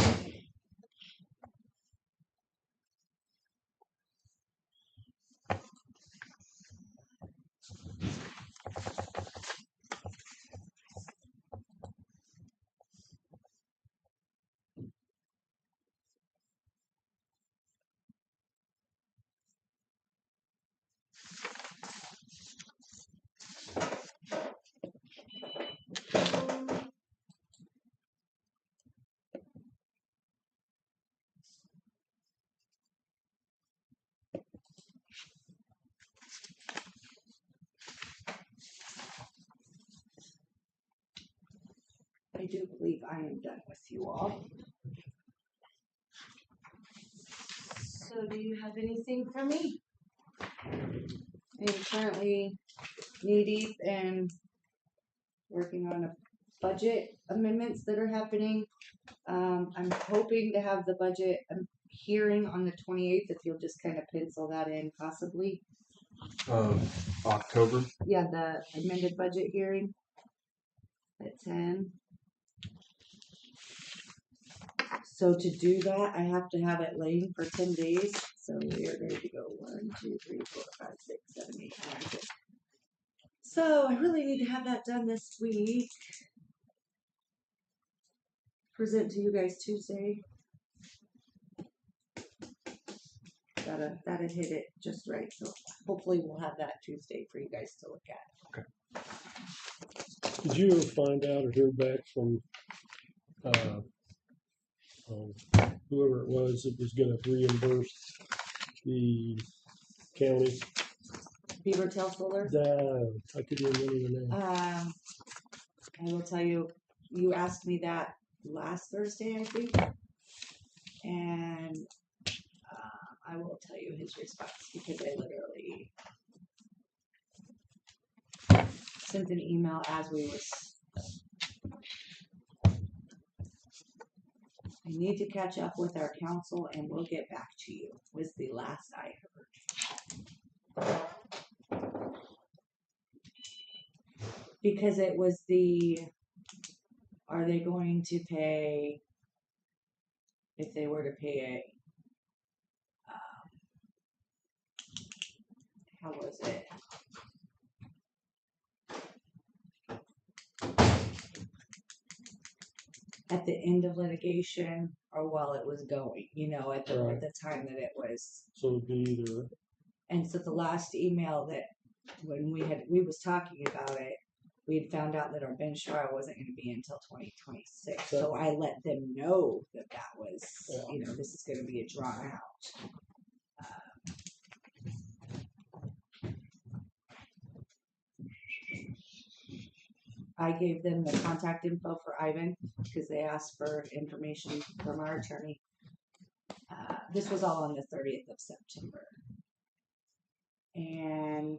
I do believe I am done with you all. So do you have anything for me? I am currently knee deep and working on a budget amendments that are happening. I'm hoping to have the budget hearing on the 28th, if you'll just kind of pencil that in possibly. October. Yeah, the amended budget hearing at 10. So to do that, I have to have it laying for 10 days. So we are going to go 1, 2, 3, 4, 5, 6, 7, 8, 9, 10. So I really need to have that done this week. Present to you guys Tuesday. Gotta hit it just right. So hopefully we'll have that Tuesday for you guys to look at. Okay. Did you ever find out or hear back from whoever it was that was gonna reimburse the county. Beaver Tail Solar. I couldn't remember the name. I will tell you, you asked me that last Thursday, I think, and I will tell you his response because I literally sent an email as we was. I need to catch up with our council and we'll get back to you, was the last I heard. Because it was are they going to pay, if they were to pay it, how was it? At the end of litigation or while it was going, at the time that it was. So it'd be either. And so the last email that when we was talking about it, we had found out that our bench trial wasn't going to be until 2026. So I let them know that was, this is going to be a drawn out. I gave them the contact info for Ivan because they asked for information from our attorney. This was all on the 30th of September. And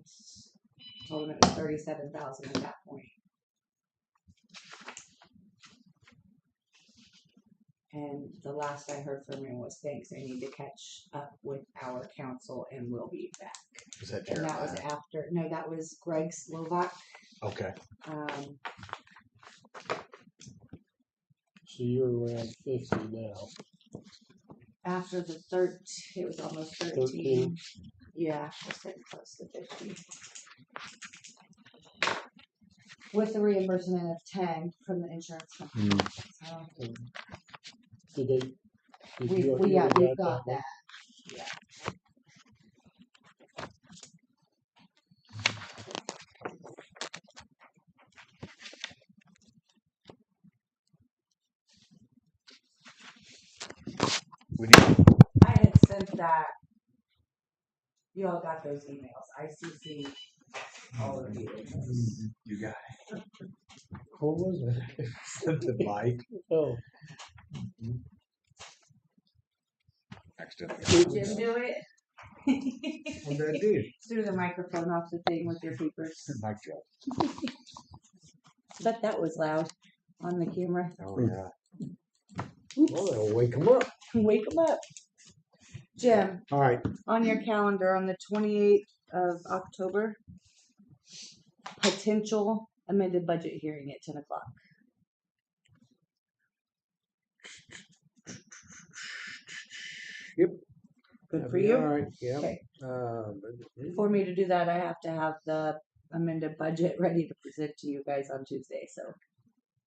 told him it was $37,000 at that point. And the last I heard from him was, thanks, I need to catch up with our council and we'll be back. Was that And that was after, no, that was Greg Slovak. Okay. So you're around 50 now. After the it was almost 13. Yeah, it's getting close to 50. With the reimbursement of 10 from the insurance company. So, we've got that. Yeah. I had sent that. You all got those emails. ICC all of you. You got it. What was it? Sent to Mike. Oh. Accidentally. Did Jim do it? What did I do? Threw the microphone off the thing with your papers. Mike job. Bet that was loud on the camera. Oh yeah. Well, that'll wake them up. Wake them up. Jim, All right. on your calendar on the 28th of October, potential amended budget hearing at 10 o'clock. Yep. Good for you? All right. Yeah. Okay. For me to do that, I have to have the amended budget ready to present to you guys on Tuesday. So,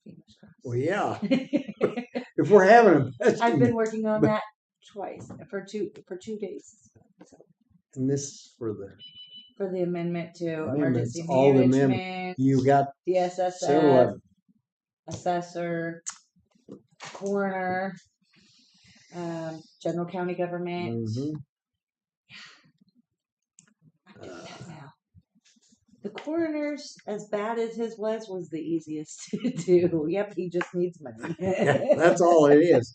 fingers crossed. Well, yeah. If we're having a I've been working on that twice for two days. So. And this for the amendment to amendments, emergency all the management. You got the SSF, several of them. assessor, coroner, general county government. Mm-hmm. I'm doing that now. The coroner's, as bad as his was the easiest to do. Yep, he just needs money. That's all it is.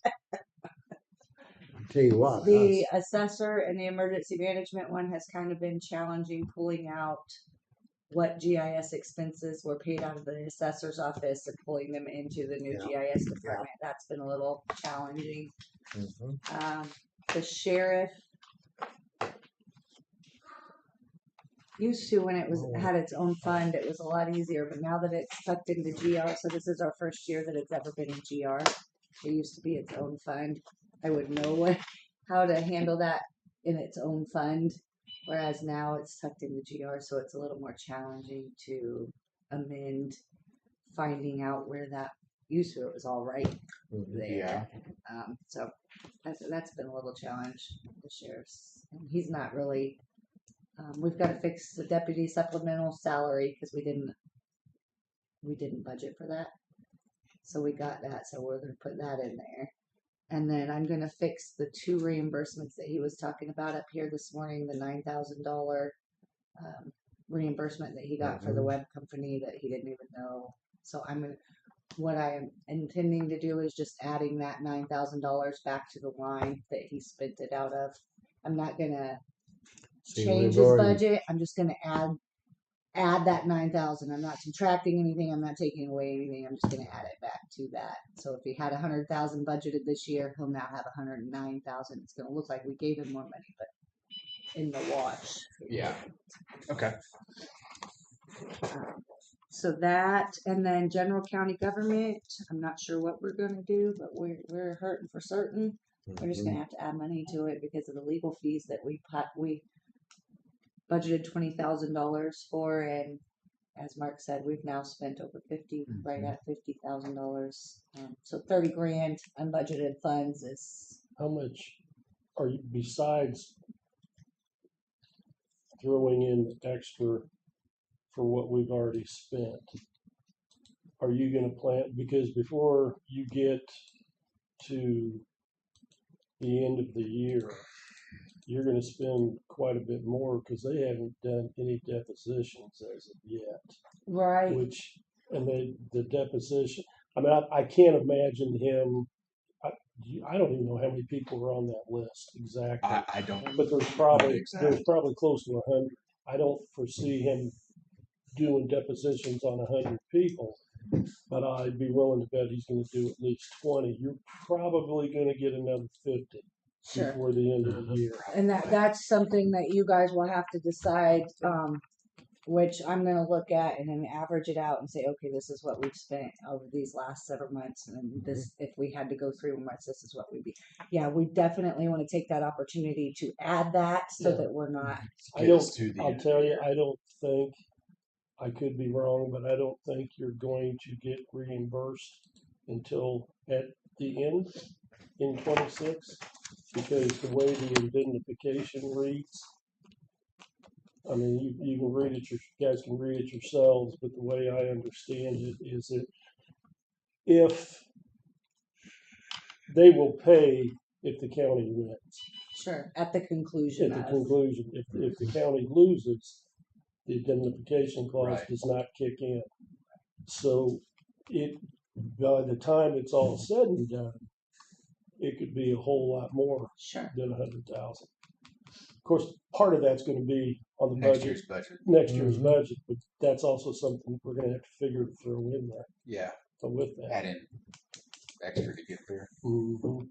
Tell you what. The assessor and the emergency management one has kind of been challenging, pulling out what GIS expenses were paid out of the assessor's office and pulling them into the new GIS department. That's been a little challenging. Mm-hmm. The sheriff used to, when it had its own fund, it was a lot easier, but now that it's tucked into GR, so this is our first year that it's ever been in GR. It used to be its own fund. I would know how to handle that in its own fund, whereas now it's tucked into GR, so it's a little more challenging to amend, finding out where that used to. It was all right there. So that's been a little challenge. The sheriff's, and he's not really. We've got to fix the deputy supplemental salary because we didn't budget for that. So we got that. So we're going to put that in there. And then I'm gonna fix the 2 reimbursements that he was talking about up here this morning, the $9,000 reimbursement that he got for the web company that he didn't even know. So what I am intending to do is just adding that $9,000 back to the line that he spent it out of. I'm not gonna See, change we've his already- budget. I'm just gonna add that 9,000. I'm not subtracting anything. I'm not taking away anything. I'm just gonna add it back to that. So if he had 100,000 budgeted this year, he'll now have 109,000. It's gonna look like we gave him more money, but in the wash. Yeah. Okay. So that, and then general county government, I'm not sure what we're gonna do, but we're hurting for certain. We're just gonna have to add money to it because of the legal fees that we budgeted $20,000 for, and as Mark said, we've now spent over 50, right at $50,000. So 30 grand unbudgeted funds is. How much are you, besides throwing in extra for what we've already spent, are you gonna plan, because before you get to the end of the year, you're gonna spend quite a bit more because they haven't done any depositions as of yet. Right. Which, and the deposition, I mean, I can't imagine him, I don't even know how many people are on that list exactly. I don't. But there's probably close to 100. I don't foresee him doing depositions on 100 people, but I'd be willing to bet he's going to do at least 20. You're probably going to get another 50 Sure. before the end of the year. And that's something that you guys will have to decide, which I'm going to look at and then average it out and say, okay, this is what we've spent over these last several months. And this, if we had to go 3 months, this is what we'd be. Yeah, we definitely want to take that opportunity to add that so that we're not. I'll tell you, I don't think, I could be wrong, but I don't think you're going to get reimbursed until at the end in 26, because the way the indemnification reads, I mean, you can read it, you guys can read it yourselves, but the way I understand it is that if they will pay if the county wins. Sure, at the conclusion. At the conclusion, if the county loses, the indemnification clause does not kick in. So by the time it's all said and done, it could be a whole lot more than 100,000. Of course, part of that's going to be on the Next year's budget. Next year's budget, but that's also something we're going to have to figure to throw in there. Yeah. So with that, add in extra to get there. Mm-hmm.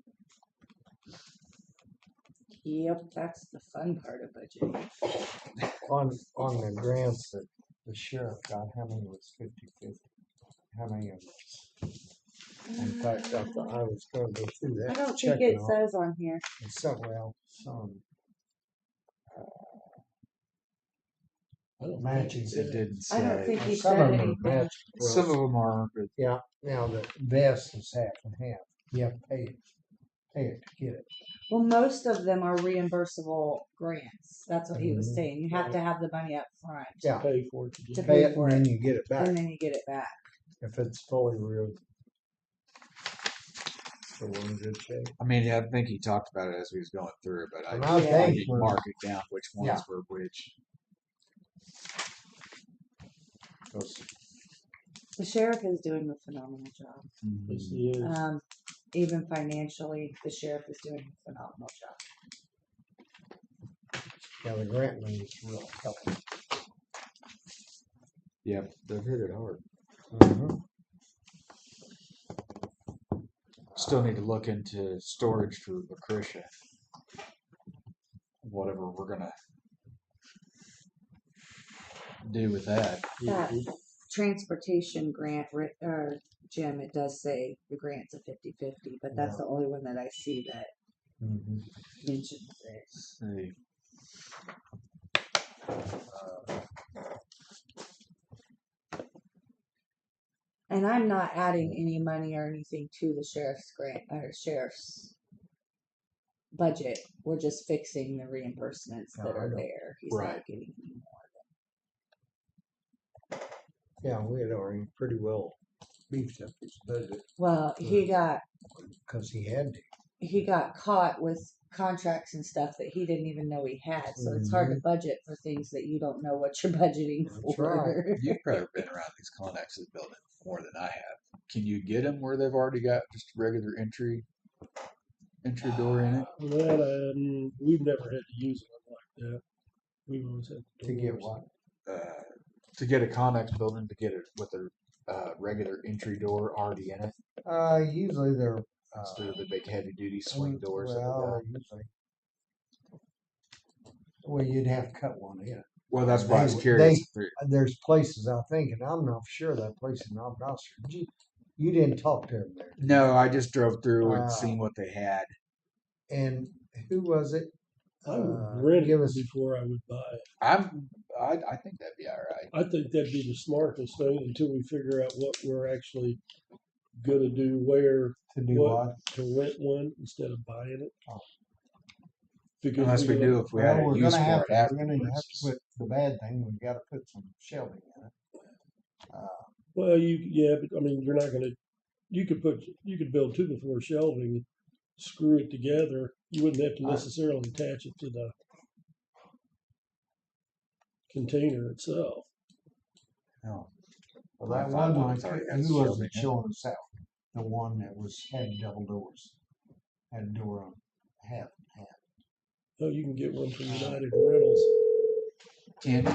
Yep, that's the fun part of budgeting. On the grants that the sheriff got, how many was 50/50? How many of them? In fact, I was going to go through that. I don't think it says on here. Some. Matching. It didn't say. I don't think he Some said of them anything. are matched. Some of them are, but Yeah. Now the vest is half and half. You have to pay it to get it. Well, most of them are reimbursable grants. That's what he was saying. You have to have the money up front. Yeah. Pay for it to To get Pay pay it for and it. then you get it back And then you get it back. if it's fully real. So we're in good shape. I mean, I think he talked about it as we was going through, but And I I Yeah. think didn't mark it down which ones were which. The sheriff is doing a phenomenal job. Yes, he is. Even financially, the sheriff is doing a phenomenal job. Yeah, the grant money is real helpful. Yeah, they've hit it hard. Still need to look into storage for Lucretia. Whatever we're gonna do with that. That transportation grant, Jim, it does say the grant's a 50/50, but that's the only one that I see that mentions it. Let's see. And I'm not adding any money or anything to the sheriff's grant or sheriff's budget. We're just fixing the reimbursements that are there. He's not getting any more. Yeah, we had already pretty well beefed up his budget Well, he got because he had to. he got caught with contracts and stuff that he didn't even know he had. So it's hard to budget for things that you don't know what you're budgeting That's for. right. You've probably been around these Connexes building more than I have. Can you get them where they've already got just regular entry door in it? That we've never had to use one like that. We've always had To get doors. what? To get a Connex building, to get it with a regular entry door already in it, Usually they're, instead of the big heavy duty swing doors. that they well, got. usually. Well, you'd have to cut one in. Well, that's why I was They- curious. they- if There's places I think, and I'm not sure that place in Knoxville. You didn't talk to him there. no, I just drove through and Uh, seen what they had. And who was it? I would rent give it us- before I would buy it. I think that'd be all right. I think that'd be the smartest thing until we figure out what we're actually gonna do, where To do what? to rent one instead of buying it. Oh. Because Unless we do, if we had Well, a use for it we're gonna have afterwards. to put the bad thing. We've got to put some shelving in it. Well, but I mean, you're not gonna. You could build 2 by 4 shelving, screw it together. You wouldn't have to necessarily attach it to the container itself. No. Well, that I one, thought like, it's already got who was shelving it in it. showing us out? The one that had double doors, had a door on half and half. Oh, you can get one from United Rentals. Can you?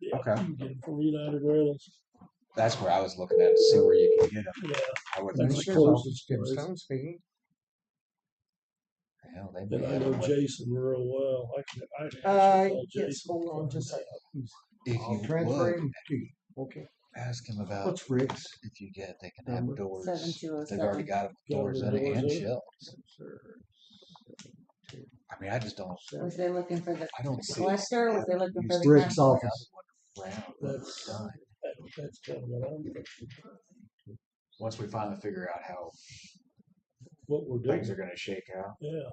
Yeah, Okay. you can get them from United Rentals. That's where I was looking at to see where you can get them. Yeah, I wasn't That's really the sure. closest place. Stone speaking. Hell, they And may I have know them. Jason real well. I'd actually call Yes, Jason. hold on and just a find second. If I'll you transfer would, him to you. Okay. ask him about What's Rick's? if you get, they can have Number? doors. 7207. They've already got doors in Got it the doors and in it? shelves. I mean, I just don't. Was they looking for the I don't see. collector? Or was they looking for the Rick's county? office. That's kind of what I'm thinking. Once we finally figure out how What we're doing. things are going to shake out. Yeah.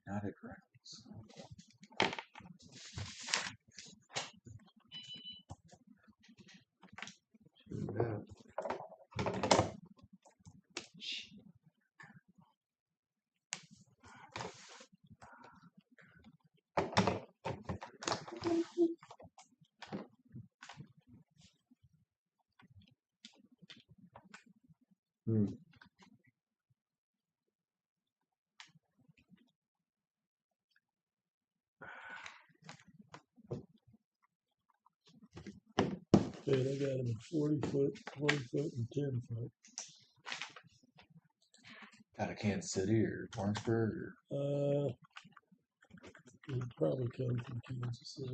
United Rentals. Yeah, they got them in 40 foot, 20 foot, and 10 foot. Out of Kansas City or Lawrenceburg or It would probably come from Kansas City.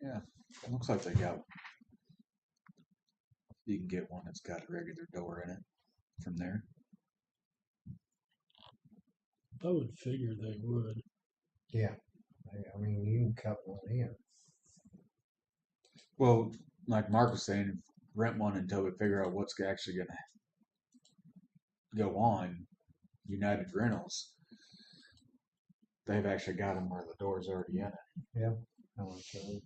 yeah. It looks like they got. You can get one that's got a regular door in it from there. I would figure they would. Yeah. I mean, you can cut one in. Well, like Mark was saying, rent one until we figure out what's actually going to go on. United Rentals, they've actually got them where the door's already in it. I like that.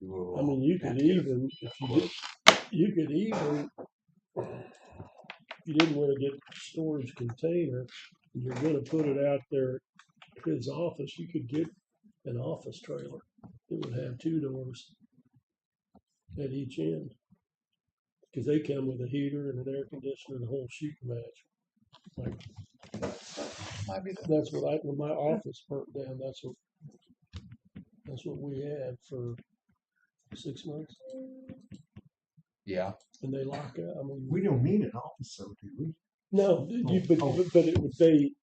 We'll I mean, you have could to get a even, if you quote. did, you could even, if you didn't want to get storage container, and you're going to put it out there at his office, you could get an office trailer. It would have 2 doors at each end. Because they come with a heater and an air conditioner and a whole shooting match. Like, Might be the that's what when my office burnt down, that's what we had for 6 months. yeah. And they lock out. I mean, We don't need an office, though, do we? no, but it would be,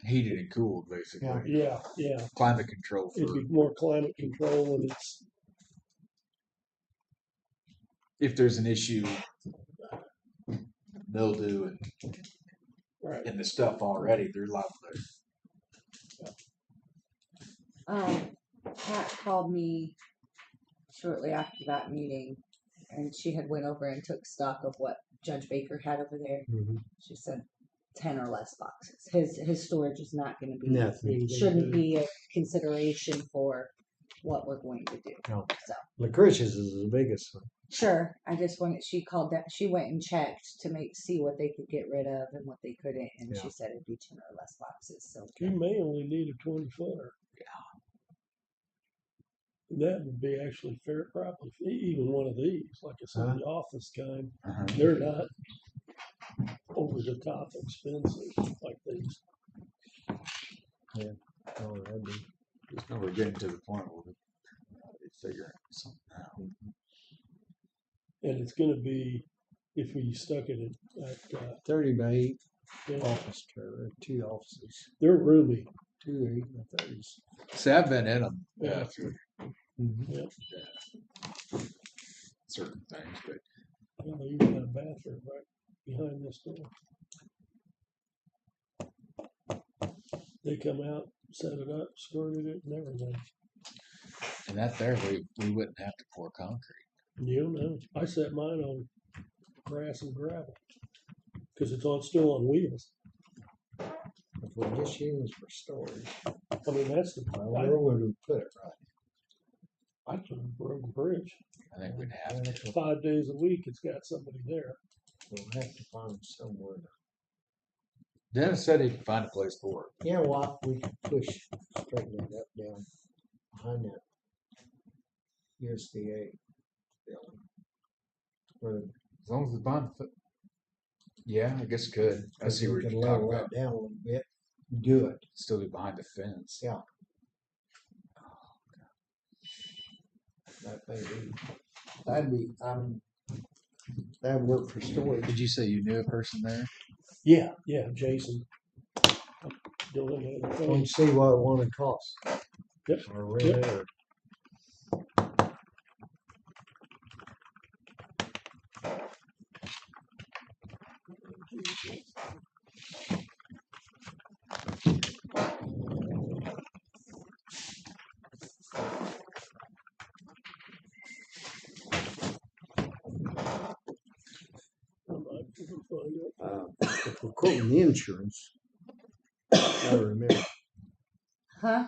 Heated and cooled, basically. yeah. Climate control It'd for be more climate control, and it's if there's an issue, mildew and right. the stuff already, they're liable to. Pat called me shortly after that meeting, and she had went over and took stock of what Judge Baker had over there. Mm-hmm. She said 10 or less boxes. His storage is not going to be, Nothing. shouldn't be a consideration for what we're going to do. No. So Lucretius is the biggest one. sure, I just wanted. She called that. She went and checked to see what they could get rid of and what they couldn't, and Yeah. she said it'd be 10 or less boxes. So You may only need a 20-footer. That would be actually fair, probably even one of these, like I said, the office kind. Uh-huh. They're not over the top expensive like these. Oh, that'd be. Just know we're getting to the point where we figure something out. And it's going to be, if we stuck it at 30 by 8 yeah, office trailer, 2 offices, they're roomy. 2 8 by 30s. See, I've been in them. Yeah. Mm-hmm. Certain things, but Well, they even got a bathroom right behind this door. They come out, set it up, skirted it, and everything. and that there we wouldn't have to pour concrete. You know, I set mine on grass and gravel because it's still on wheels. If we just use for storage, I mean, that's the where would we put it, right? I put a broken bridge. I think we'd have to. 5 days a week, it's got somebody there. We'll have to find somewhere. Dennis said he could find a place for it. Yeah, well, we could straighten it up down behind that USDA building. Where As long as we find the foot. Yeah, I guess it could. I see we where can you're talking level about. that down a little bit, do it. Still be behind the fence. Yeah. That may be. That'd work for storage. Did you say you knew a person there? Yeah, Jason. Doing We can see what it wanna cost. Yep. Or rent it, or if we're quoting the insurance, I remember. huh?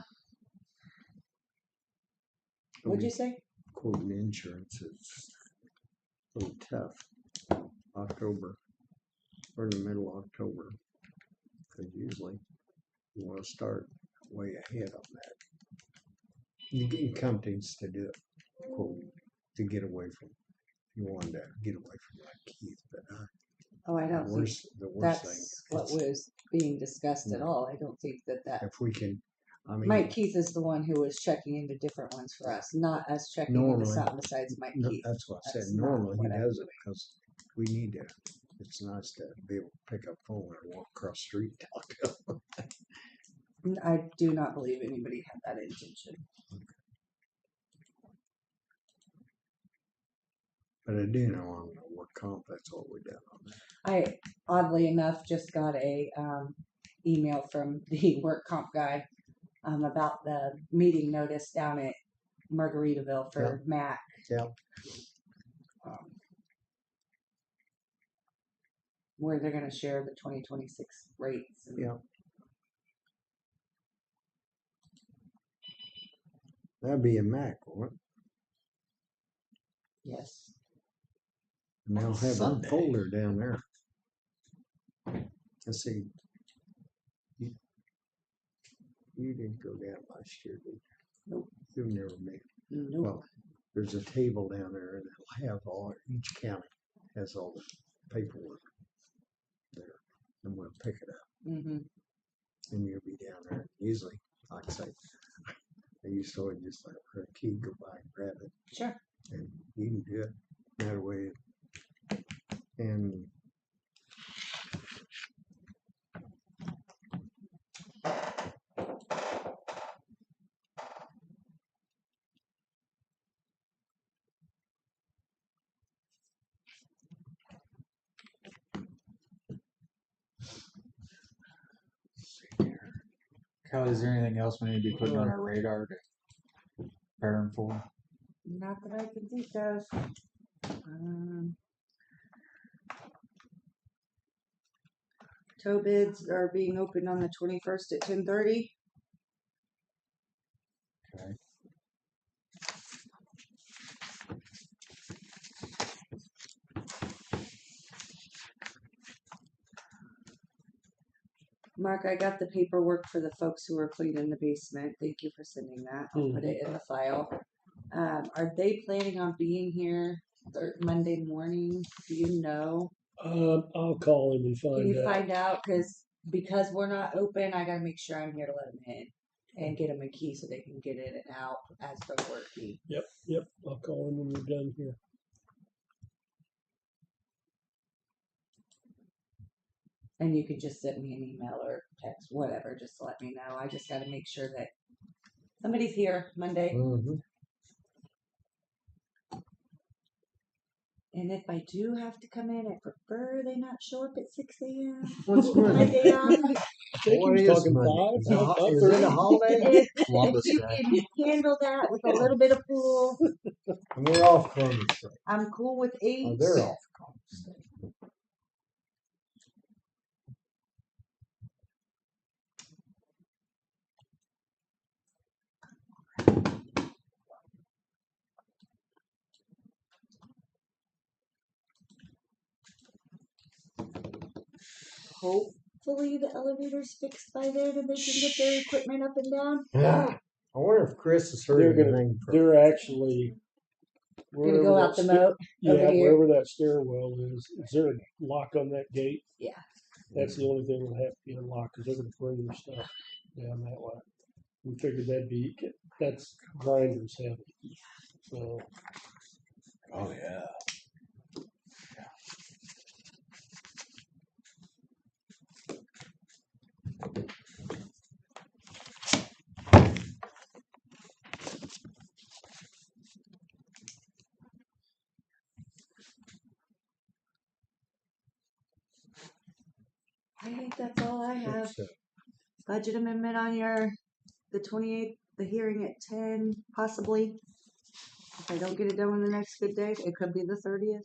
What'd you say? Quoting the insurance is a little tough. October, or in the middle of October, because usually you want to start way ahead on that. You get companies to do it, quote, to get away from. You want to get away from that, Keith, but Oh, I don't think the worst that's thing. what was being discussed at all. I don't think that. If we can, I mean, Mike Keith is the one who was checking into different ones for us, not us checking into Normally. something besides Mike no, Keith. that's what I said. That's not Normally he what I does would it because we need to. It's nice to be able to pick up the phone and walk across the street and talk to them. I do not believe anybody had that intention. But I do know on the work comp, that's all we done on that. I oddly enough just got a email from the work comp guy about the meeting notice down at Margaritaville for Mac. Yeah. Where they're going to share the 2026 rates. And Yeah. That'd be a Mac, wouldn't yes. it? And they'll have Sunday. a folder down there. Let's see. You didn't go down last year, did you? Nope. You've never made. Nope. Well, there's a table down there and it'll have each county has all the paperwork there. And we'll pick it up Mm-hmm. and you'll be down there. Usually, like I say, I used to always just let her key go by and grab it. Sure. And you can do it that way. And Kelly, is there anything else we need to be putting on our radar to prepare for? Not that I can think of. Tow bids are being opened on the 21st at 10:30. Okay. Mark, I got the paperwork for the folks who are cleaning the basement. Thank you for sending that. I'll put it in the file. Are they planning on being here Monday morning? Do you know? I'll call him and Can find you out. find out? Because we're not open, I gotta make sure I'm here to let them in and get them a key so they can get in and out as per work key. Yep. I'll call him when we're done here. And you could just send me an email or text, whatever, just to let me know. I just gotta make sure that somebody's here Monday. mhm. And if I do have to come in, I prefer they not show up at 6 a.m. What's My Monday? day off. I think What he was is talking Monday? Is it 5, not is it a 30. holiday? If Columbus you Day. can handle that with a little bit of pool, And we're off Columbus Day. I'm cool with 8. Oh, they're off Columbus Day. Hopefully the elevator's fixed by then and they can get their equipment up and down. Yeah. I wonder if Chris has heard They're gonna- anything from. They're actually Gonna go out the moat. Yeah, over here. wherever that stairwell is there a lock on that gate? Yeah. That's the only thing that'll have to be unlocked because they're gonna bring their stuff down that way. We figured that's grinders heavy. So Oh yeah. I think that's all I have. It's, Budget amendment on the 28th, the hearing at 10, possibly. If I don't get it done on the next good day, it could be the 30th.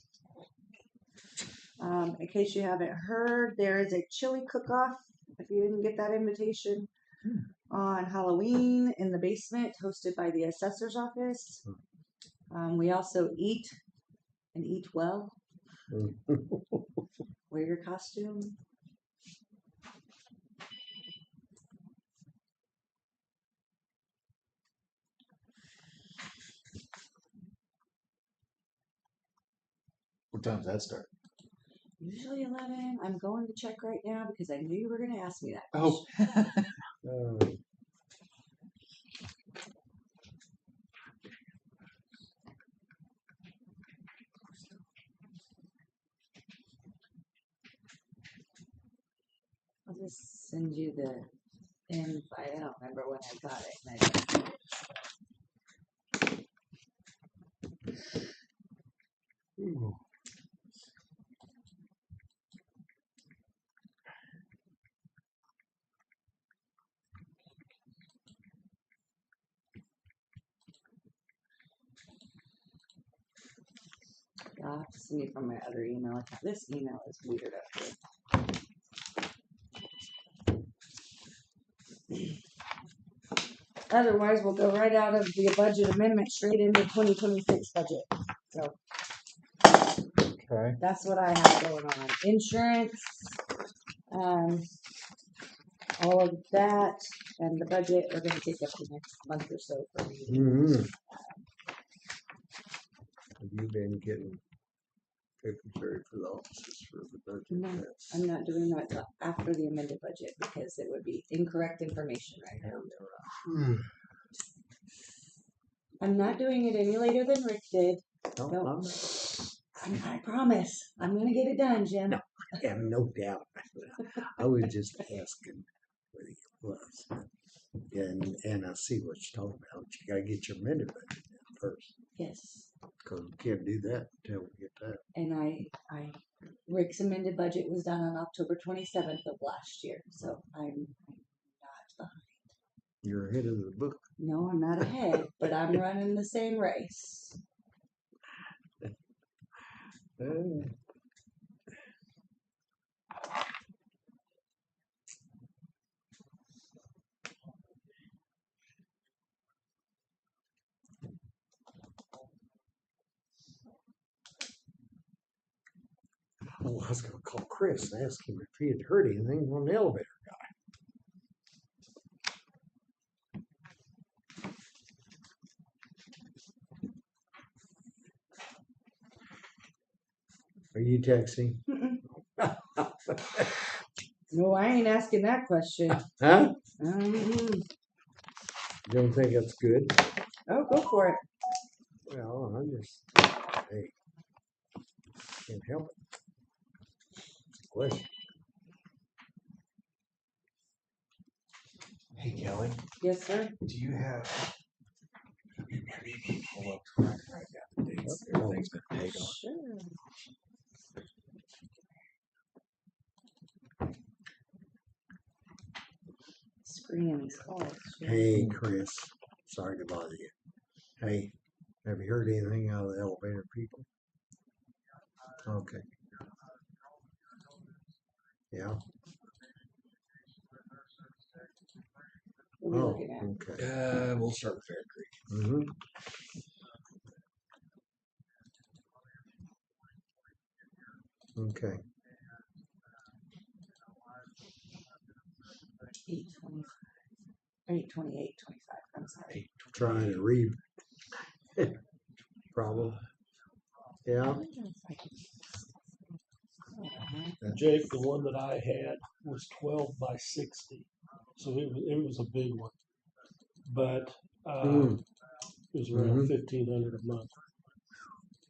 In case you haven't heard, there is a chili cook-off. If you didn't get that invitation, on Halloween in the basement, hosted by the assessor's office. We also eat and eat well. Wear your costume. What time does that start? Usually 11. I'm going to check right now because I knew you were going to ask me that. Oh. I'll just send you the invite. I don't remember when I got it. I'll have to send you from my other email account. This email is weird up here. Otherwise, we'll go right out of the budget amendment straight into 2026 budget. So Okay. that's what I have going on. Insurance, all of that, and the budget are going to take up the next month or so for me. Mm-hmm. Have you been getting paper for the offices for the budget? No, I'm not doing that till after the amended budget because it would be incorrect information right now. I'm not doing it any later than Rick did. No, No. I'm not. I promise. I'm going to get it done, Jim. No. I have no doubt. I was just asking what it was. And I see what you're talking about. You gotta get your amended budget done first. Yes. Because we can't do that until we get that. And Rick's amended budget was done on October 27th of last year. So I'm not behind. You're ahead of the book. No, I'm not ahead, but I'm running the same race. Oh, I was gonna call Chris and ask him if he had heard anything from the elevator guy. Are you texting? No, I ain't asking that question. Huh? Mm-mm. You don't think that's good? Oh, go for it. Well, I'm just, hey, can't help it. It's a question. Hey Kelly, Yes, sir. do you have? Pull up so I can write down the dates everything's been paid on. Sure. Screening these calls. Sure. Hey, Chris, sorry to bother you. Hey, have you heard anything out of the elevator people? Okay. Yeah. What are we Oh, looking at? okay. We'll start with Fair Creek. Mm-hmm. Okay. 8:25. 8:28:25. I'm sorry. Trying to read. Problem. Yeah. Jake, the one that I had was 12 by 60, so it was a big one, but it was around 1,500 a month.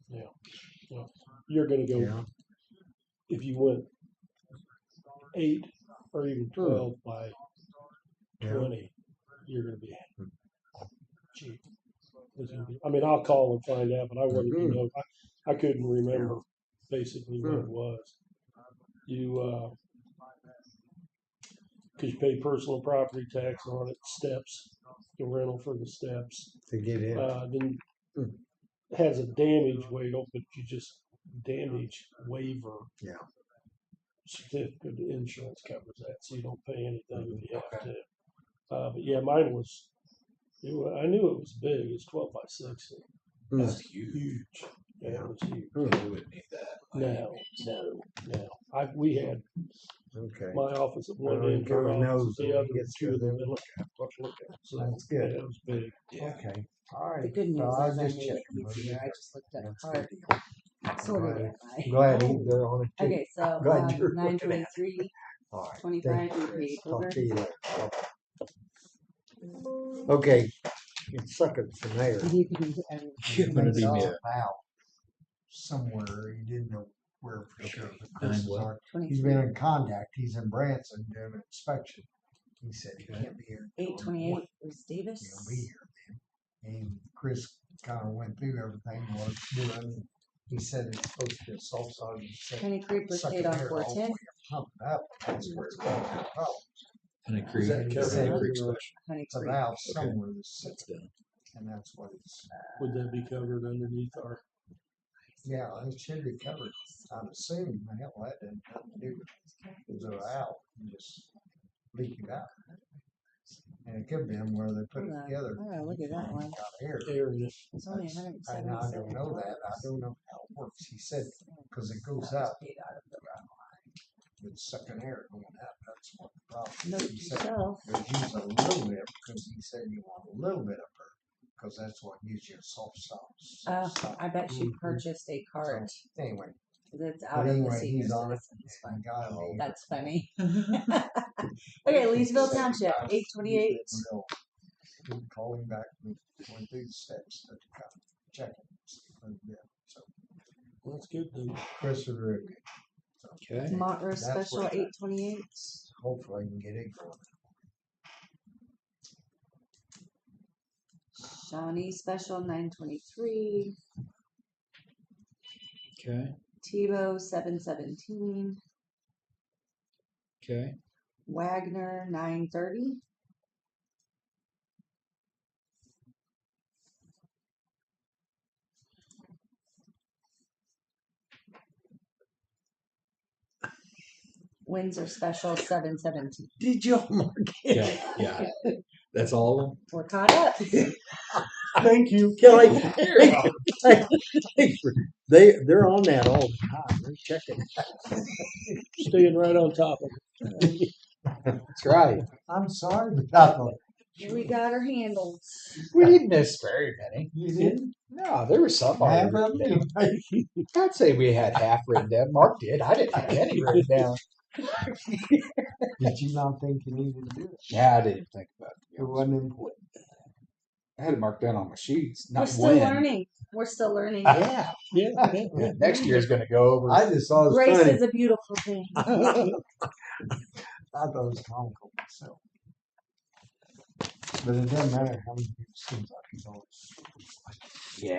Yeah, yeah. You're gonna go Yeah. if you went 8 or even 12 by Yeah. 20, you're gonna be cheap. I mean, I'll call and find out, but I wanted to know. I couldn't remember basically what it was. You, because you pay personal property tax on it, steps, the rental for the steps. To get in. Then it has a damage waiver, but you just damage waiver. Yeah. Certificate of insurance covers that, so you don't pay anything if you have to. But yeah, mine was. I knew it was big. It's 12 by 60. That's huge. Huge. Yeah, it was huge. We wouldn't need that. No. We had Okay. my office at one Well, end, her God knows office at the when other, he gets two of through them there. to look at. So That's good. yeah, it was big. Okay. All right. The good news I is I just made it checked. easier. I just looked at That's the good part. deal. Sorted Glad- it. I'm glad he's there on it too. Okay, so Glad you're looking at it. 923, All right. 25 Thank you, we paid Chris. over. Talk to you later. Okay. It's sucking for mayor. Community It's all meeting. about somewhere he didn't know where for sure. But And Chris is what? our- He's been in contact. He's in Branson doing an inspection. He said he can't be here. until 828 was Davis. He'll be here then. And Chris kind of went through everything, what it's doing. He said it's supposed to be a salt sog. He said, Penny Creek was suck paid it off there all the 410. way up, pump it up. That's where it's going to have problems. Honey Creek. that Honey Kevin? Creek special. Honey It's a Creek. valve somewhere that's That's done. and that's what it's. Would that be covered underneath our Yeah, it should be covered. I'm assuming, hell, that didn't have to do with it. It's out and just leak it out. And it could have been where they put it together. Oh, look at that one. Got air. Air in it. It's only That's- and I don't know that. I don't know how it works. He said, because it goes out. It's sucking air going out. That's what the problem. Note is. to He said, self. but use a little bit because he said you want a little bit of her because that's what gives you a soft stop. I bet she purchased a cart. Anyway, 'Cause it's but out of the anyway, senior he's on it. citizens And fund. God, oh, That's funny. Okay, Leesville Township, 828. We'll call him back. We went through the steps to come check it. So That's good then. Chris is real good. Okay. Montrose That's Special, what- 828. Hopefully I can get it going. Shawnee Special, 923. Okay. Tebow, 717. Okay. Wagner, 930. Windsor Special, 717. Did you mark it? Okay. Yeah. That's all of them. We're caught up. Thank you, Kelly. They're on that all the time. They're checking. Staying right on top of it. That's right. I'm sorry about that. We got her handled. We didn't miss very many. You didn't No, there were some already have written down. them? I'd say we had half written down. Mark did. I didn't have any written down. Did you not think you needed to do it? Yeah, I didn't think about it. It wasn't important. I had it marked down on my sheets. Not We're still when. learning. We're still learning. Yeah. Yeah. Yeah, next year's going to go over. I just thought it was Grace funny. is a beautiful thing. I thought it was comical myself. But it doesn't matter how many people seems like he's always. Yeah.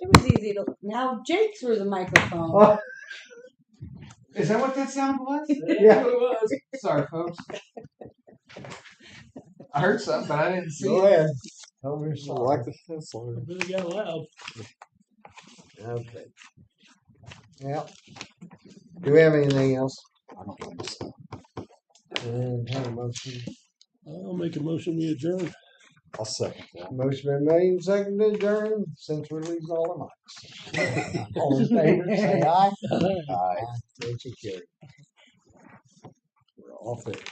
It was easy to. Now Jake threw the microphone. Oh, Is that what that sound was? Yeah. Sorry, folks. I heard something, but I didn't see go it. ahead. Tell me I something. like the pencil. It really got loud. Okay. Yeah. Do we have anything else? I don't think so. And have a motion. I'll make a motion we adjourn. I'll second that. Motion been made and seconded, adjourned, since we're losing all the mics. All in favor, say aye. Aye. Motion carried. We're off it.